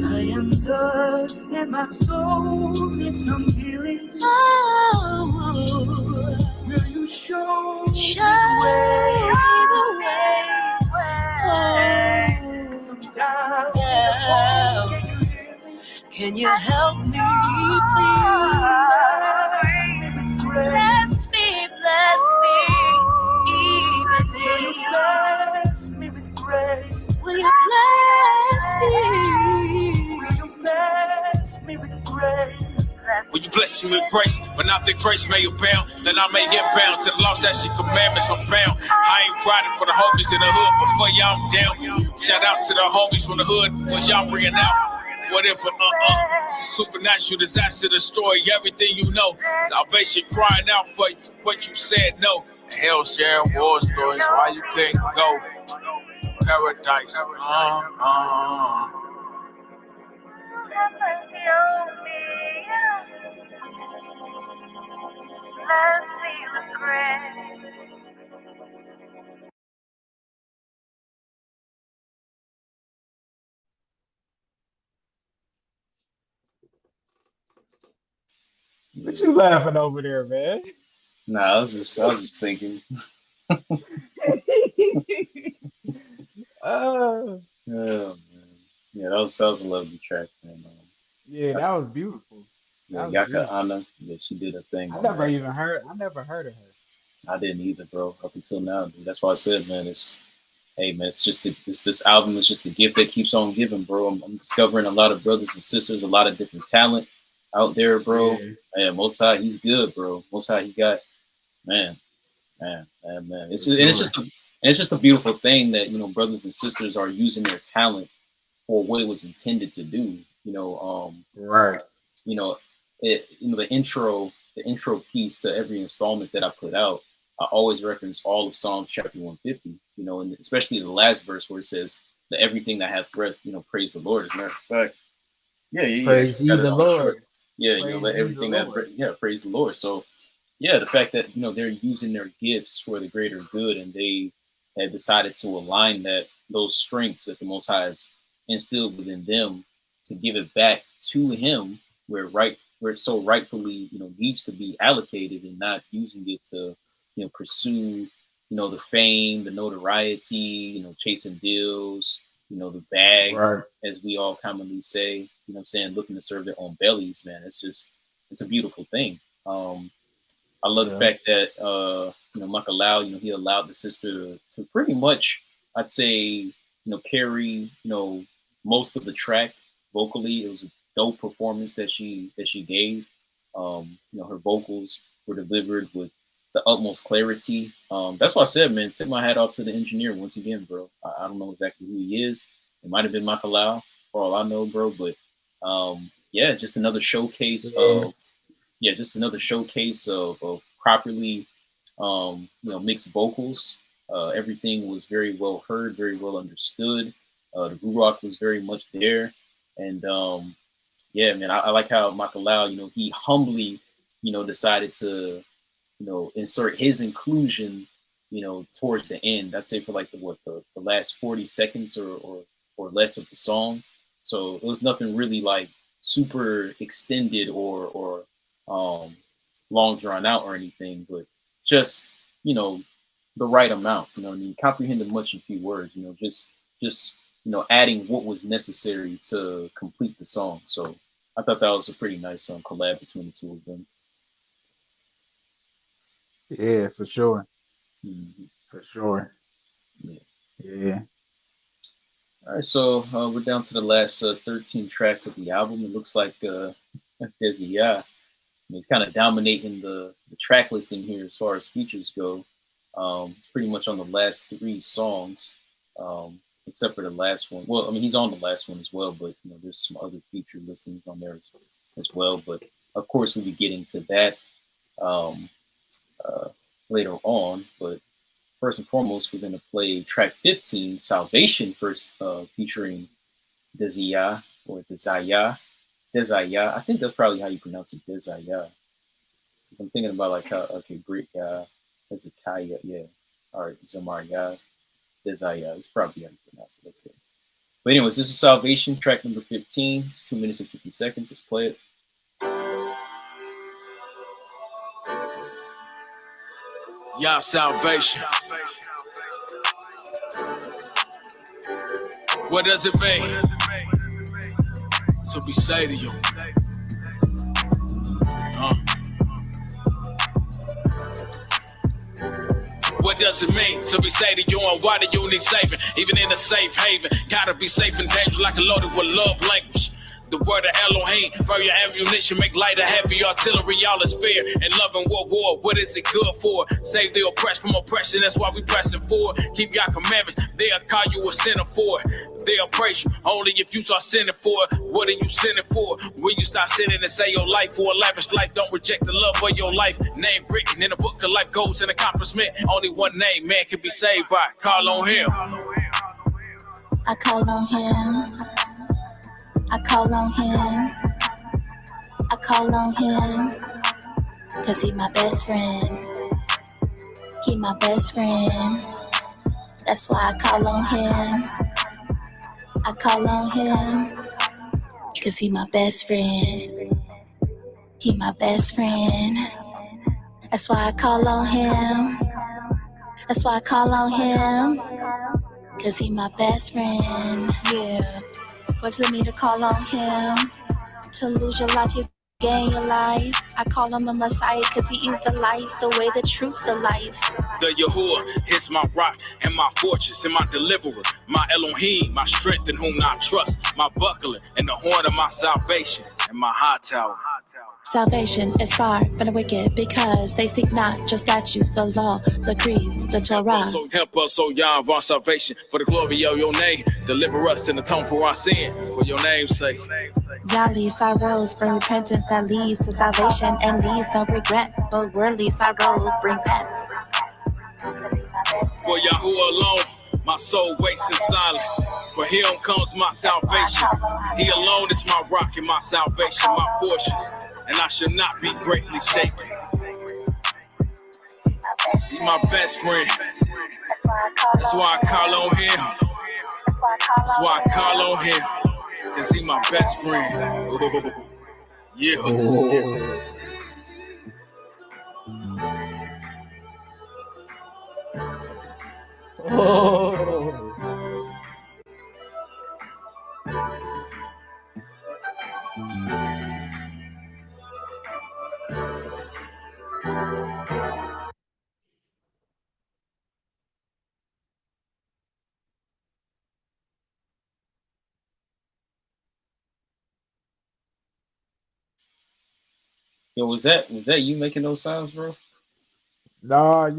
I am thirst and my soul needs some healing. Oh, will you show me the way? Down. Can you help me, please? Bless me, even me. Bless me with grace. Will you bless me? Will you bless me with grace? Will you bless me with grace? But not that grace may abound, then I may get bound to the laws that she commandments I'm bound. I ain't riding for the homies in the hood, but for y'all I'm down. Shout out to the homies from the hood, what y'all bringing out? What if supernatural disaster destroy everything you know? Salvation crying out for you, but you said no. Hell sharing war stories, why you can't go? Paradise, What you laughing over there, man? Nah, I was just thinking. Oh, Oh man, yeah, that was a lovely track, man. yeah, that was beautiful. Yeah, That was Yaka beautiful. Anna, yeah, she did a thing I on never that. even heard. I never heard of her. I didn't either, bro. Up until now, dude. That's why I said, man, hey, man, it's just this album is just a gift that keeps on giving, bro. I'm discovering a lot of brothers and sisters, a lot of different talent out there, bro. Yeah, Man, Most High, he's good, bro. Most High, he got man, man. for It's sure. just it's just a beautiful thing that brothers and sisters are using their talent for what it was intended to do. Right. You know, the intro piece to every installment that I put out, I always reference all of Psalms chapter 150. And especially the last verse where it says, "That everything that hath breath, praise the Lord." As a matter of fact, yeah, Praise actually ye got it the on the shirt. Lord. Yeah, Praise let ye the everything that Lord. praise the Lord. So yeah, the fact that they're using their gifts for the greater good, and they have decided to align those strengths that the Most High has instilled within them to give it back to Him, where it so rightfully needs to be allocated, and not using it to pursue the fame, the notoriety, chasing deals, the bag, Right. as we all commonly say. What I'm saying, looking to serve their own bellies, man. It's a beautiful thing. I love the Yeah. fact that Makellow, he allowed the sister to pretty much, I'd say, carry most of the track vocally. It was a dope performance that she gave. Her vocals were delivered with the utmost clarity. That's why I said, man, tip my hat off to the engineer once again, bro. I don't know exactly who he is. It might have been Makellow, for all I know, bro. But yeah, just another showcase Yeah. of just another showcase of properly mixed vocals. Everything was very well heard, very well understood. The Ruach was very much there, and yeah, man, I like how Makellow, he humbly, decided to insert his inclusion towards the end. I'd say for like the last 40 seconds or less of the song. So it was nothing really like super extended or um, long drawn out or anything, but just you know the right amount. And you comprehended much in few words. Just adding what was necessary to complete the song. So I thought that was a pretty nice collab between the two of them. Yeah, for sure. Mhm. For sure. Yeah. Yeah. All right, so we're down to the last 13 tracks of the album. It looks like Desi, yeah, he's kind of dominating the track listing here as far as features go. It's pretty much on the last three songs, except for the last one. Well, I mean, he's on the last one as well, but there's some other feature listings on there as well. But of course, we'll be getting to that um, uh, later on. But first and foremost, we're going to play track 15, Salvation, first featuring Desaya or Desaya. Desaya. I think that's probably how you pronounce it, Desaya. Because I'm thinking about like how, okay, Brit, Hezekiah, yeah. All right, Zamaria, Desaya. It's probably how you pronounce it, okay. But anyways, this is Salvation, track number 15. It's 2 minutes and 50 seconds. Let's play it. Y'all salvation. What does it mean to be saved to you? What does it mean to be saved to you, and why do you need saving? Even in a safe haven, gotta be safe and dangerous like a loaded with love language. The word of Elohim, for your ammunition, make lighter, heavy artillery, all is fear. And love and war, what is it good for? Save the oppressed from oppression, that's why we pressing forward. Keep your commandments, they'll call you a sinner for it. They'll praise you, only if you start sinning for it. What are you sinning for? When you stop sinning and say your life for a lavish life, don't reject the love of your life. Name written in the book of life, goals and accomplishment. Only one name man can be saved by, call on him. I call on him. I call on him. I call on him. Cause he my best friend. He my best friend. That's why I call on him. I call on him. Cause he my best friend. He my best friend. That's why I call on him. That's why I call on him. Cause he my best friend. Yeah. But to me to call on him, to lose your life, you gain your life. I call him the Messiah because he is the life, the way, the truth, the life. The Yahuwah is my rock and my fortress and my deliverer, my Elohim, my strength in whom I trust, my buckler and the horn of my salvation and my high tower. Salvation is far from the wicked because they seek not your statutes, the law, the creed, the Torah. Help us, O Yah, of our salvation, for the glory of your name. Deliver us and atone for our sin, for your name's sake. Yahweh sorrows bring repentance that leads to salvation and leads no regret, but worldly sorrow brings death. For Yahuwah alone, my soul waits in silence. For him comes my salvation. He alone is my rock and my salvation, my fortress, and I shall not be greatly shaken. He's my best friend. That's why I call on him. That's why I call on him. Cause he's my best friend. Oh, yeah. Oh. Yo, was that you making those sounds, bro? No,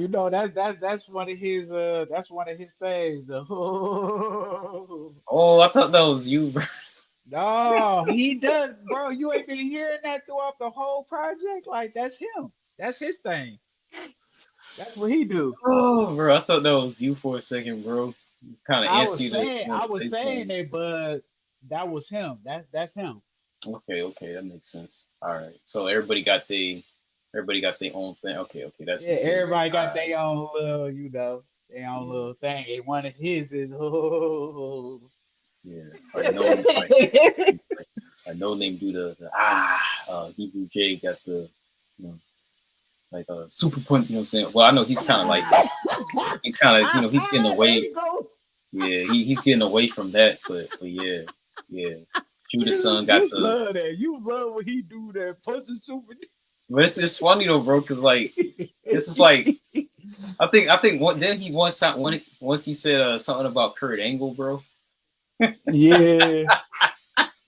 that's one of his things. The Oh, I thought that was you, bro. no, he does, bro. You ain't been hearing that throughout the whole project. Like that's him. That's his thing. That's what he do. Oh, bro, I thought that was you for a second, bro. It's kind of antsy to I want to say was saying something. it, but that was him. That's him. Okay, that makes sense. All right, so everybody got Everybody got their own thing. Okay, that's Yeah, his. everybody All got right. their own little, their own Yeah, little thing. And one of his is oh. yeah. Like a no name do the Hebrew J got the you know like a super point. You know what I'm saying? Well, I know he's kind of he's getting There away. you go. Yeah, he's getting away from that. But yeah, yeah. Judas son got You the. love that. You love when he do that. Pussy super. But it's funny though, bro, because like this is like I think what then he once he said something about Kurt Angle, bro. Yeah,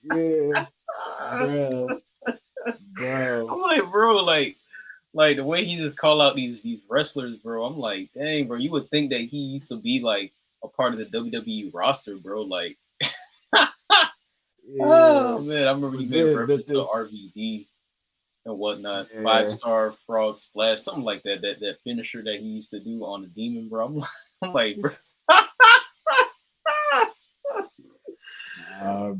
yeah, bro, bro. I'm like, bro, like the way he just call out these wrestlers, bro. I'm like, dang, bro, you would think that he used to be like a part of the WWE roster, bro. Like, Yeah, oh man, I remember he but made a then reference to RVD and whatnot, five yeah, star frog splash, something like that. That finisher that he used to do on the demon, bro. I'm like, bro, bruh.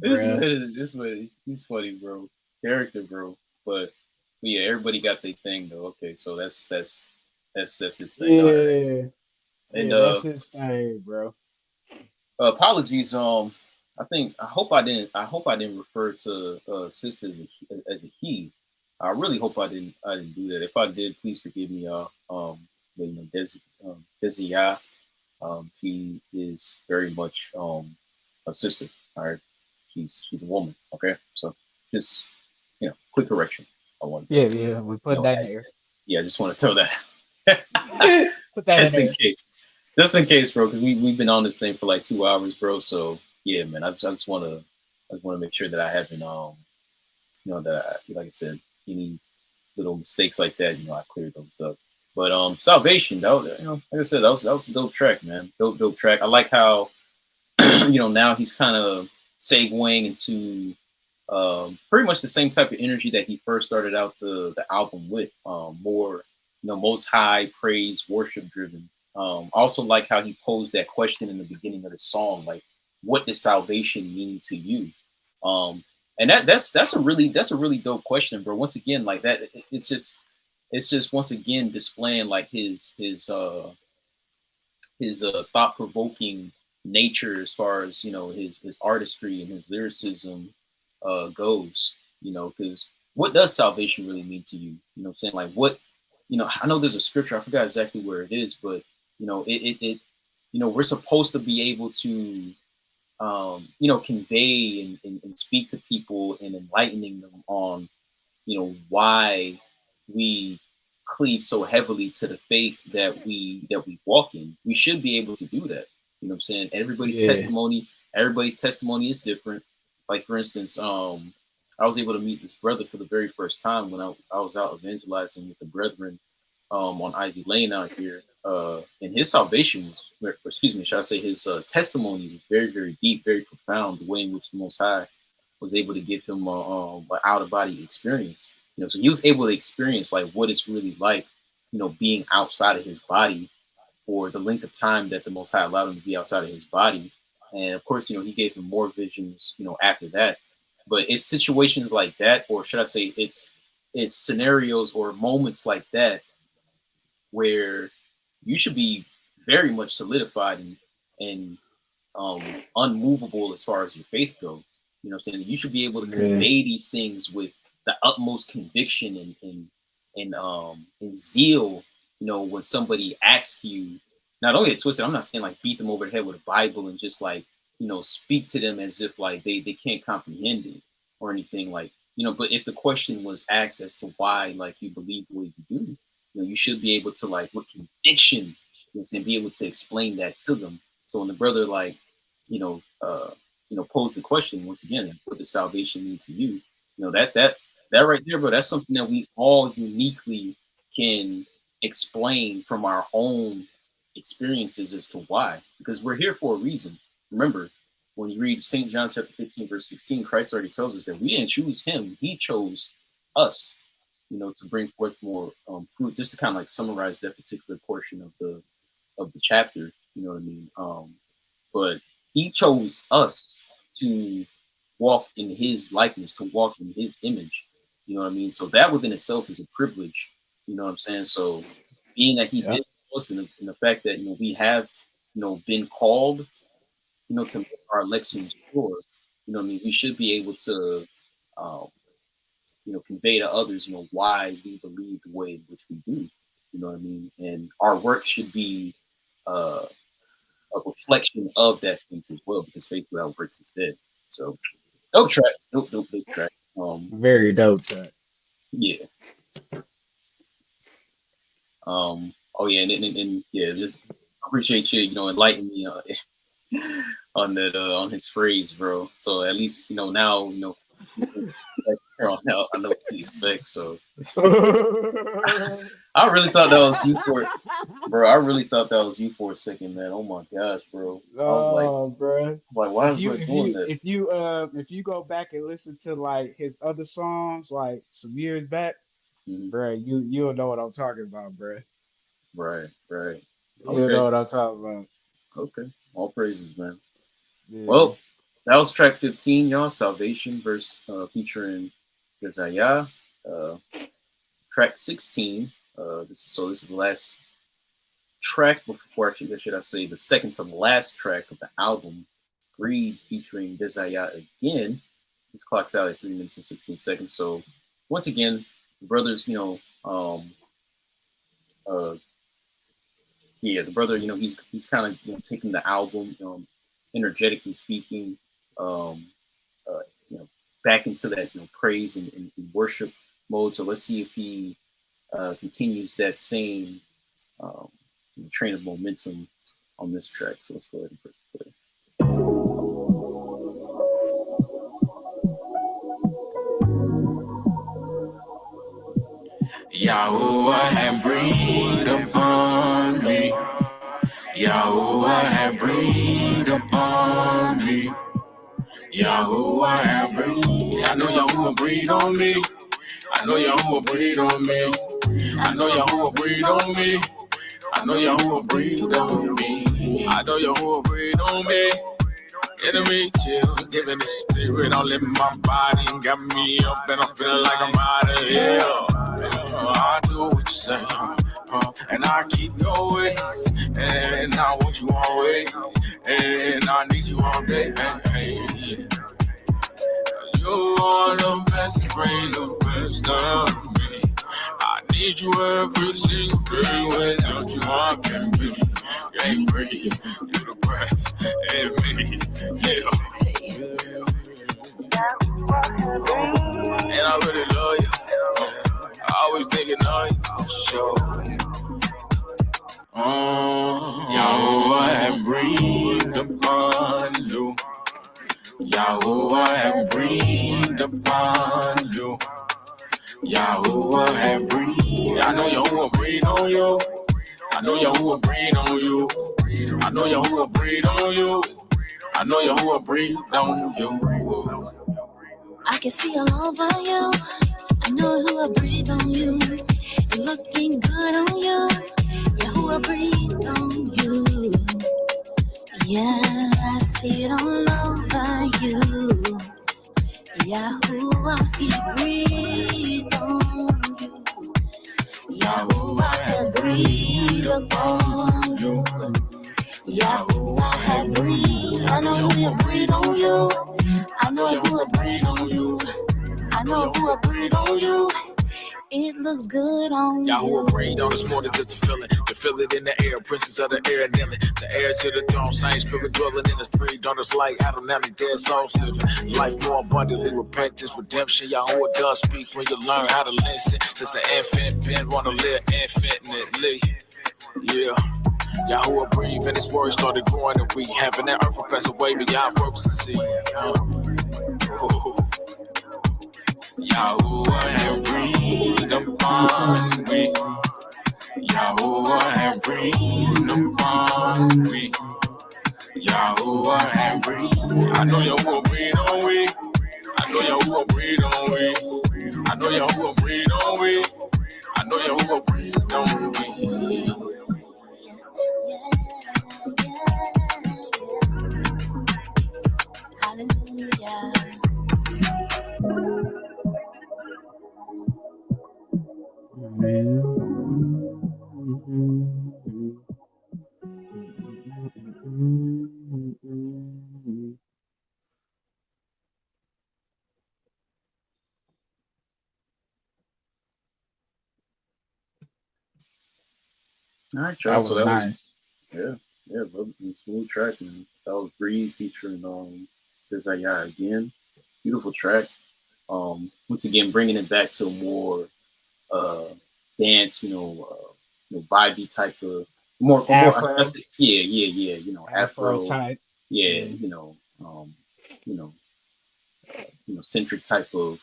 this man, he's funny, bro. Character, bro. But yeah, everybody got their thing though. Okay, so that's his thing. All right. Yeah, And yeah, that's his thing, bro. apologies. I hope I didn't refer to sister as a he. I really hope I didn't do that. If I did, please forgive me, y'all. But Desi Ya, she is very much a sister. All right, she's a woman. Okay, so just quick correction. I wanted to Yeah, yeah, we put that in add there. that. Yeah, I just want to throw that Put that in just in there. case. Just in case, bro, because we've been on this thing for like 2 hours, bro. So yeah, man, I just want to make sure that I haven't that like I said, any little mistakes like that, I cleared those up. But Salvation, like I said, that was a dope track, man. Dope track. I like how now he's kind of segueing into pretty much the same type of energy that he first started out the album with. More, most high praise, worship driven. Also like how he posed that question in the beginning of the song, like, what does salvation mean to you? Um, and that's a really dope question, bro. Once again, like that, it's just once again displaying like his thought provoking nature as far as his artistry and his lyricism goes. Because what does salvation really mean to you? You know what I'm saying? Like what I know there's a scripture, I forgot exactly where it is, but we're supposed to be able to convey and speak to people and enlightening them on why we cleave so heavily to the faith that we walk in. We should be able to do that. You know what I'm saying? Yeah, Everybody's testimony is different. Like for instance, I was able to meet this brother for the very first time when I was out evangelizing with the brethren on Ivy Lane out here. And his salvation was, or excuse me, should I say his testimony was very, very deep, very profound, the way in which the Most High was able to give him an out of body experience. So he was able to experience like what it's really like, being outside of his body for the length of time that the Most High allowed him to be outside of his body. And of course, he gave him more visions, after that. But it's situations like that, or should I say, it's scenarios or moments like that where you should be very much solidified and unmovable as far as your faith goes. You know what I'm saying? You should be able to yeah, convey these things with the utmost conviction and zeal, when somebody asks you, not only get twisted, I'm not saying like beat them over the head with a Bible and just like, speak to them as if like they can't comprehend it or anything like, but if the question was asked as to why like you believe the way you do, you should be able to like with conviction, and be able to explain that to them. So when the brother like, you know, uh, pose the question once again, like, what does salvation mean to you? That right there, bro, that's something that we all uniquely can explain from our own experiences as to why, because we're here for a reason. Remember, when you read St. John chapter 15, verse 16, Christ already tells us that we didn't choose him, he chose us, to bring forth more fruit. Just to kind of like summarize that particular portion of the chapter, you know what I mean? But he chose us to walk in his likeness, to walk in his image. You know what I mean? So that within itself is a privilege. You know what I'm saying? So being that he Yep. did us, and the fact that we have been called to make our election sure. You know what I mean? We should be able to um, convey to others why we believe the way in which we do. You know what I mean? And our work should be uh, a reflection of that faith as well, because faith without works is dead. So dope track, dope track. Very dope track. Yeah. Oh yeah, and yeah, just appreciate you, enlightening me on that on his phrase, bro. So at least now here on out, I know what to expect. So I really thought that was you for, bro. I really thought that was you for a second, man. Oh my gosh, bro. I was Oh, bro. like, why If is you bro if doing you that? if you if you go back and listen to like his other songs like some years back, Mhm. bro, you'll know what I'm talking about, bro. Right, right. You'll know Okay, what I'm talking about. okay. All praises, man. Yeah. Well, that was track 15, y'all. Salvation verse featuring Desire. Uh, track 16. This is the last track before, actually, should I say, the second to the last track of the album, Greed, featuring Desire again. This clocks out at 3 minutes and 16 seconds. So once again, the brothers, uh, yeah, the brother, he's kind of taking the album, energetically speaking, um, uh, you know, back into that praise and worship mode. So let's see if he continues that same um, train of momentum on this track. So let's go ahead and press play. Yahuwah had breathed upon me. Yahuwah had breathed upon me. Yahuwah had breathed. I know Yahuwah breathed on me. I know Yahuwah breathed on me. I know Yahuwah breathed on me. I know Yahuwah breathed on me. I know Yahuwah breathed on me. Enemy chill, giving the spirit all in my body. Got me up and I'm feeling like I'm out of here. I do what you say, and I keep your ways. And I want you always, and I need you all day. Hey. You are the best and bring the best of me. I need you every single day. Without you, I can't breathe. Can't breathe. You the breath in me. Yeah. And I really love you. I always thinking of you for sure. Yahuwah had breathed upon you. Yahuwah had breathed upon you. Yahuwah had breathed. I know Yahuwah breathed on you. I know Yahuwah breathed on you. I know Yahuwah breathed on you. I know Yahuwah breathed on you. I can see all over you. I know who will breathe on you. You're looking good on you. Yeah, who will breathe on you. Yeah, I see it all over you. Yeah, who will breathe on you. Yeah, who will breathe upon you. Yeah, who will breathe. I know who will breathe on you. I know who will breathe on you. I know who will breathe on you. It looks good on you. Yahuwah breathed on us more than just a feeling. To feel it in the air, princess of the air kneeling. The air to the throne, same spirit dwelling in us. Breathed on us like Adam, now the dead souls living. Life more abundantly, repentance, redemption. Yahuwah does speak when you learn how to listen. Since an infant been wanna live infinitely. Yeah. Yahuwah breathed and his words started growing and we having that earth will pass away beyond works to see. Yahuwah had breathed upon me. Yahuwah had breathed upon me. Yahuwah had breathed. I know Yahuwah breathed on me. I know Yahuwah breathed on me. I know Yahuwah breathed on me. I know Yahuwah breathed on me. Hallelujah. Man. All right, y'all. That So was that was nice. yeah, yeah, smooth track, and that was Breed featuring Desire again. Beautiful track. Once again, bringing it back to a more uh dance, vibey type of more. I Afro, say, yeah. Afro Afro, type. yeah, Yeah, you know, centric type of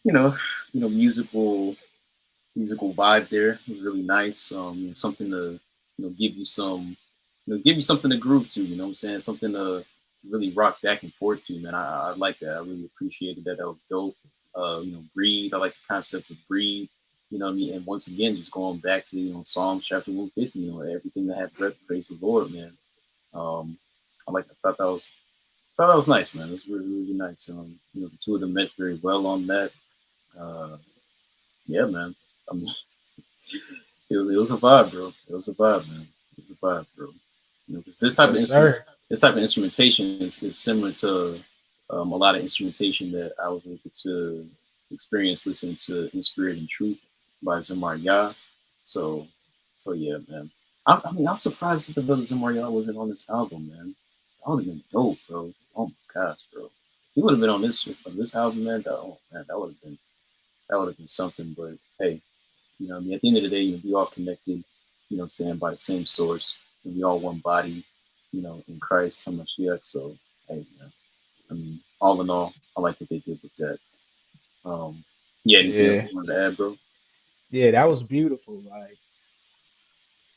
you know, musical vibe there. It was really nice. Something to give you some, give you something to groove to. You know what I'm saying? Something to really rock back and forth to. Man, I like that. I really appreciated that. That was dope. Breathe. I like the concept of breathe. You know what I mean? And once again, just going back to Psalms chapter 150. Everything that had breath, praise the Lord, man. Um, I thought that was nice, man. It was really really nice. The two of them meshed very well on that. Uh, yeah, man. I mean, it was a vibe, bro. It was a vibe, man. It was a vibe, bro. 'Cause yes, sir. this type of instrumentation is similar to a lot of instrumentation that I was able to experience listening to "In Spirit and Truth" by Zamar Yah. So, so yeah, man. I'm surprised that the brother Zamar Yah wasn't on this album, man. That would have been dope, bro. Oh my gosh, bro. He would have been on this album, man. That would have been something. But hey, I mean, at the end of the day, we all connected, saying by the same source. And we all one body, in Christ, Hamashiach. So, hey, man, I mean, all in all, I like what they did with that. Yeah, anything else Yeah, you wanted to add, bro? yeah, that was beautiful. Like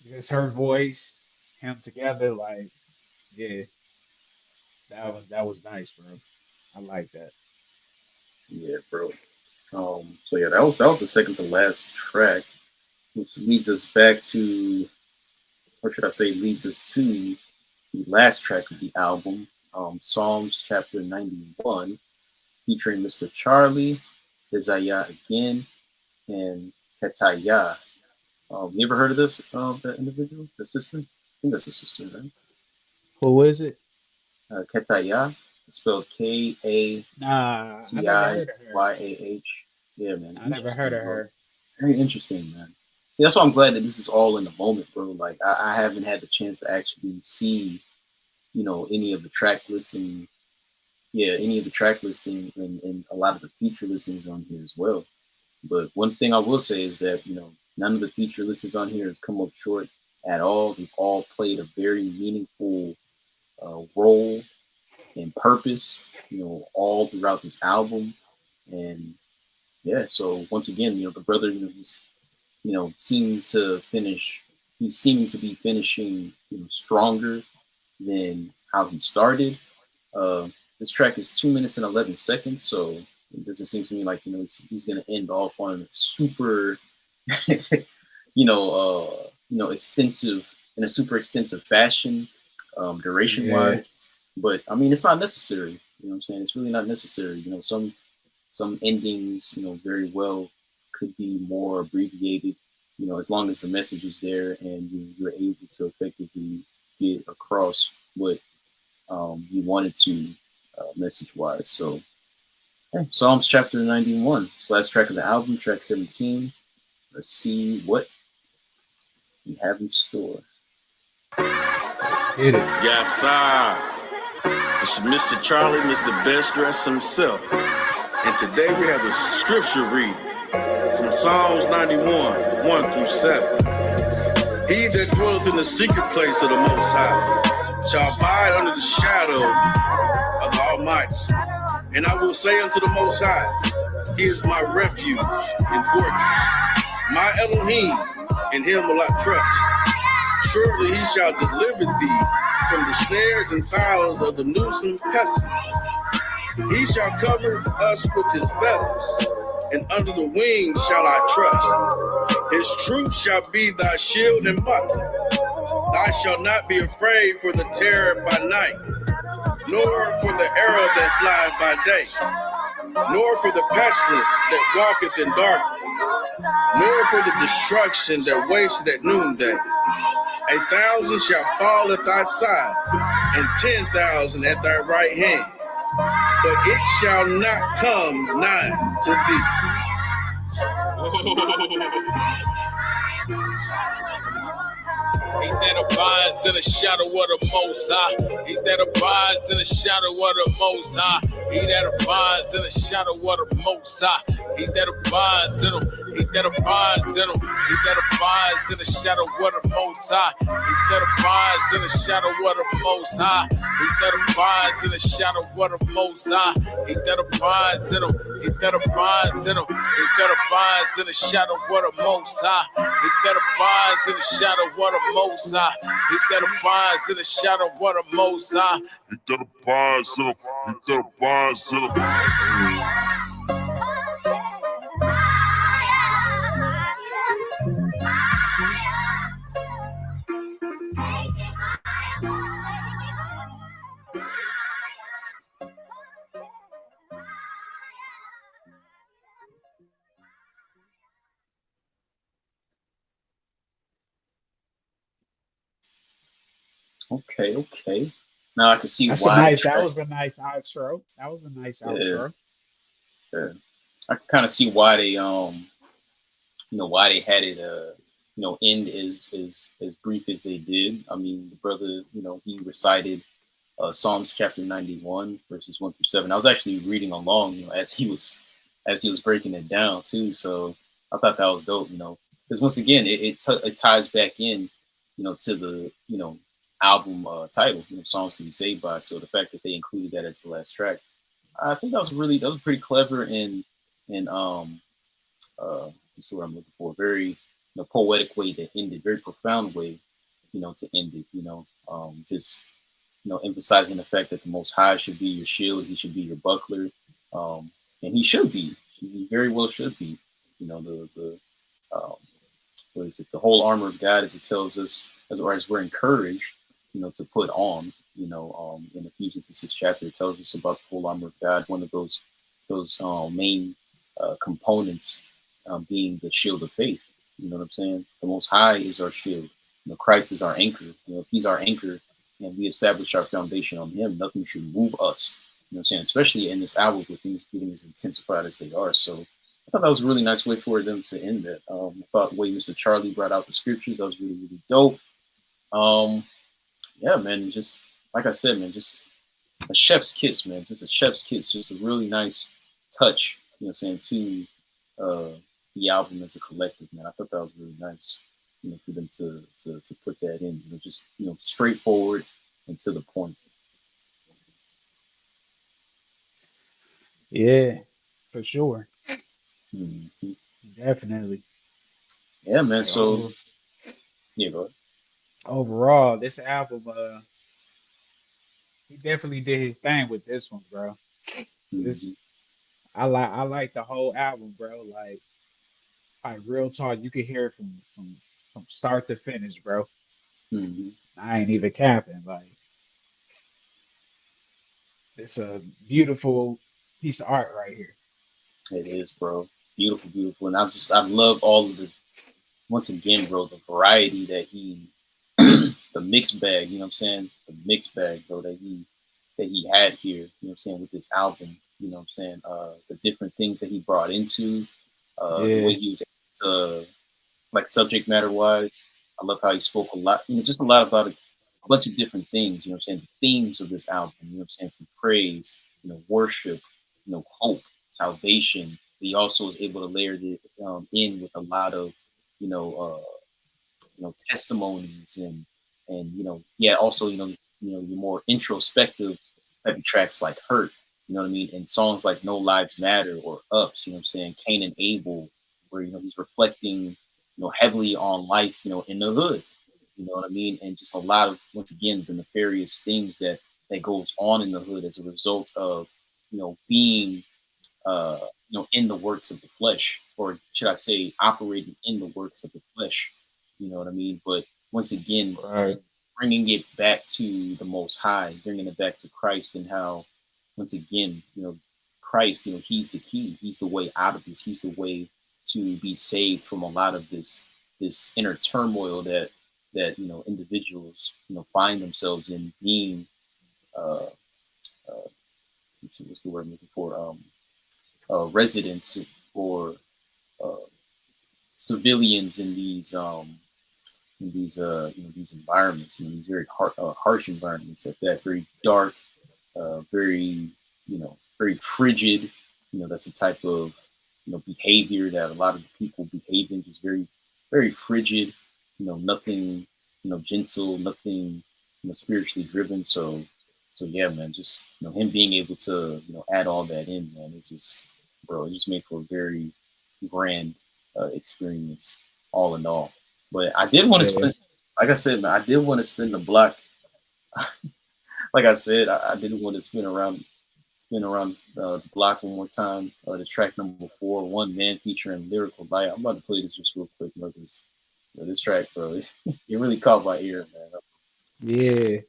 just her voice, him together. Like yeah, that was nice, bro. I like that. Yeah, bro. So yeah, that was the second to last track, which leads us back to, or should I say, leads us to the last track of the album, Psalms chapter 91, featuring Mr. Charlie, Desire again, and Petaya. You ever heard of this? That individual, the sister? I think that's the sister, right? Who is it? Ketaya, spelled Nah, I never Katiyah. heard of her. Yeah, man, I never heard interesting, of bro. her. Very interesting, man. See, that's why I'm glad that this is all in the moment, bro. Like, I haven't had the chance to actually see, any of the track listing. Yeah, any of the track listing and a lot of the feature listings on here as well. But one thing I will say is that none of the feature listings on here has come up short at all. They've all played a very meaningful role and purpose, all throughout this album. And yeah, so once again, the brother, seeming to finish. He's seeming to be finishing, stronger than how he started. Uh, this track is 2 minutes and 11 seconds, so it doesn't seem to me like he's going to end off on a super, extensive in a super extensive fashion, duration Yeah, wise. But I mean, it's not necessary. You know what I'm saying? It's really not necessary. Some endings, very well could be more abbreviated. As long as the message is there and you're able to effectively get across what you wanted to message wise. So, yeah, Psalms chapter 91. It's the last track of the album, track 17. Let's see what we have in store. let's get it. Yes, sir. It's Mr. Charlie, Mr. Best Dress himself. And today we have the scripture reading from Psalms 91, 1 through 7. He that dwelleth in the secret place of the Most High shall abide under the shadow of the Almighty. And I will say unto the Most High, He is my refuge and fortress, my Elohim, in Him will I trust. Surely He shall deliver thee from the snares and fowls of the noisome pestilence. He shall cover us with His feathers, and under the wings shall I trust. His truth shall be thy shield and buckler. Thou shalt not be afraid for the terror by night, nor for the arrow that flieth by day, nor for the pestilence that walketh in darkness, nor for the destruction that wasteth at noonday. 1,000 shall fall at thy side, and 10,000 at thy right hand, but it shall not come nigh to thee. He that abides in the shadow of the Most High. He that abides in the shadow of the Most High. He that abides in the shadow of the Most High. He that abides in him. He that abides in him. He that abides in the shadow of the Most High. He that abides in the shadow of the Most High. He that abides in the shadow of the Most High. He that abides in him. He that abides in him. He that abides in the shadow of the Most High. He that abides in the shadow of the Most High. He that abides in the shadow of the Most High. He that abides in him. He that abides in him. Okay, okay. Now I can see That's a why the nice. That track. was a nice outro. That was a nice Yeah, outro. yeah. I can kind of see why they why they had it end as brief as they did. I mean, the brother, he recited Psalms chapter 91 verses 1 through 7. I was actually reading along, as he was breaking it down too. So I thought that was dope, because once again, it ties back in, to the album title, songs to be saved by. So the fact that they included that as the last track, I think that was pretty clever and what's the word I'm looking for? Very poetic way to end it, very profound way, to end it. Just emphasizing the fact that the Most High should be your shield, He should be your buckler, um, and He should be. He very well should be. The um, what is it? The whole armor of God, as it tells us, as we're encouraged, to put on. In Ephesians the 6th chapter, it tells us about the whole armor of God. One of those main components being the shield of faith. You know what I'm saying? The Most High is our shield. Christ is our anchor. If He's our anchor, and we establish our foundation on Him, nothing should move us. You know what I'm saying? Especially in this hour with things getting as intensified as they are. So I thought that was a really nice way for them to end it. I thought the way Mr. Charlie brought out the scriptures, that was really, really dope. Um, yeah, man, just like I said, man, just a chef's kiss, man. Just a chef's kiss. Just a really nice touch, to uh, the album as a collective, man. I thought that was really nice, for them to put that in, just straightforward and to the point. Yeah, for sure. Mhm. Definitely. Yeah, man. Like So yeah, go ahead. overall, this album, he definitely did his thing with this one, bro. Mhm. This I like the whole album, bro. Like real talk, you can hear it from start to finish, bro. Mhm. I ain't even capping. Like it's a beautiful piece of art right here. It is, bro. Beautiful, beautiful, and I love all of the once again, bro, the variety that he, the mixed bag, you know what I'm saying? The mixed bag, bro, that he had here, what I'm saying, with this album, what I'm saying? The different things that he brought into, the way Yeah, he was able to, like subject matter wise. I love how he spoke a lot, just a lot about a bunch of different things, what I'm saying? The themes of this album, what I'm saying? From praise, worship, hope, salvation. He also was able to layer it in with a lot of, you know, uh, testimonies and yeah, also your more introspective type of tracks like Hurt, you know what I mean, and songs like No Lives Matter or Ups, what I'm saying, Cain and Abel, where he's reflecting heavily on life in the hood, you know what I mean, and just a lot of, once again, the nefarious things that goes on in the hood as a result of being in the works of the flesh, or should I say, operating in the works of the flesh. You know what I mean? But once again, right. bringing it back to the Most High, bringing it back to Christ, and how, once again, Christ, He's the key. He's the way out of this. He's the way to be saved from a lot of this inner turmoil that individuals find themselves in, being uh, what's the word I'm looking for, residents or uh, civilians in these environments, these very harsh environments at that, very dark, very very frigid. That's the type of behavior that a lot of the people behave in, just very very frigid. Nothing gentle, nothing spiritually driven. So yeah, man, just him being able to add all that in, man, it's just bro, it just made for a very grand experience all in all. But I did want to Yeah. spend, like I said, man, I did want to spin the block. Like I said, I didn't want to spin around the block one more time. The track number 4, One Man featuring Lyrical Light. I'm about to play this just real quick, bro, because this track, bro, it really caught my ear, man. Yeah.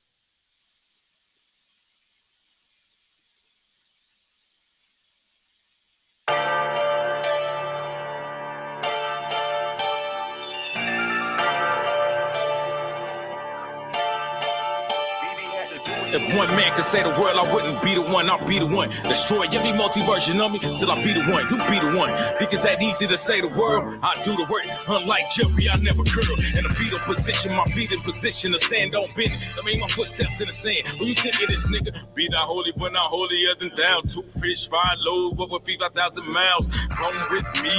If one man could say the word, I wouldn't be the one, I'll be the one. Destroy every multiversion of me till I be the one, you be the one. Think it's that easy to say the word, I do the work. Unlike Jerry, I never curl. In a fetal position, my feet in position to stand on business. I mean, my footsteps in the sand. When you think of this nigga, be thou holy, but not holier than thou. 2 fish, 5 loaves, what would feed 5,000 miles? Come with me.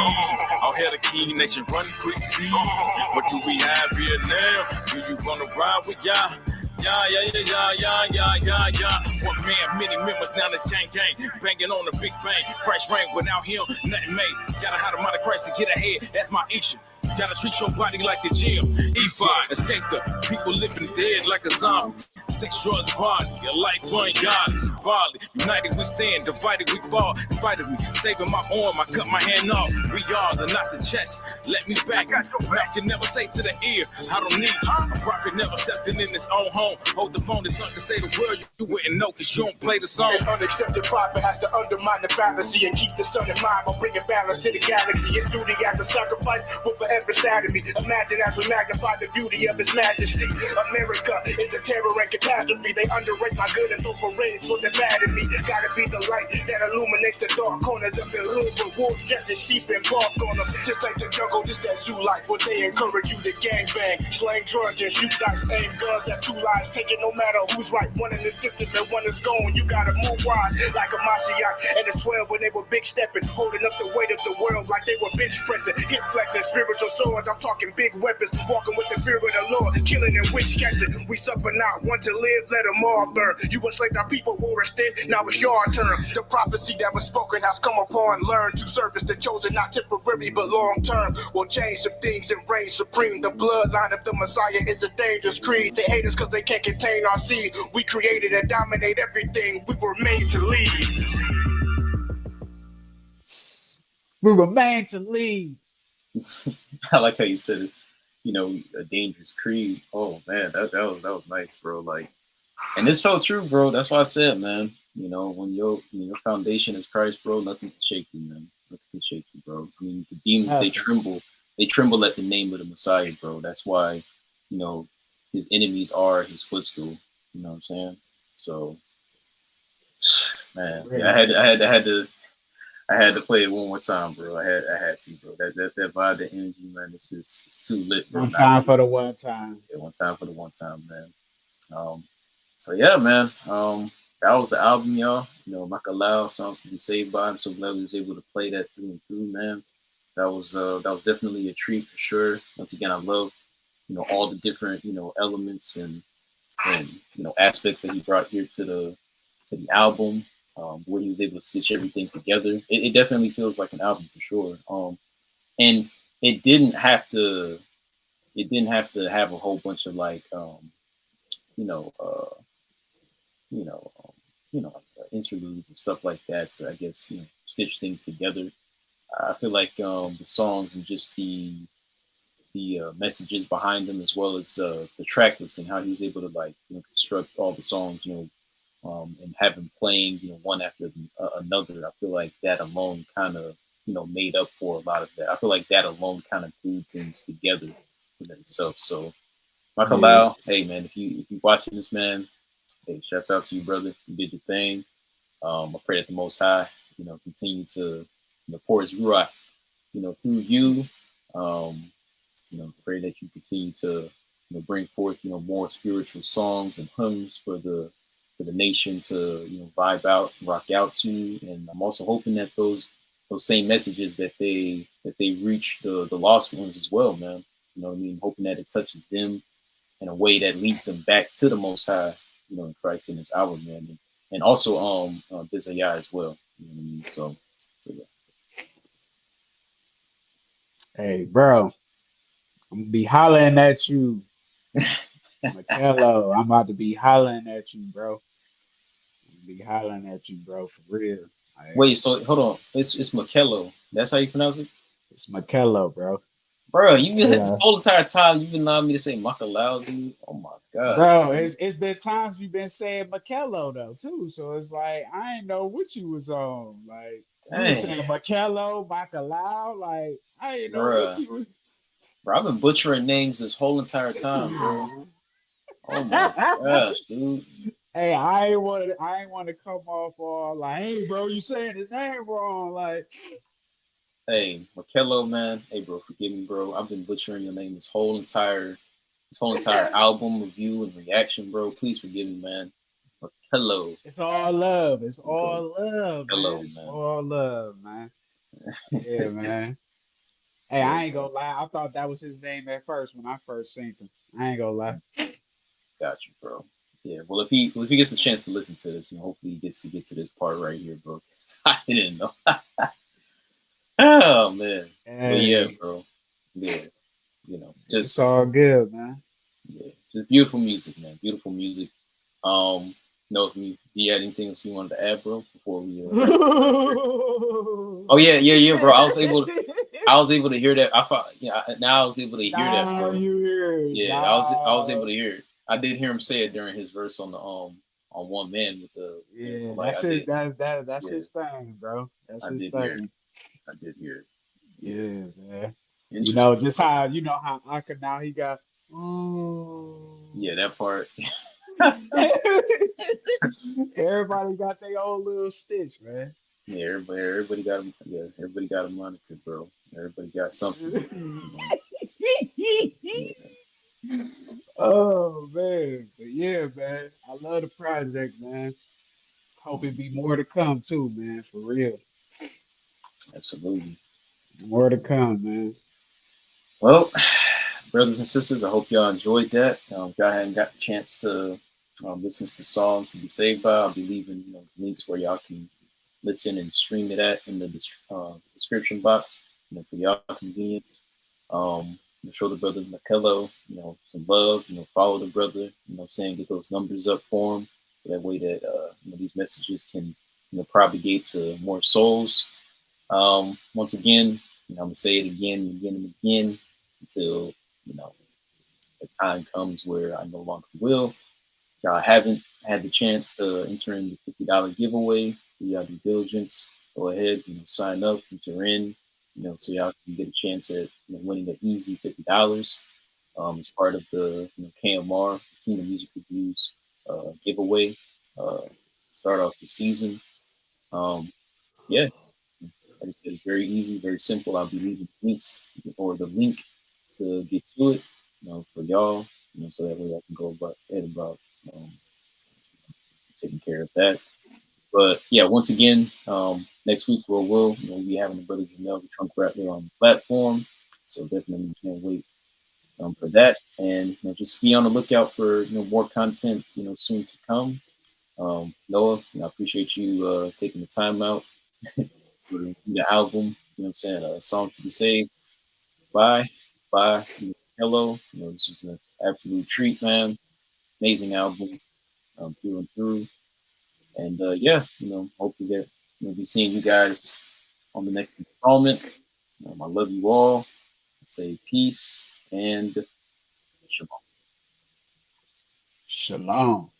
I'll have the King Nation run quick, see. What do we have here now? Do you wanna ride with y'all? Yeah. One man, many members, now the gang, banging on the big bang. Fresh rain, without him, nothing made. Gotta have the mind of Christ to get ahead, that's my issue. Gotta treat your body like a gym. E5, escape the people living dead like a zombie. 6 drugs body, your life ungodly. Volley, united we stand, divided we fall. In spite of me, saving my arm, I cut my hand off. We are the not the chest. Let me back. Mouth can never say to the ear, I don't need you. A prophet never stepping in his own home. Hold the phone, the son can say the word, you wouldn't know, cause you don't play the song. An unaccepted prophet has to undermine the fallacy and keep the sun in mind while bringing balance to the galaxy. His duty as a sacrifice will forever sadden me. Imagine as we magnify the beauty of his majesty. America is a terror and catastrophe. They underrate my good and throw parades for the bad in me. Gotta be the light that illuminates the dark corners of the hood where wolves dress as sheep and bark on them. This ain't the jungle, this that zoo life where they encourage you to gangbang, slang drugs and shoot dice, aim guns at 2 lives, taking no matter who's right. One in the system and one is gone. You gotta move wide like a Mashiach and the 12 when they were big stepping, holding up the weight of the world like they were bench pressing, hip flexing, spiritual swords. I'm talking big weapons, walking with the fear of the Lord, killing and witch catching. We suffer not, want to live, let them all burn. You enslaved our people, war instead, now it's your turn. The prophecy that was spoken has come upon, learn to service the chosen, not temporary but long term. Will change some things and reign supreme. The bloodline of the Messiah is a dangerous creed. They hate us cause they can't contain our seed. We created and dominate everything. We were made to lead. We were made to lead. I like how you said it. A dangerous creed. Oh man, that was nice, bro. Like, and it's so true, bro. That's why I said, man. When your foundation is Christ, bro, nothing can shake you, man. Nothing can shake you, bro. I mean, the demons they tremble. They tremble at the name of the Messiah, bro. That's why, his enemies are his footstool. You know what I'm saying? So, man, yeah, I had to play it one more time, bro. I had to, bro. That vibe, that energy, man. It's too lit, bro. One Not time to. for the one time. Yeah, one time for the one time, man. So yeah, man. That was the album, y'all. Makellow, Songs to Be Saved By. I'm so glad we was able to play that through and through, man. That was definitely a treat for sure. Once again, I love all the different elements and aspects that he brought here to the album. Where he was able to stitch everything together. It definitely feels like an album for sure. And it didn't have to. It didn't have to have a whole bunch of like you know, uh, you know, um, interludes and stuff like that to, I guess, stitch things together. I feel like the songs and just the messages behind them, as well as the track listing, how he was able to like construct all the songs, and have them playing, one after another. I feel like that alone kind of, made up for a lot of that. I feel like that alone kind of glued things together within itself. So, Michael Yeah. Lau, hey man, if you watching this, man, hey, shouts out to you, brother. You did your thing. I pray that the Most High, continue to, pour His ruach, through you, Um, pray that you continue to bring forth more spiritual songs and hymns for the nation to vibe out, rock out to. And I'm also hoping that those same messages that they reach the lost ones as well, man. You know what I mean? Hoping that it touches them in a way that leads them back to the Most High, in Christ in His hour, man. And also Bizayah as well. You know what I mean? So yeah. Hey, bro, I'm gonna be hollering at you, Makello. I'm about to be hollering at you, bro. I'm gonna be hollering at you, bro, for real. Like, Wait, so hold on. It's Makello. That's how you pronounce it? it's Makello, bro. Bro, you been this Makello. whole entire time you've been allowing me to say Makellow, dude. Oh my gosh. Bro, it's been times you've been saying Makello though too. So it's like I ain't know what you was on. Like you was Dang, saying Makello, Bacalao, like I ain't know what bro. you was. Bro, I've been butchering names this whole entire time, bro. Oh my gosh, dude. Hey, I ain't want to come off all like, hey bro, you saying his name wrong. Like Hey, Makello, man. Hey, bro, forgive me, bro. I've been butchering your name this whole entire album review and reaction, bro. Please forgive me, man. Makello, it's all love. It's bro. all love, man. Makello, It's man. all love, man. Yeah, man. Hey, Yeah, I ain't bro. gonna lie. I thought that was his name at first when I first seen him. I ain't gonna lie. Got you, bro. Yeah, well, if he gets a chance to listen to this, hopefully he gets to get to this part right here, bro. I didn't know. Oh man, but yeah, Hey, bro. Yeah, it's just all good, man. yeah, just beautiful music, man. Beautiful music. If you had anything else you wanted to add, bro, before we wrap this up here. Oh yeah, bro. I was able to hear that. I thought, now I was able to hear that, Now bro. you hear it. Yeah, I was able Now, to hear it. I did hear him say it during his verse on One Man with the yeah, like that's I his did. that's Yeah, his thing, bro. That's I his did hear it. thing. I did hear it. Yeah, Yeah, man. interesting. Just how Aka now he got. Oh. Yeah, that part. Everybody got their own little stitch, man. Yeah, everybody got a moniker, bro. Everybody got something. You know? Yeah, Oh man, but yeah, man. I love the project, man. Hope it be more to come too, man. For real, absolutely. more to come, man. Well, brothers and sisters, I hope y'all enjoyed that. If y'all hadn't got the chance to listen to songs to be saved by, I'll be leaving links where y'all can listen and stream it at in the description box, for y'all convenience. Show the brother Makello, some love, follow the brother, saying get those numbers up for him. So that way that, these messages can, propagate to more souls. Once again, I'm gonna say it again and again and again until, you know, the time comes where I no longer will. Y'all haven't had the chance to enter in the $50 giveaway, do your due diligence. Go ahead, sign up, enter in, so y'all can get a chance at winning an easy $50 as part of the KMR Kingdom Music Reviews giveaway. Start off the season. Um, yeah, like I said, it's very easy, very simple. I'll be leaving links or the link to get to it, for y'all, so that way I can go about um, taking care of that. But yeah, once again, next week we'll be having the brother Janelle, the trunk rattler, on the platform. So definitely can't wait for that. And just be on the lookout for more content soon to come. Noah, I appreciate you taking the time out for the album. You know what I'm saying? A song to be saved. Bye. Bye. Hello. This was an absolute treat, man. Amazing album, through and through. And yeah, hope to get be seeing you guys on the next installment. I love you all. I say peace and shalom. Shalom.